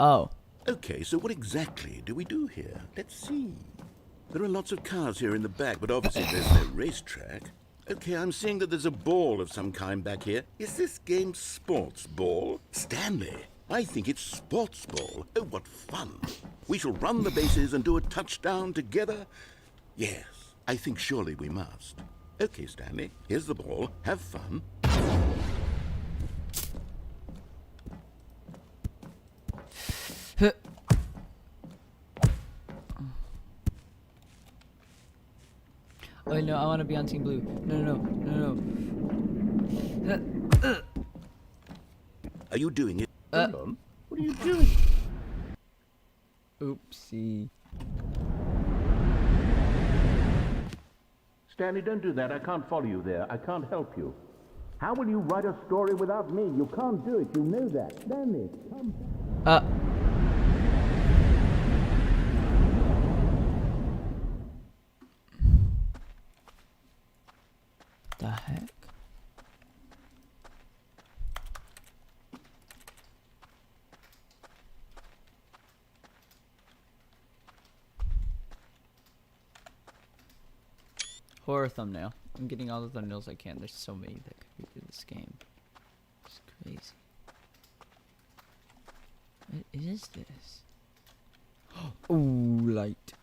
Speaker 1: Oh.
Speaker 6: Okay, so what exactly do we do here? Let's see. There are lots of cars here in the back, but obviously there's no racetrack. Okay, I'm seeing that there's a ball of some kind back here. Is this game sports ball? Stanley, I think it's sports ball. Oh, what fun. We shall run the bases and do a touchdown together. Yes, I think surely we must. Okay, Stanley, here's the ball. Have fun.
Speaker 1: Oh no, I want to be on Team Blue. No.
Speaker 6: Are you doing it?
Speaker 1: Hold
Speaker 6: on. What are you doing?
Speaker 1: Oopsie.
Speaker 6: Stanley, don't do that. I can't follow you there. I can't help you. How will you write a story without me? You can't do it. You know that. Stanley, come.
Speaker 1: The heck? Horror thumbnail. I'm getting all the thumbnails I can. There's so many that could be for this game. It's crazy. What is this? Ooh, light.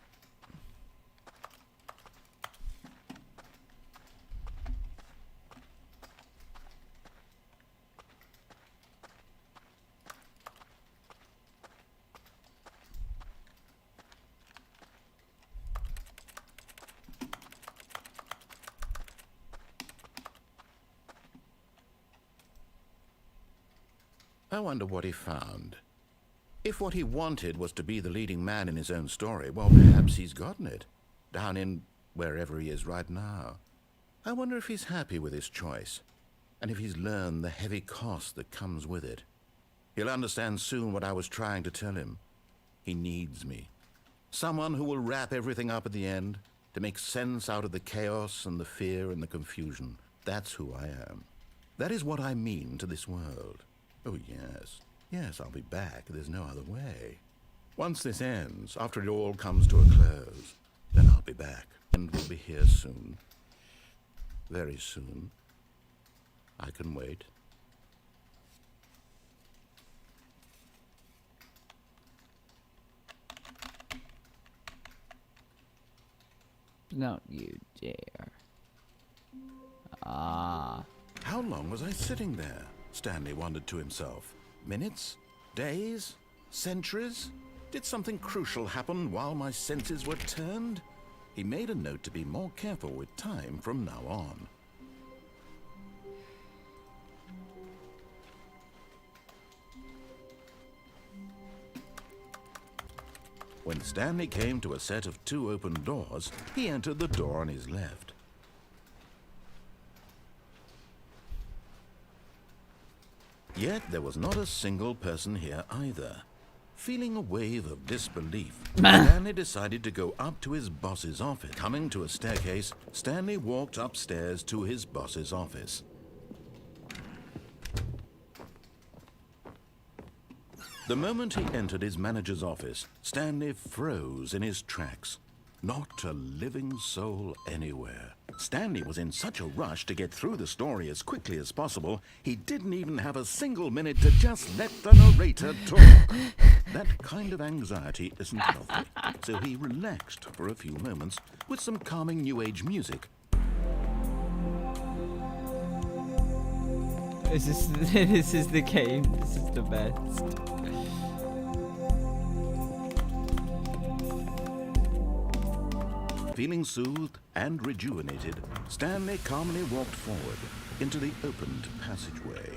Speaker 6: I wonder what he found. If what he wanted was to be the leading man in his own story, well, perhaps he's gotten it. Down in wherever he is right now. I wonder if he's happy with his choice, and if he's learned the heavy cost that comes with it. He'll understand soon what I was trying to tell him. He needs me. Someone who will wrap everything up at the end, to make sense out of the chaos and the fear and the confusion. That's who I am. That is what I mean to this world. Oh, yes. Yes, I'll be back. There's no other way. Once this ends, after it all comes to a close, then I'll be back. And we'll be here soon. Very soon. I can wait.
Speaker 1: Don't you dare. Ah.
Speaker 6: How long was I sitting there? Stanley wondered to himself. Minutes? Days? Centuries? Did something crucial happen while my senses were turned? He made a note to be more careful with time from now on. When Stanley came to a set of 2 open doors, he entered the door on his left. Yet there was not a single person here either. Feeling a wave of disbelief, Stanley decided to go up to his boss's office. Coming to a staircase, Stanley walked upstairs to his boss's office. The moment he entered his manager's office, Stanley froze in his tracks. Not a living soul anywhere. Stanley was in such a rush to get through the story as quickly as possible, he didn't even have a single minute to just let the narrator talk. That kind of anxiety isn't healthy, so he relaxed for a few moments with some calming New Age music.
Speaker 1: This is the game. This is the best.
Speaker 6: Feeling soothed and rejuvenated, Stanley calmly walked forward into the opened passageway.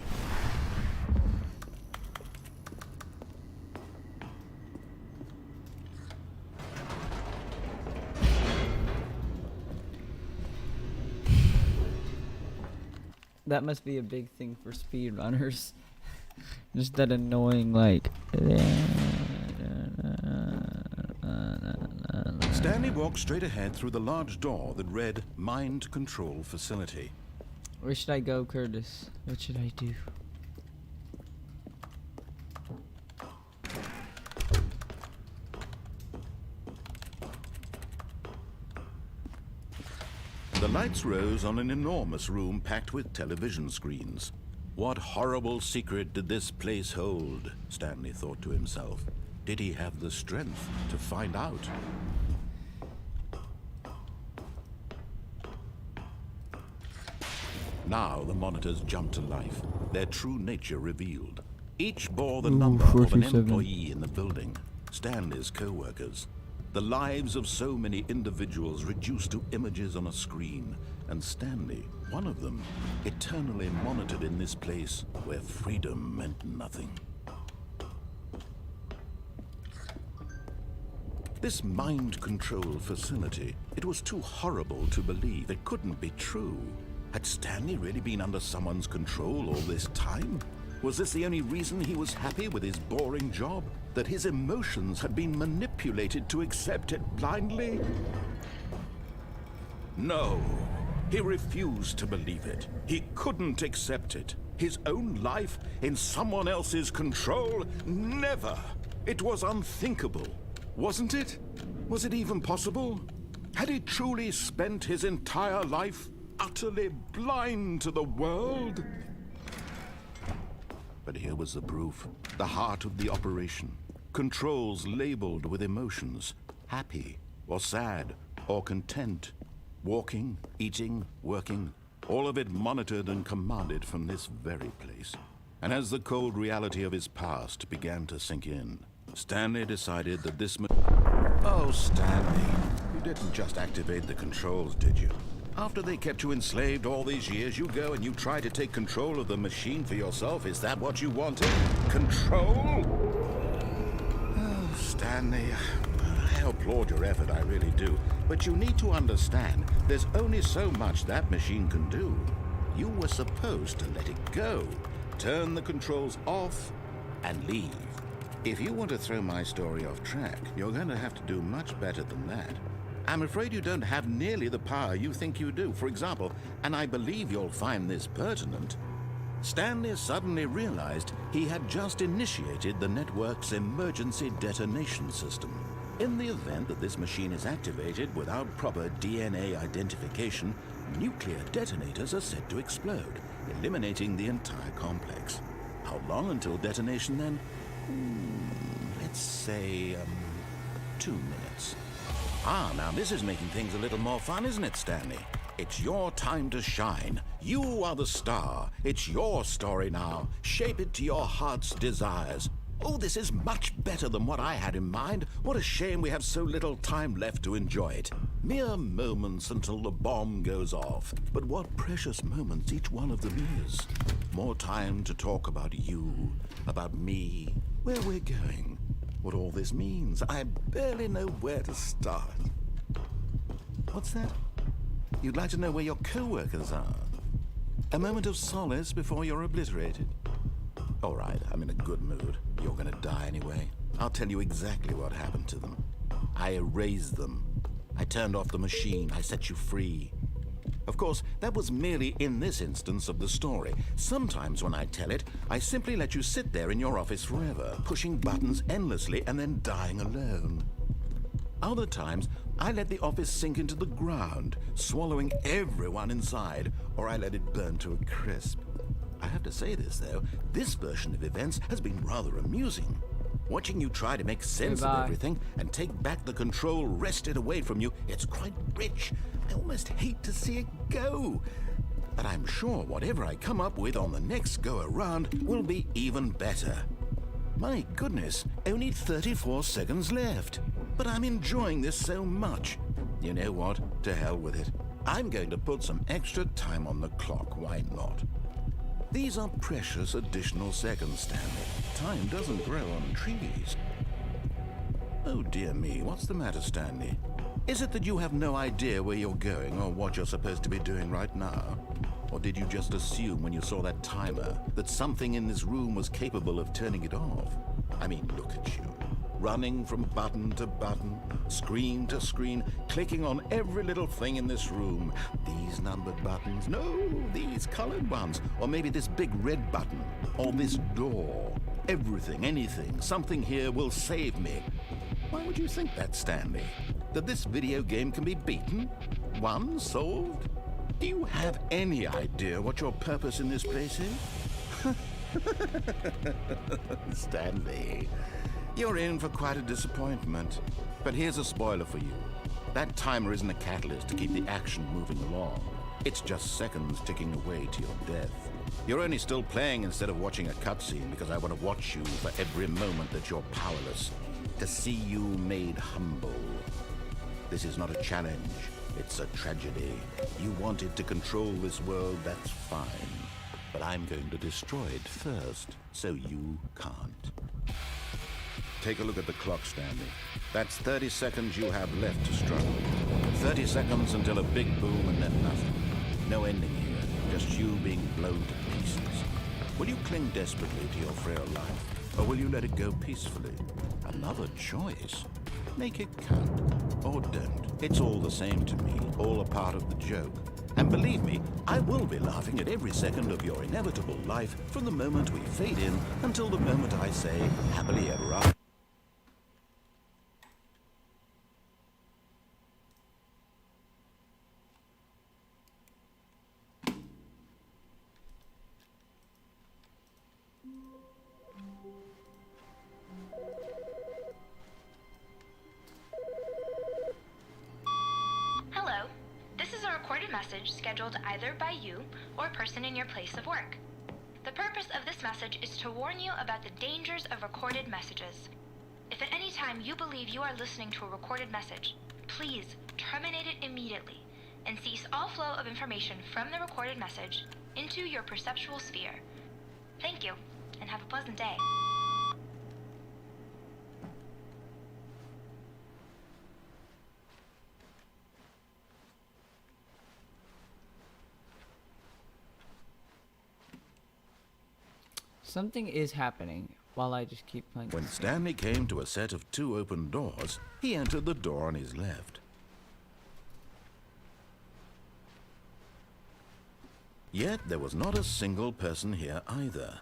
Speaker 1: That must be a big thing for speedrunners. Just that annoying, like...
Speaker 6: Stanley walked straight ahead through the large door that read Mind Control Facility.
Speaker 1: Where should I go, Curtis? What should I do?
Speaker 6: The lights rose on an enormous room packed with television screens. What horrible secret did this place hold? Stanley thought to himself. Did he have the strength to find out? Now the monitors jumped to life, their true nature revealed. Each bore the number of an employee in the building, Stanley's co-workers. The lives of so many individuals reduced to images on a screen, and Stanley, one of them, eternally monitored in this place where freedom meant nothing. This mind control facility, it was too horrible to believe. It couldn't be true. Had Stanley really been under someone's control all this time? Was this the only reason he was happy with his boring job? That his emotions had been manipulated to accept it blindly? No, he refused to believe it. He couldn't accept it. His own life in someone else's control? Never! It was unthinkable, wasn't it? Was it even possible? Had he truly spent his entire life utterly blind to the world? But here was the proof, the heart of the operation. Controls labeled with emotions, happy or sad or content. Walking, eating, working, all of it monitored and commanded from this very place. And as the cold reality of his past began to sink in, Stanley decided that this... Oh, Stanley, you didn't just activate the controls, did you? After they kept you enslaved all these years, you go and you try to take control of the machine for yourself. Is that what you wanted? Control? Oh, Stanley, I applaud your effort, I really do. But you need to understand, there's only so much that machine can do. You were supposed to let it go, turn the controls off, and leave. If you want to throw my story off track, you're going to have to do much better than that. I'm afraid you don't have nearly the power you think you do. For example, and I believe you'll find this pertinent, Stanley suddenly realized he had just initiated the network's emergency detonation system. In the event that this machine is activated without proper DNA identification, nuclear detonators are said to explode, eliminating the entire complex. How long until detonation then? Let's say, 2 minutes. Ah, now this is making things a little more fun, isn't it, Stanley? It's your time to shine. You are the star. It's your story now. Shape it to your heart's desires. Oh, this is much better than what I had in mind. What a shame we have so little time left to enjoy it. Mere moments until the bomb goes off. But what precious moments each one of them is. More time to talk about you, about me, where we're going. What all this means, I barely know where to start. What's that? You'd like to know where your co-workers are? A moment of solace before you're obliterated? All right, I'm in a good mood. You're gonna die anyway. I'll tell you exactly what happened to them. I erased them. I turned off the machine. I set you free. Of course, that was merely in this instance of the story. Sometimes when I tell it, I simply let you sit there in your office forever, pushing buttons endlessly and then dying alone. Other times, I let the office sink into the ground, swallowing everyone inside, or I let it burn to a crisp. I have to say this, though, this version of events has been rather amusing. Watching you try to make sense of everything and take back the control wrested away from you, it's quite rich. I almost hate to see it go. But I'm sure whatever I come up with on the next go-around will be even better. My goodness, only 34 seconds left. But I'm enjoying this so much.
Speaker 2: You know what? To hell with it. I'm going to put some extra time on the clock. Why not? These are precious additional seconds, Stanley. Time doesn't grow on trees. Oh dear me, what's the matter, Stanley? Is it that you have no idea where you're going or what you're supposed to be doing right now? Or did you just assume when you saw that timer that something in this room was capable of turning it off? I mean, look at you. Running from button to button, screen to screen, clicking on every little thing in this room. These numbered buttons, no, these colored ones. Or maybe this big red button, or this door. Everything, anything, something here will save me. Why would you think that, Stanley? That this video game can be beaten? Won? Solved? Do you have any idea what your purpose in this place is? Stanley, you're in for quite a disappointment. But here's a spoiler for you. That timer isn't a catalyst to keep the action moving along. It's just seconds ticking away to your death. You're only still playing instead of watching a cutscene because I want to watch you for every moment that you're powerless. To see you made humble. This is not a challenge. It's a tragedy. You wanted to control this world, that's fine. But I'm going to destroy it first, so you can't. Take a look at the clock, Stanley. That's 30 seconds you have left to struggle. 30 seconds until a big boom and then nothing. No ending here, just you being blown to pieces. Will you cling desperately to your frail life, or will you let it go peacefully? Another choice. Make it count, or don't. It's all the same to me, all a part of the joke. And believe me, I will be laughing at every second of your inevitable life from the moment we fade in until the moment I say, happily ever after.
Speaker 3: Message scheduled either by you or person in your place of work. The purpose of this message is to warn you about the dangers of recorded messages. If at any time you believe you are listening to a recorded message, please terminate it immediately and cease all flow of information from the recorded message into your perceptual sphere. Thank you, and have a pleasant day.
Speaker 1: Something is happening while I just keep playing.
Speaker 2: When Stanley came to a set of 2 open doors, he entered the door on his left. Yet there was not a single person here either.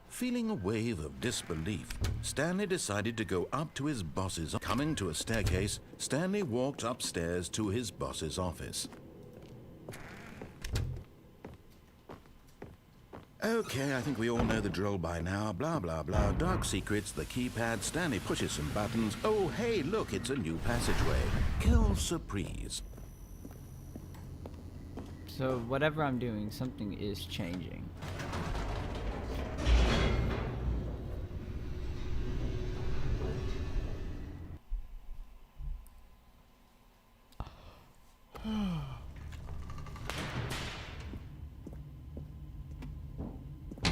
Speaker 2: Feeling a wave of disbelief, Stanley decided to go up to his boss's. Coming to a staircase, Stanley walked upstairs to his boss's office. Okay, I think we all know the drill by now. Blah, blah, blah. Dark secrets, the keypad. Stanley pushes some buttons. Oh, hey, look, it's a new passageway. Quelle surprise.
Speaker 1: So whatever I'm doing, something is changing.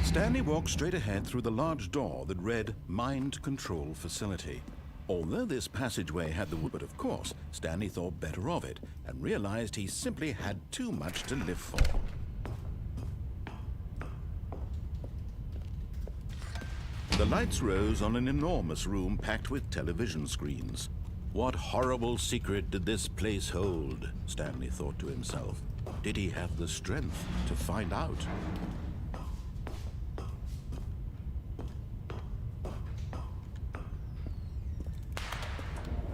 Speaker 2: Stanley walked straight ahead through the large door that read Mind Control Facility. Although this passageway had the wood, but of course, Stanley thought better of it and realized he simply had too much to live for. The lights rose on an enormous room packed with television screens. What horrible secret did this place hold? Stanley thought to himself. Did he have the strength to find out?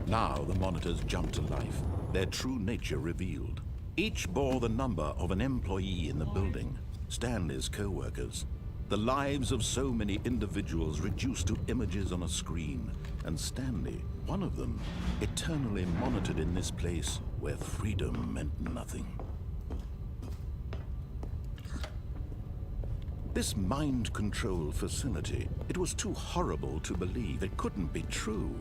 Speaker 2: Now the monitors jumped to life, their true nature revealed. Each bore the number of an employee in the building, Stanley's co-workers. The lives of so many individuals reduced to images on a screen, and Stanley, one of them, eternally monitored in this place where freedom meant nothing. This mind control facility, it was too horrible to believe. It couldn't be true.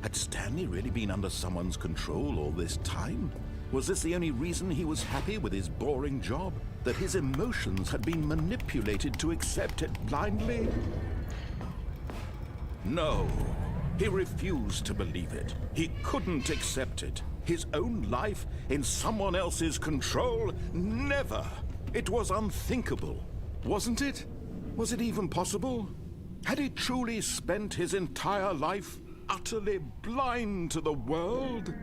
Speaker 2: Had Stanley really been under someone's control all this time?
Speaker 6: Was this the only reason he was happy with his boring job? That his emotions had been manipulated to accept it blindly? No. He refused to believe it. He couldn't accept it. His own life in someone else's control? Never. It was unthinkable. Wasn't it? Was it even possible? Had he truly spent his entire life utterly blind to the world?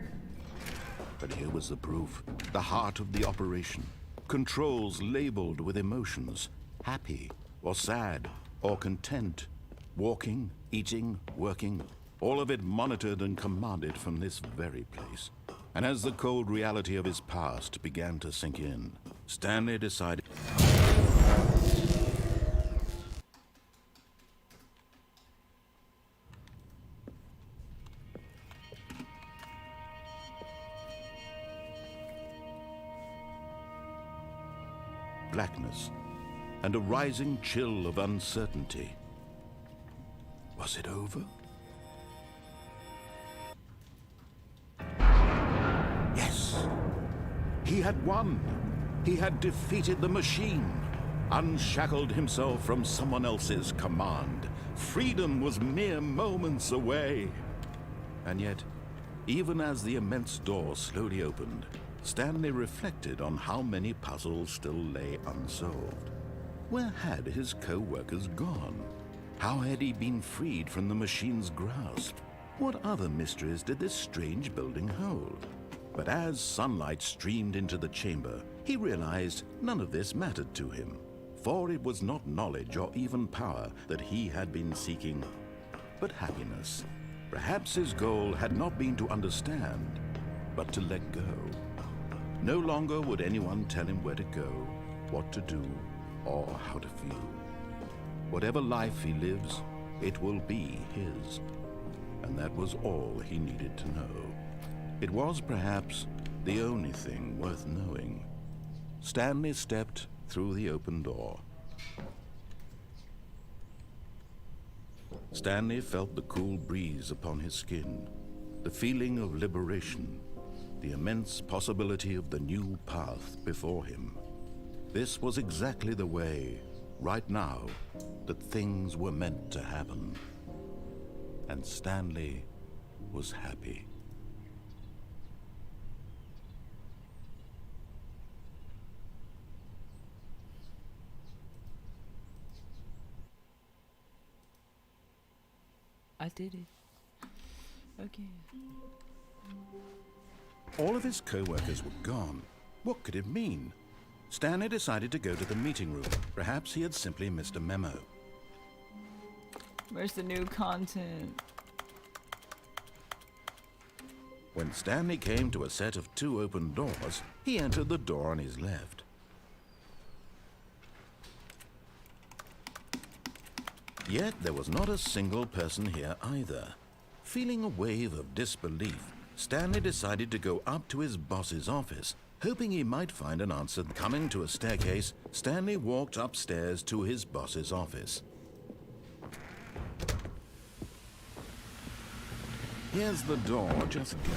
Speaker 6: But here was the proof. The heart of the operation. Controls labeled with emotions. Happy, or sad, or content. Walking, eating, working. All of it monitored and commanded from this very place. And as the cold reality of his past began to sink in, Stanley decided... blackness, and a rising chill of uncertainty. Was it over? Yes! He had won! He had defeated the machine, unshackled himself from someone else's command. Freedom was mere moments away. And yet, even as the immense door slowly opened, Stanley reflected on how many puzzles still lay unsolved. Where had his co-workers gone? How had he been freed from the machine's grasp? What other mysteries did this strange building hold? But as sunlight streamed into the chamber, he realized none of this mattered to him, for it was not knowledge or even power that he had been seeking, but happiness. Perhaps his goal had not been to understand, but to let go. No longer would anyone tell him where to go, what to do, or how to feel. Whatever life he lives, it will be his. And that was all he needed to know. It was perhaps the only thing worth knowing. Stanley stepped through the open door. Stanley felt the cool breeze upon his skin, the feeling of liberation, the immense possibility of the new path before him. This was exactly the way, right now, that things were meant to happen. And Stanley was happy.
Speaker 1: I did it. Okay.
Speaker 6: All of his co-workers were gone. What could it mean? Stanley decided to go to the meeting room. Perhaps he had simply missed a memo.
Speaker 1: Where's the new content?
Speaker 6: When Stanley came to a set of 2 open doors, he entered the door on his left. Yet there was not a single person here either. Feeling a wave of disbelief, Stanley decided to go up to his boss's office, hoping he might find an answer. Coming to a staircase, Stanley walked upstairs to his boss's office. Here's the door, just go.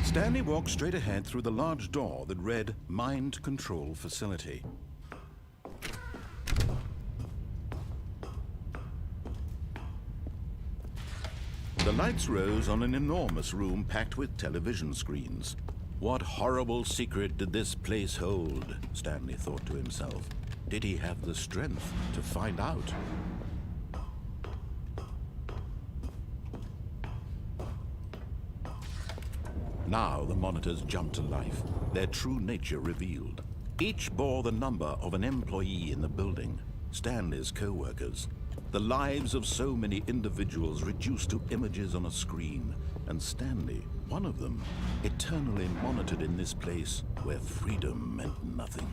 Speaker 6: Stanley walked straight ahead through the large door that read Mind Control Facility. The lights rose on an enormous room packed with television screens. What horrible secret did this place hold? Stanley thought to himself. Did he have the strength to find out? Now the monitors jumped to life, their true nature revealed. Each bore the number of an employee in the building, Stanley's co-workers. The lives of so many individuals reduced to images on a screen, and Stanley, one of them, eternally monitored in this place where freedom meant nothing.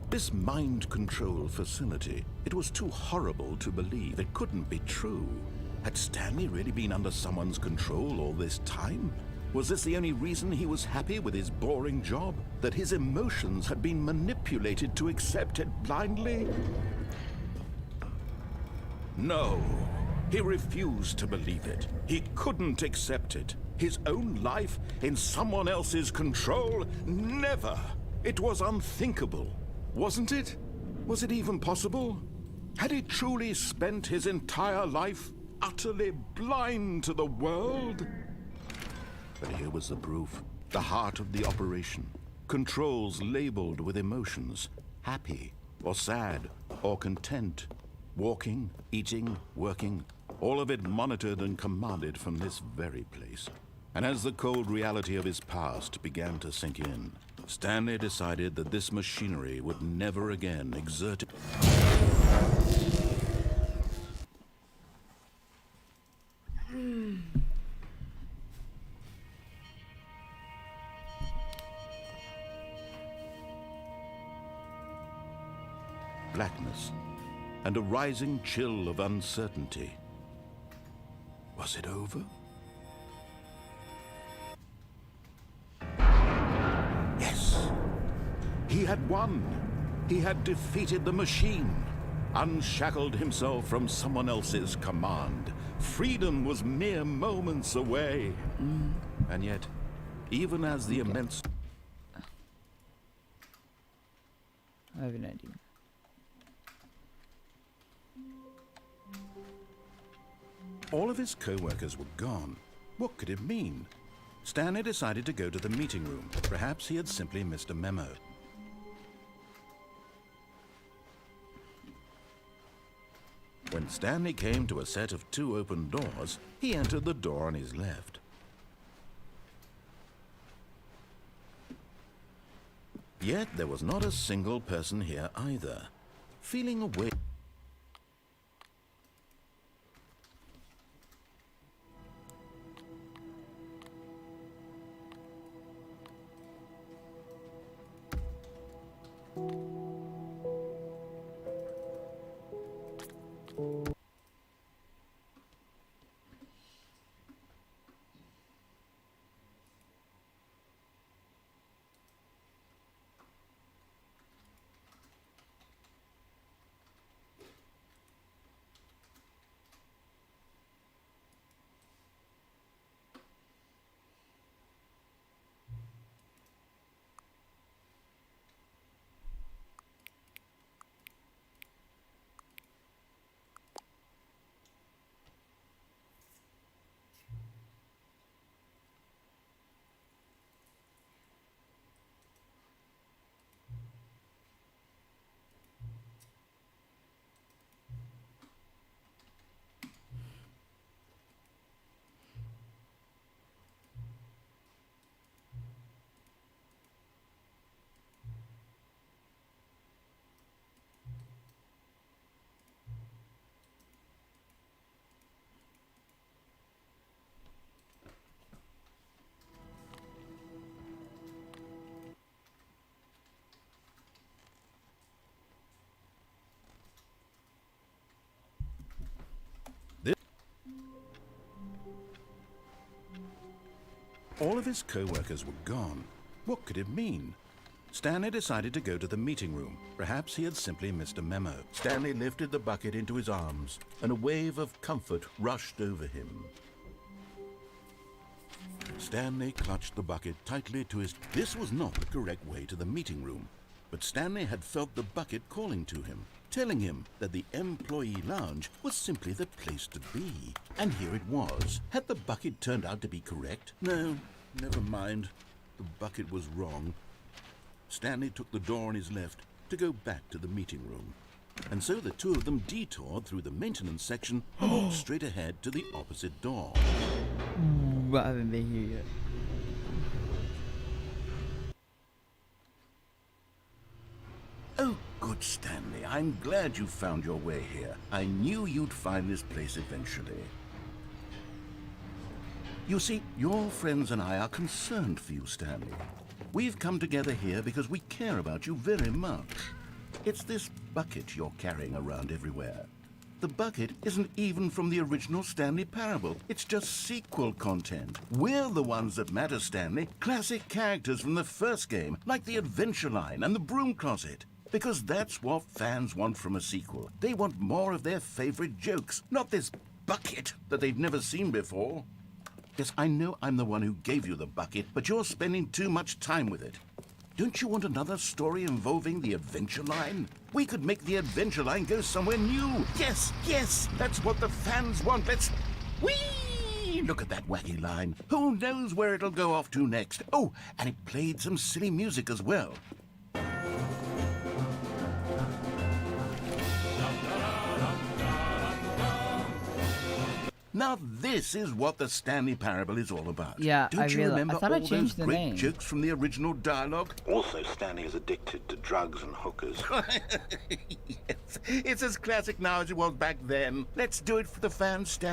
Speaker 2: This mind control facility, it was too horrible to believe. It couldn't be true. Had Stanley really been under someone's control all this time? Was this the only reason he was happy with his boring job? That his emotions had been manipulated to accept it blindly? No. He refused to believe it. He couldn't accept it. His own life in someone else's control? Never! It was unthinkable. Wasn't it? Was it even possible? Had he truly spent his entire life utterly blind to the world? But here was the proof. The heart of the operation. Controls labeled with emotions. Happy, or sad, or content. Walking, eating, working. All of it monitored and commanded from this very place. And as the cold reality of his past began to sink in, Stanley decided that this machinery would never again exert it. Blackness and a rising chill of uncertainty. Was it over? Yes. He had won. He had defeated the machine, unshackled himself from someone else's command. Freedom was mere moments away. And yet, even as the immense...
Speaker 1: I have an idea.
Speaker 2: All of his co-workers were gone. What could it mean? Stanley decided to go to the meeting room. Perhaps he had simply missed a memo. When Stanley came to a set of 2 open doors, he entered the door on his left. Yet there was not a single person here either. Feeling away... All of his co-workers were gone. What could it mean? Stanley decided to go to the meeting room. Perhaps he had simply missed a memo. Stanley lifted the bucket into his arms, and a wave of comfort rushed over him. Stanley clutched the bucket tightly to his... This was not the correct way to the meeting room, but Stanley had felt the bucket calling to him, telling him that the employee lounge was simply the place to be. And here it was. Had the bucket turned out to be correct? No, never mind. The bucket was wrong. Stanley took the door on his left to go back to the meeting room. And so the two of them detoured through the maintenance section and walked straight ahead to the opposite door.
Speaker 1: I haven't been here yet.
Speaker 6: Oh, good Stanley. I'm glad you found your way here. I knew you'd find this place eventually. You see, your friends and I are concerned for you, Stanley. We've come together here because we care about you very much. It's this bucket you're carrying around everywhere. The bucket isn't even from the original Stanley Parable. It's just sequel content. We're the ones that matter, Stanley. Classic characters from the first game, like the Adventure Line and the Broom Closet. Because that's what fans want from a sequel. They want more of their favorite jokes, not this bucket that they've never seen before. Yes, I know I'm the one who gave you the bucket, but you're spending too much time with it. Don't you want another story involving the Adventure Line? We could make the Adventure Line go somewhere new. Yes, yes, that's what the fans want. Let's... Whee! Look at that wacky line. Who knows where it'll go off to next? Oh, and it played some silly music as well. Now this is what the Stanley Parable is all about.
Speaker 1: Yeah,
Speaker 6: Don't you remember
Speaker 1: I thought I
Speaker 6: all those
Speaker 1: changed the
Speaker 6: great
Speaker 1: name.
Speaker 6: jokes from the original dialogue?
Speaker 11: Also, Stanley is addicted to drugs and hookers.
Speaker 6: Yes, it's as classic now as it was back then. Let's do it for the fans, Stan.